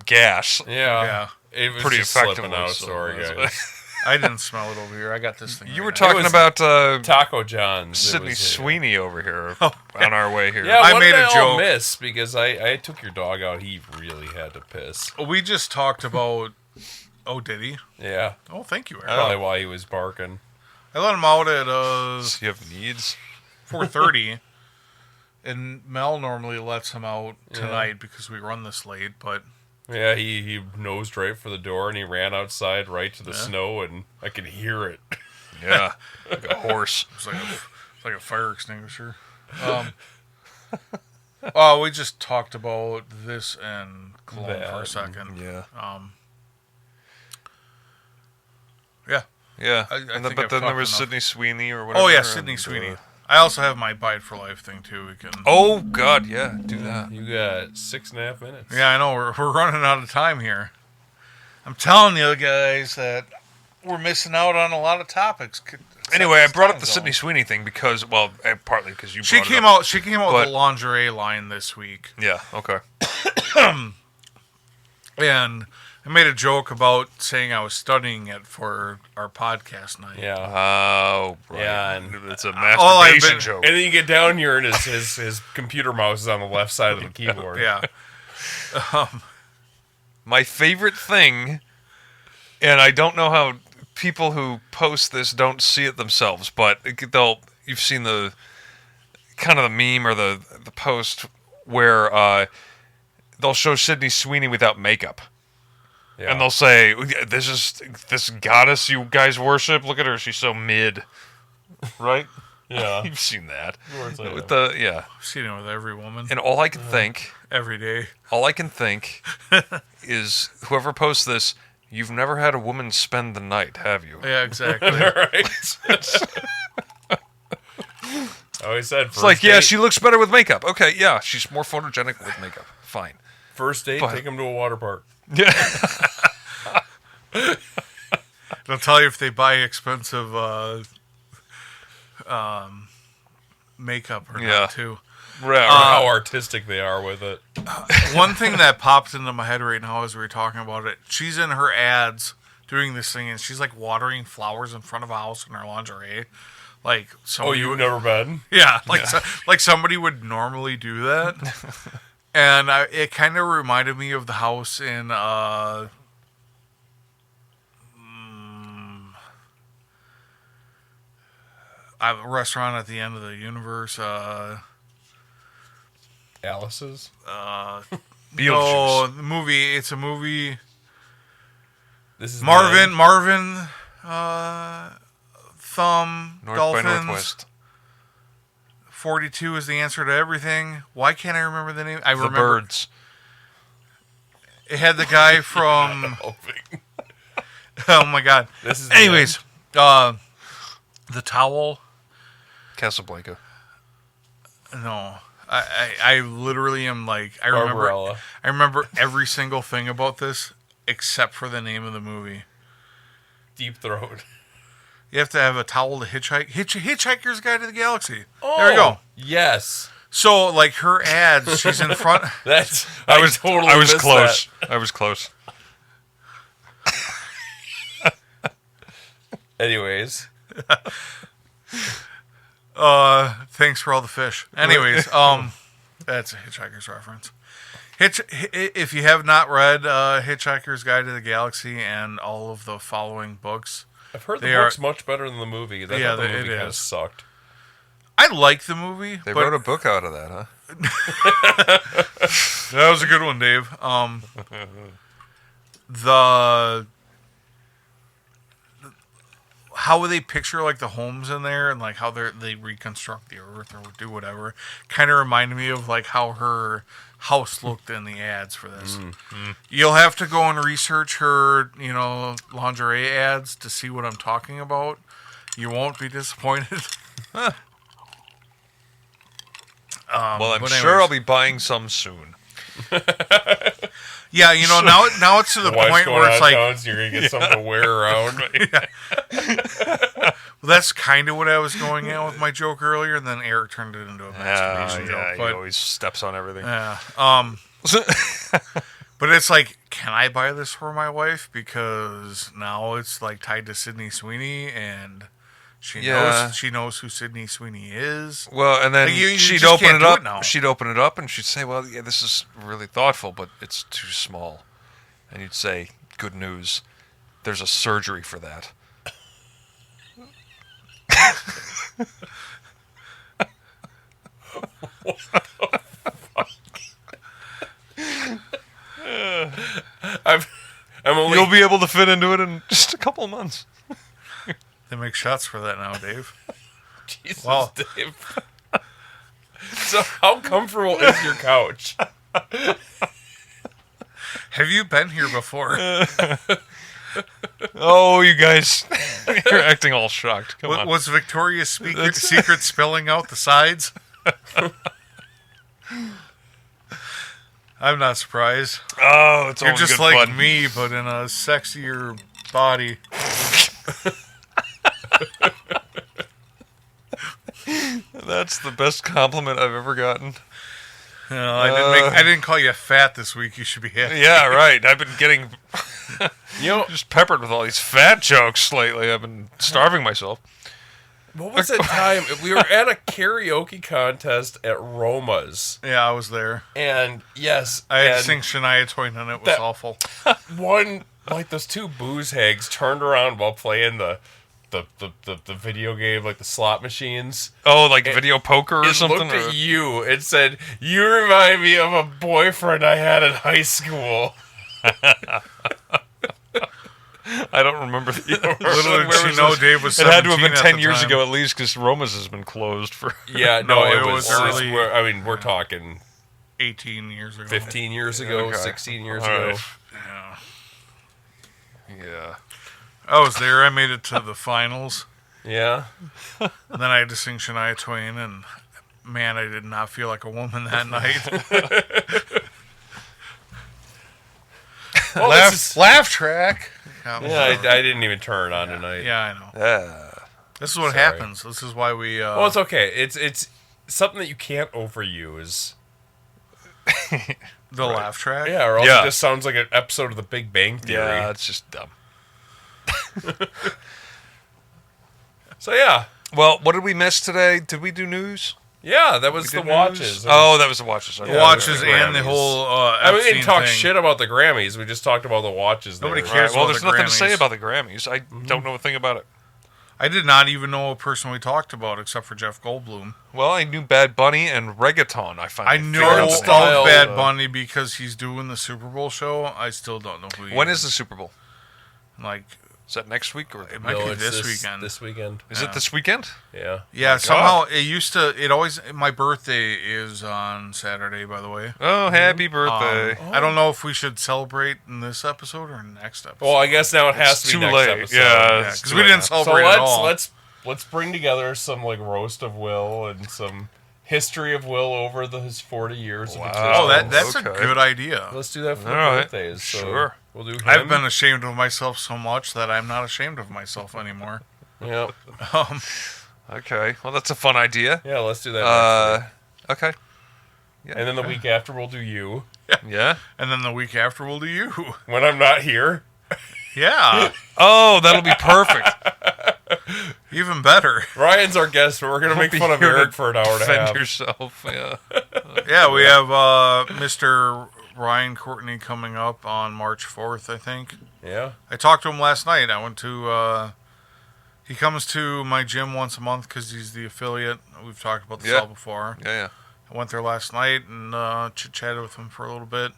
Speaker 1: gas.
Speaker 3: Yeah. It was
Speaker 1: Pretty
Speaker 3: just
Speaker 1: effectively.
Speaker 3: slipping out.
Speaker 1: so
Speaker 3: Sorry,
Speaker 1: that's-
Speaker 3: guys.
Speaker 2: I didn't smell it over here. I got this thing.
Speaker 1: You
Speaker 2: right
Speaker 1: were
Speaker 2: now.
Speaker 1: talking
Speaker 3: was
Speaker 1: about
Speaker 3: Taco John's. It
Speaker 1: Sydney
Speaker 3: was,
Speaker 1: Sweeney over here on our way here.
Speaker 3: Yeah,
Speaker 2: I
Speaker 3: what
Speaker 2: made
Speaker 3: did
Speaker 2: a
Speaker 3: I all
Speaker 2: joke.
Speaker 3: miss because I took your dog out. He really had to piss.
Speaker 2: We just talked about. Oh, did he?
Speaker 3: Yeah,
Speaker 2: Oh, thank you, Eric.
Speaker 3: probably why he was barking.
Speaker 2: I let him out at
Speaker 1: Does he have needs?
Speaker 2: 4:30, and Mel normally lets him out tonight because we run this late. But
Speaker 3: Yeah, he nosed right for the door and he ran outside right to the snow and I could hear it.
Speaker 1: Yeah, like a horse.
Speaker 2: it's like a fire extinguisher. Oh, we just talked about this and cologne for a second.
Speaker 1: Yeah.
Speaker 2: Yeah.
Speaker 1: Yeah.
Speaker 2: I
Speaker 1: And
Speaker 2: think
Speaker 1: but
Speaker 2: I've
Speaker 1: then there
Speaker 2: talked
Speaker 1: was
Speaker 2: enough.
Speaker 1: Sydney Sweeney or whatever.
Speaker 2: Oh yeah,
Speaker 1: and,
Speaker 2: Sydney Sweeney. I also have my Bite for Life thing too. We can.
Speaker 1: Oh God, yeah, do that.
Speaker 3: You got 6.5 minutes.
Speaker 2: Yeah, I know. We're running out of time here. I'm telling you guys that we're missing out on a lot of topics.
Speaker 1: Anyway, I brought up the
Speaker 2: Time
Speaker 1: Sydney
Speaker 2: zone.
Speaker 1: Sweeney thing because, well, partly because you.
Speaker 2: She
Speaker 1: brought it
Speaker 2: came
Speaker 1: up.
Speaker 2: out. She came out
Speaker 1: But-
Speaker 2: with the lingerie line this week,
Speaker 1: Yeah. Okay.
Speaker 2: and I made a joke about saying I was studying it for our podcast night.
Speaker 3: Yeah.
Speaker 1: Oh, right.
Speaker 3: Yeah, and
Speaker 1: it's a
Speaker 2: all I've
Speaker 1: masturbation
Speaker 2: been-
Speaker 1: joke.
Speaker 3: And then you get down here and his computer mouse is on the left side of the keyboard.
Speaker 2: Yeah.
Speaker 1: My favorite thing, and I don't know how people who post this don't see it themselves, but you've seen the kind of the meme or the post where they'll show Sydney Sweeney without makeup.
Speaker 3: Yeah.
Speaker 1: And they'll say, this goddess you guys worship, look at her, she's so mid. Right?
Speaker 3: Yeah.
Speaker 1: You've seen that.
Speaker 3: course I
Speaker 1: With
Speaker 3: have.
Speaker 1: yeah.
Speaker 2: I've seen it with every woman
Speaker 1: And all I can think
Speaker 2: every day.
Speaker 1: is whoever posts this, you've never had a woman spend the night, have you?
Speaker 2: Yeah, exactly.
Speaker 3: Right. I always said
Speaker 1: It's like, yeah, she looks better with makeup. Okay, yeah, she's more photogenic with makeup. Fine.
Speaker 3: First date, take him to a water park.
Speaker 1: Yeah.
Speaker 2: They'll tell you if they buy expensive makeup or not, too.
Speaker 1: Right.
Speaker 3: How artistic they are with it.
Speaker 2: One thing that popped into my head right now as we were talking about it, she's in her ads doing this thing, and she's like watering flowers in front of a house in her lingerie. Like,
Speaker 3: Oh, you've never been?
Speaker 2: Yeah, like somebody would normally do that. And it kind of reminded me of the house in a restaurant at the end of the universe.
Speaker 3: Alice's?
Speaker 1: Beetlejuice.
Speaker 2: No, the movie. It's a movie.
Speaker 3: This is
Speaker 2: Marvin, Thumb,
Speaker 1: North
Speaker 2: Dolphins.
Speaker 1: by Northwest.
Speaker 2: 42 is the answer to everything. Why can't I remember the name? I
Speaker 1: The
Speaker 2: remember.
Speaker 1: Birds.
Speaker 2: It had the guy from. Oh my god.
Speaker 3: This is
Speaker 2: Anyways, the towel.
Speaker 1: Casablanca.
Speaker 2: No, I literally am like I remember.
Speaker 3: Barbarella.
Speaker 2: I remember every single thing about this except for the name of the movie.
Speaker 3: Deep Throat.
Speaker 2: You have to have a towel to hitchhike. Hitchhiker's Guide to the Galaxy.
Speaker 3: Oh,
Speaker 2: there we go.
Speaker 3: Yes.
Speaker 2: So like her ads, she's in front.
Speaker 3: That's
Speaker 1: I was
Speaker 3: missed
Speaker 1: close.
Speaker 3: that.
Speaker 1: I was close.
Speaker 3: Anyways,
Speaker 2: Thanks for all the fish. Anyways, that's a Hitchhiker's reference. If you have not read Hitchhiker's Guide to the Galaxy and all of the following books,
Speaker 3: I've heard the book's much better than the movie. The movie
Speaker 2: it
Speaker 3: kind of
Speaker 2: is.
Speaker 3: sucked.
Speaker 2: I like the movie.
Speaker 1: They
Speaker 2: but
Speaker 1: wrote a book out of that, huh?
Speaker 2: that was a good one, Dave. The how they picture like the homes in there and like how they reconstruct the earth or do whatever kind of reminded me of like how her house looked in the ads for this. You'll have to go and research her, lingerie ads to see what I'm talking about. You won't be disappointed.
Speaker 1: Well, I'm
Speaker 2: but
Speaker 1: sure
Speaker 2: anyways.
Speaker 1: I'll be buying some soon.
Speaker 2: Yeah, now it's to the
Speaker 3: Wife's
Speaker 2: point
Speaker 3: going
Speaker 2: where it's
Speaker 3: out of
Speaker 2: like,
Speaker 3: town, so you're gonna get something to wear around.
Speaker 2: well, that's kind of what I was going at with my joke earlier, and then Eric turned it into a masturbation joke.
Speaker 1: He always steps on everything.
Speaker 2: Yeah. But it's like, can I buy this for my wife? Because now it's like tied to Sydney Sweeney, and she knows who Sydney Sweeney is.
Speaker 1: Well, and then
Speaker 2: Like, you
Speaker 1: she'd
Speaker 2: just
Speaker 1: open
Speaker 2: can't
Speaker 1: it
Speaker 2: do
Speaker 1: up.
Speaker 2: it now.
Speaker 1: She'd open it up, and she'd say, "Well, yeah, this is really thoughtful, but it's too small." And you'd say, "Good news, there's a surgery for that." You'll be able to fit into it in just a couple of months.
Speaker 2: They make shots for that now, Dave.
Speaker 3: Jesus,
Speaker 2: Well-
Speaker 3: Dave. So, how comfortable is your couch?
Speaker 2: Have you been here before?
Speaker 1: Oh, you guys, you're acting all shocked. Come on.
Speaker 2: Was Victoria's Secret spilling out the sides? I'm not surprised.
Speaker 1: Oh, it's
Speaker 2: You're
Speaker 1: all
Speaker 2: just
Speaker 1: good
Speaker 2: like
Speaker 1: fun.
Speaker 2: me, but in a sexier body.
Speaker 1: That's the best compliment I've ever gotten.
Speaker 2: I didn't call you fat this week. You should be happy.
Speaker 1: Yeah, right. I've been getting
Speaker 3: You know,
Speaker 1: just peppered with all these fat jokes lately. I've been starving myself.
Speaker 3: what was that time? We were at a karaoke contest at Roma's.
Speaker 2: Yeah, I was there.
Speaker 3: And yes,
Speaker 2: I had to
Speaker 3: and
Speaker 2: sing Shania Twain, and it was
Speaker 3: that-
Speaker 2: awful.
Speaker 3: one, like those two booze hags turned around while playing the video game, like the slot machines.
Speaker 1: Oh, like video poker or
Speaker 3: It
Speaker 1: something?
Speaker 3: looked at you and said, "You remind me of a boyfriend I had in high school."
Speaker 1: I don't remember.
Speaker 2: Little did
Speaker 1: Where
Speaker 2: she
Speaker 1: was
Speaker 2: know
Speaker 1: this?
Speaker 2: Dave was
Speaker 1: It had to have
Speaker 2: 17
Speaker 1: been
Speaker 2: at
Speaker 1: 10
Speaker 2: the
Speaker 1: years
Speaker 2: time.
Speaker 1: ago at least, because Roma's has been closed for.
Speaker 3: Yeah,
Speaker 2: No,
Speaker 3: no,
Speaker 2: it
Speaker 3: it
Speaker 2: was
Speaker 3: was
Speaker 2: early.
Speaker 3: we're talking
Speaker 2: 18 years ago.
Speaker 3: 15 years ago,
Speaker 1: Okay.
Speaker 3: 16 years
Speaker 1: All
Speaker 3: ago.
Speaker 1: right.
Speaker 2: Yeah.
Speaker 1: Yeah.
Speaker 2: I was there. I made it to the finals.
Speaker 3: Yeah.
Speaker 2: And then I had to sing Shania Twain, and man, I did not feel like a woman that night.
Speaker 3: Well,
Speaker 2: laugh track.
Speaker 3: Yeah, I didn't even turn on tonight.
Speaker 2: Yeah, I know.
Speaker 1: Yeah.
Speaker 2: This is what happens. This is why we...
Speaker 3: Well, it's okay. It's something that you can't overuse.
Speaker 2: the laugh track?
Speaker 3: Yeah, or else it just sounds like an episode of The Big Bang Theory.
Speaker 1: Yeah, it's just dumb.
Speaker 3: So, yeah.
Speaker 1: Well, what did we miss today? Did we do news?
Speaker 3: Yeah, that was the watches.
Speaker 1: News? Oh, that was the watches.
Speaker 2: The watches and the whole
Speaker 3: I mean, we didn't talk
Speaker 2: thing.
Speaker 3: shit about the Grammys. We just talked about the watches.
Speaker 2: Nobody
Speaker 3: there.
Speaker 2: cares.
Speaker 1: Right. Well,
Speaker 2: about
Speaker 1: there's
Speaker 2: the
Speaker 1: nothing to
Speaker 2: Grammys.
Speaker 1: say about the Grammys. I don't know a thing about it.
Speaker 2: I did not even know a person we talked about except for Jeff Goldblum.
Speaker 1: Well, I knew Bad Bunny and reggaeton. I
Speaker 2: I
Speaker 1: finally
Speaker 2: know
Speaker 1: figured out the name.
Speaker 2: of Bad Bunny because he's doing the Super Bowl show. I still don't know who he
Speaker 1: When is the Super Bowl?
Speaker 2: Like,
Speaker 1: Is that next week or
Speaker 2: it might
Speaker 3: No,
Speaker 2: be
Speaker 3: it's
Speaker 2: this weekend.
Speaker 3: This weekend.
Speaker 1: is it this weekend?
Speaker 3: Yeah.
Speaker 2: Yeah,
Speaker 1: My
Speaker 2: somehow it used to. It always. My birthday is on Saturday, by the way.
Speaker 1: Oh, happy birthday!
Speaker 2: I don't know if we should celebrate in this episode or next episode.
Speaker 3: Well, I guess now it has to be
Speaker 1: too
Speaker 3: next
Speaker 1: late.
Speaker 3: episode.
Speaker 1: Yeah,
Speaker 2: Yeah,
Speaker 1: it's
Speaker 2: because
Speaker 1: too
Speaker 2: we
Speaker 1: late
Speaker 2: didn't
Speaker 1: now.
Speaker 3: So
Speaker 2: celebrate at all.
Speaker 3: let's bring together some like roast of Will and some history of Will over his 40 years of existence.
Speaker 2: Oh, that's a
Speaker 1: Okay.
Speaker 2: good idea.
Speaker 3: Let's do that for
Speaker 1: All right.
Speaker 3: birthdays. So
Speaker 1: Sure.
Speaker 3: We'll do him.
Speaker 2: I've been ashamed of myself so much that I'm not ashamed of myself anymore.
Speaker 3: Yep.
Speaker 1: Okay, well, that's a fun idea.
Speaker 3: Yeah, let's do that. Next week.
Speaker 1: Okay. Yeah.
Speaker 3: And then the week after we'll do you.
Speaker 1: Yeah.
Speaker 2: And then the week after we'll do you.
Speaker 3: When I'm not here.
Speaker 2: Yeah,
Speaker 1: Oh, that'll be perfect.
Speaker 2: even better.
Speaker 3: Ryan's our guest, but we're gonna make fun of
Speaker 1: You're
Speaker 3: Eric
Speaker 1: gonna
Speaker 3: for an hour and a
Speaker 1: Defend
Speaker 3: half.
Speaker 1: yourself. Yeah.
Speaker 2: Yeah, we have Mr. Ryan Courtney coming up on March 4th, I think.
Speaker 3: Yeah.
Speaker 2: I talked to him last night. I went to... he comes to my gym once a month because he's the affiliate. We've talked about this
Speaker 1: Yeah.
Speaker 2: all before.
Speaker 1: Yeah.
Speaker 2: I went there last night and chit-chatted with him for a little bit.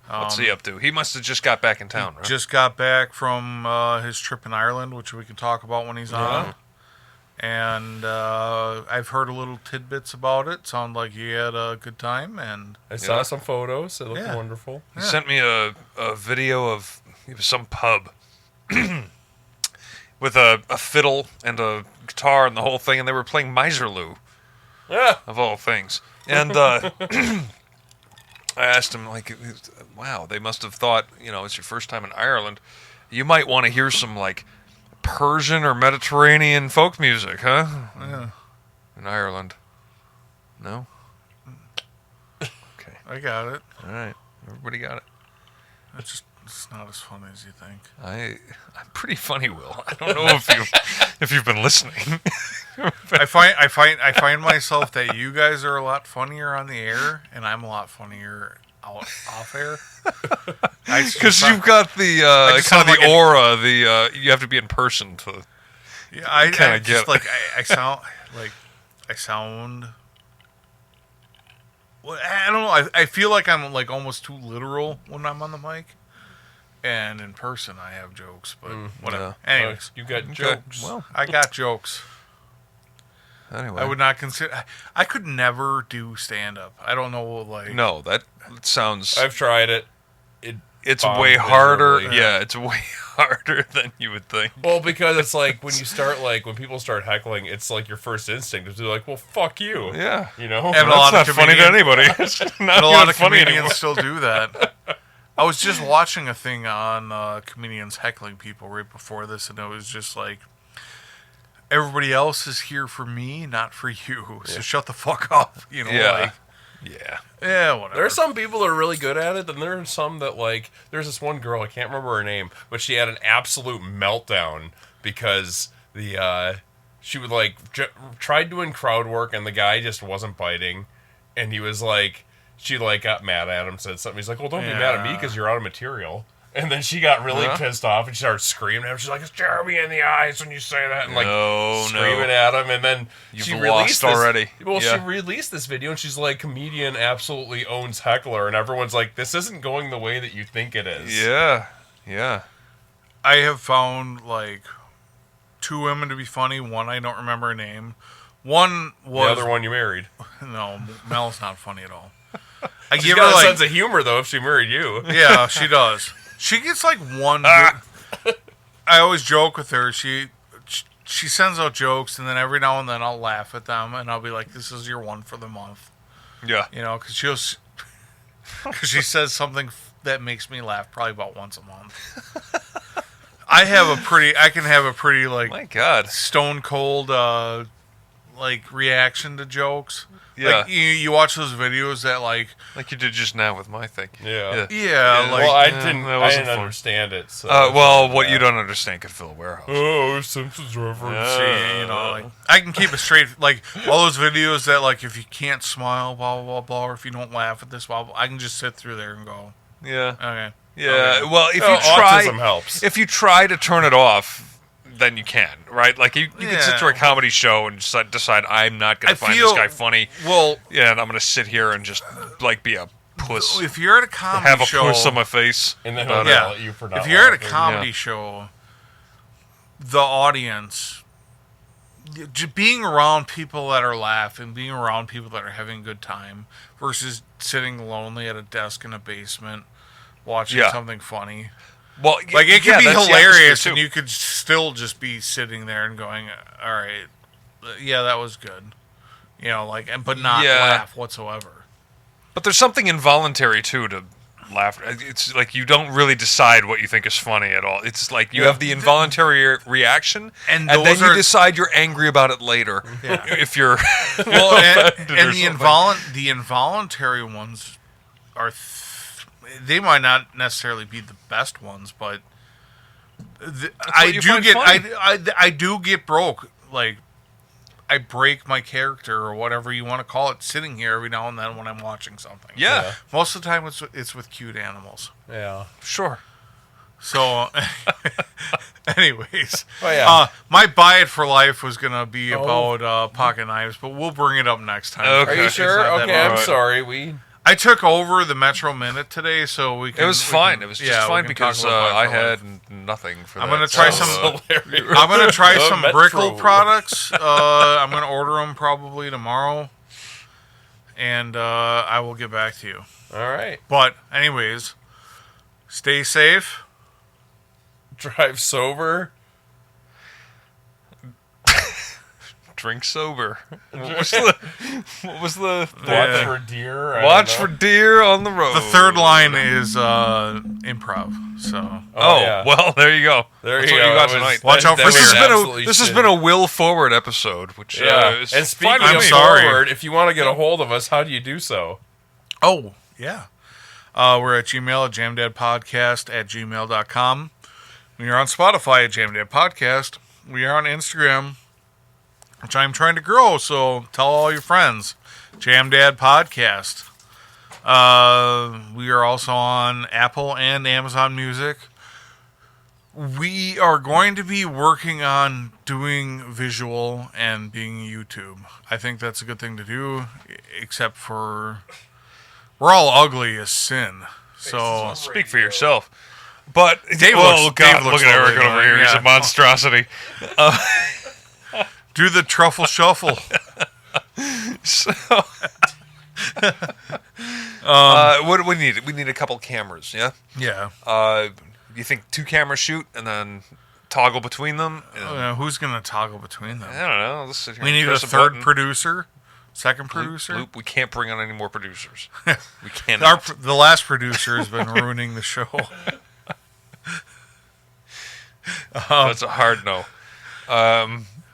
Speaker 1: What's he up to? He must have just got back in town, right?
Speaker 2: Just got back from his trip in Ireland, which we can talk about when he's on. And I've heard a little tidbits about it. Sounded like he had a good time. And
Speaker 3: I saw some photos. It looked
Speaker 2: Yeah.
Speaker 3: wonderful.
Speaker 1: He sent me a video of it was some pub with a fiddle and a guitar and the whole thing, and they were playing Miserloo,
Speaker 3: Yeah.
Speaker 1: of all things. And I asked him, like, wow, they must have thought, it's your first time in Ireland. You might want to hear some, like, Persian or Mediterranean folk music, huh?
Speaker 2: yeah,
Speaker 1: In Ireland. No? Okay.
Speaker 2: I got it.
Speaker 1: All right. Everybody got it.
Speaker 2: It's not as funny as you think.
Speaker 1: I'm pretty funny, Will. I don't know if you've been listening.
Speaker 2: I find myself that you guys are a lot funnier on the air, and I'm a lot funnier off air.
Speaker 1: Because you've got the
Speaker 2: just
Speaker 1: kind of
Speaker 2: sound
Speaker 1: the
Speaker 2: like
Speaker 1: aura, you have to be in person to.
Speaker 2: Yeah, I
Speaker 1: kinda
Speaker 2: just
Speaker 1: get-
Speaker 2: like I sound. Well, I don't know. I feel like I'm like almost too literal when I'm on the mic, and in person I have jokes, but whatever. Anyways,
Speaker 3: You got
Speaker 1: Okay,
Speaker 3: jokes.
Speaker 1: Well,
Speaker 2: I got jokes.
Speaker 1: anyway.
Speaker 2: I would not consider. I could never do stand up. I don't know. Like
Speaker 1: No, that sounds.
Speaker 3: I've tried it.
Speaker 1: It's
Speaker 3: bombed
Speaker 1: way harder.
Speaker 3: miserably.
Speaker 1: Yeah, it's way harder than you would think.
Speaker 3: Well, because it's like when people start heckling, it's like your first instinct is to be like, well, fuck you.
Speaker 1: Yeah.
Speaker 3: You know?
Speaker 2: And
Speaker 1: That's
Speaker 2: a lot
Speaker 1: not
Speaker 2: of
Speaker 1: funny to
Speaker 2: comedians-
Speaker 1: anybody. It's not
Speaker 2: And a
Speaker 1: even
Speaker 2: lot of
Speaker 1: funny
Speaker 2: comedians
Speaker 1: anymore.
Speaker 2: still do that. I was just watching a thing on comedians heckling people right before this, and it was just like, everybody else is here for me, not for you. So shut the fuck up.
Speaker 1: Yeah.
Speaker 2: Yeah, whatever.
Speaker 3: There are some people that are really good at it, and there are some that, like, there's this one girl, I can't remember her name, but she had an absolute meltdown because she would, like, tried doing crowd work, and the guy just wasn't biting, and he was like, she, like, got mad at him, said something. He's like, well, don't be mad at me because you're out of material. And then she got really pissed off, and she started screaming at him. She's like, it's Jeremy in the eyes when you say that, and, like, screaming at him, and then she released
Speaker 1: lost already.
Speaker 3: Well,
Speaker 1: Yeah.
Speaker 3: she released this video, and she's like, comedian absolutely owns heckler, and everyone's like, this isn't going the way that you think it is.
Speaker 1: Yeah. Yeah.
Speaker 2: I have found, like, two women to be funny. One, I don't remember her name. One
Speaker 3: The
Speaker 2: was...
Speaker 3: other one you married.
Speaker 2: No, Mel's not funny at all. I
Speaker 3: She's
Speaker 2: give
Speaker 3: got
Speaker 2: her,
Speaker 3: a
Speaker 2: like...
Speaker 3: sense of humor, though, if she married you.
Speaker 2: Yeah, she does. She gets, like, one... I always joke with her. she sends out jokes, and then every now and then I'll laugh at them, and I'll be like, "This is your one for the month,"
Speaker 1: Yeah.
Speaker 2: you know, because she says something that makes me laugh probably about once a month. I can have a pretty like
Speaker 1: My God.
Speaker 2: stone cold like reaction to jokes.
Speaker 1: Yeah.
Speaker 2: Like you watch those videos that like
Speaker 1: you did just now with my thing.
Speaker 3: Yeah.
Speaker 2: yeah, like
Speaker 3: Well, I
Speaker 1: that
Speaker 3: didn't
Speaker 1: wasn't fun.
Speaker 3: understand it. So
Speaker 1: Well, what you don't understand could fill a warehouse.
Speaker 3: Oh, Simpsons reference.
Speaker 2: see, you know, like I can keep it straight. Like all those videos that like if you can't smile, blah blah blah blah, or if you don't laugh at this, blah blah, I can just sit through there and go,
Speaker 1: Yeah.
Speaker 2: okay,
Speaker 1: Yeah.
Speaker 2: okay.
Speaker 1: Well, if
Speaker 3: Oh,
Speaker 1: you try,
Speaker 3: autism helps.
Speaker 1: if you try to turn it off, then you can, right? Like you can sit
Speaker 2: Yeah.
Speaker 1: through a comedy show and decide I'm not going
Speaker 2: I
Speaker 1: to find
Speaker 2: feel-
Speaker 1: this guy funny.
Speaker 2: Well,
Speaker 1: Yeah, and I'm going to sit here and just like be a puss,
Speaker 2: if you're at a comedy
Speaker 1: have a
Speaker 2: show,
Speaker 1: puss on my face.
Speaker 3: And then
Speaker 1: about
Speaker 3: he'll
Speaker 1: it.
Speaker 3: yell at you for not
Speaker 2: if you're at a
Speaker 3: laughing.
Speaker 2: comedy
Speaker 1: Yeah.
Speaker 2: show, the audience, being around people that are laughing, being around people that are having a good time, versus sitting lonely at a desk in a basement watching
Speaker 1: Yeah.
Speaker 2: something funny.
Speaker 1: Well,
Speaker 2: Like it could
Speaker 1: yeah,
Speaker 2: be
Speaker 1: that's the
Speaker 2: hilarious,
Speaker 1: atmosphere,
Speaker 2: and
Speaker 1: too.
Speaker 2: you could still just be sitting there and going, "All right, yeah, that was good," you know, like, but not
Speaker 1: Yeah.
Speaker 2: laugh whatsoever.
Speaker 1: But there's something involuntary too to laugh. It's like you don't really decide what you think is funny at all. It's like you have the involuntary reaction,
Speaker 2: And
Speaker 1: and then
Speaker 2: those
Speaker 1: you
Speaker 2: are-
Speaker 1: decide you're angry about it later.
Speaker 2: Yeah.
Speaker 1: If you're
Speaker 2: Well,
Speaker 1: offended or
Speaker 2: and the
Speaker 1: something.
Speaker 2: the involuntary ones are they might not necessarily be the best ones, but I
Speaker 1: you
Speaker 2: do
Speaker 1: find
Speaker 2: get
Speaker 1: funny.
Speaker 2: I do get broke. Like I break my character or whatever you want to call it, sitting here every now and then when I'm watching something.
Speaker 1: Yeah,
Speaker 2: Most of the time it's with cute animals.
Speaker 3: Yeah.
Speaker 1: sure.
Speaker 2: So, anyways,
Speaker 3: Oh, yeah.
Speaker 2: my buy it for life was gonna be about pocket knives, but we'll bring it up next time.
Speaker 1: Okay.
Speaker 3: Are you
Speaker 2: It's
Speaker 3: sure?
Speaker 2: not that
Speaker 3: Okay, I'm
Speaker 2: bad.
Speaker 3: sorry.
Speaker 2: I took over the Metro Minute today, so we can.
Speaker 1: It was
Speaker 2: we
Speaker 1: fine.
Speaker 2: can-
Speaker 1: It was
Speaker 2: yeah,
Speaker 1: just
Speaker 2: we
Speaker 1: fine
Speaker 2: can talk
Speaker 1: because
Speaker 2: about
Speaker 1: I
Speaker 2: Buy for Life.
Speaker 1: had nothing for
Speaker 2: I'm
Speaker 1: that.
Speaker 2: gonna try
Speaker 1: so,
Speaker 2: some-
Speaker 3: Hilarious.
Speaker 2: I'm gonna try some
Speaker 3: Metro.
Speaker 2: Brickle products. I'm gonna order them probably tomorrow, and I will get back to you.
Speaker 3: All right.
Speaker 2: But anyways, stay safe.
Speaker 3: Drive sober.
Speaker 1: drink sober. What was the?
Speaker 3: Watch
Speaker 2: Yeah.
Speaker 3: for deer. I
Speaker 1: Watch
Speaker 3: don't
Speaker 1: for
Speaker 3: know.
Speaker 1: deer on the road.
Speaker 2: The third line is improv. So
Speaker 1: Oh,
Speaker 3: yeah.
Speaker 1: well, there you go.
Speaker 3: There
Speaker 1: That's
Speaker 3: you
Speaker 1: what
Speaker 3: go.
Speaker 1: you got
Speaker 3: That was-
Speaker 1: tonight.
Speaker 2: Watch out for
Speaker 1: This has
Speaker 2: deer.
Speaker 1: been
Speaker 3: Absolutely
Speaker 1: this has
Speaker 3: shit.
Speaker 1: been a Will Forward episode, which
Speaker 3: Yeah.
Speaker 1: is
Speaker 3: And
Speaker 1: fine
Speaker 3: speaking
Speaker 1: with
Speaker 3: of
Speaker 2: I'm
Speaker 1: me.
Speaker 2: sorry.
Speaker 3: forward, if you want to get a hold of us, how do you do so?
Speaker 2: oh yeah, we're at Gmail at jamdadpodcast@gmail.com. When you're on Spotify at Jamdad we are on Instagram, which I'm trying to grow. So tell all your friends, Jamdad Podcast. We are also on Apple and Amazon Music. We are going to be working on doing visual and being YouTube. I think that's a good thing to do, except for we're all ugly as sin. So
Speaker 1: Speak for yourself. But
Speaker 2: Dave
Speaker 1: oh
Speaker 2: looks-
Speaker 1: God,
Speaker 2: Dave looks
Speaker 1: look at Eric
Speaker 2: lovely,
Speaker 1: over here. He's
Speaker 2: yeah.
Speaker 1: a monstrosity.
Speaker 2: do the truffle shuffle.
Speaker 1: So, what do we need? We need a couple cameras. Yeah.
Speaker 2: Yeah.
Speaker 1: You think 2 cameras shoot and then toggle between them?
Speaker 2: Who's going to toggle between them?
Speaker 1: I don't know. Let's sit here
Speaker 2: We
Speaker 1: and
Speaker 2: need a
Speaker 1: press
Speaker 2: third
Speaker 1: button.
Speaker 2: producer, second
Speaker 1: Bloop,
Speaker 2: producer.
Speaker 1: bloop. We can't bring on any more producers. We cannot.
Speaker 2: The last producer has been ruining the show.
Speaker 1: That's a hard no.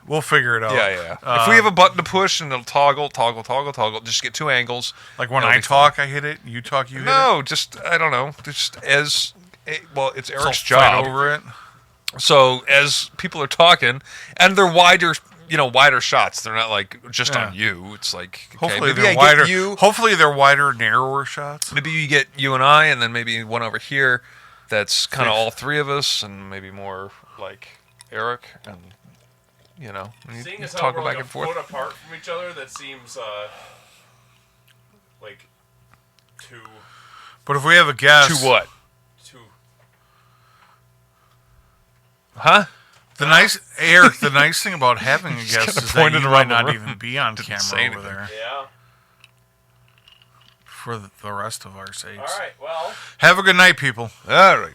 Speaker 2: We'll figure it out.
Speaker 1: Yeah. If we have a button to push and it'll toggle, just get 2 angles.
Speaker 2: Like when
Speaker 1: It'll
Speaker 2: I
Speaker 1: be
Speaker 2: talk, I hit it. You talk, you hit it.
Speaker 1: No, just I don't know. Just as well, it's
Speaker 2: So
Speaker 1: Eric's
Speaker 2: fight
Speaker 1: job.
Speaker 2: over it.
Speaker 1: So as people are talking, and they're wider, wider shots. They're not like just
Speaker 2: Yeah.
Speaker 1: on you. It's like okay,
Speaker 2: Hopefully
Speaker 1: maybe
Speaker 2: they're
Speaker 1: I
Speaker 2: wider.
Speaker 1: Get you.
Speaker 2: Hopefully they're wider, narrower shots.
Speaker 1: Maybe you get you and I, and then maybe one over here. That's kind of all 3 of us, and maybe more like Eric, and and
Speaker 3: Seeing
Speaker 1: you
Speaker 3: as how
Speaker 1: toggle
Speaker 3: we're
Speaker 1: back
Speaker 3: like
Speaker 1: and forth.
Speaker 3: a foot apart from each other, that seems like too.
Speaker 2: But if we have a guest,
Speaker 1: To what?
Speaker 3: Too.
Speaker 1: Huh?
Speaker 2: The nice thing about having a guest
Speaker 1: kinda
Speaker 2: is that
Speaker 1: pointed
Speaker 2: you
Speaker 1: around
Speaker 2: might
Speaker 1: the
Speaker 2: not
Speaker 1: room.
Speaker 2: even be on
Speaker 1: Didn't say
Speaker 2: camera over
Speaker 1: anything.
Speaker 2: there
Speaker 3: Yeah.
Speaker 2: for the rest of our sakes.
Speaker 3: All right. Well.
Speaker 2: Have a good night, people.
Speaker 1: All right.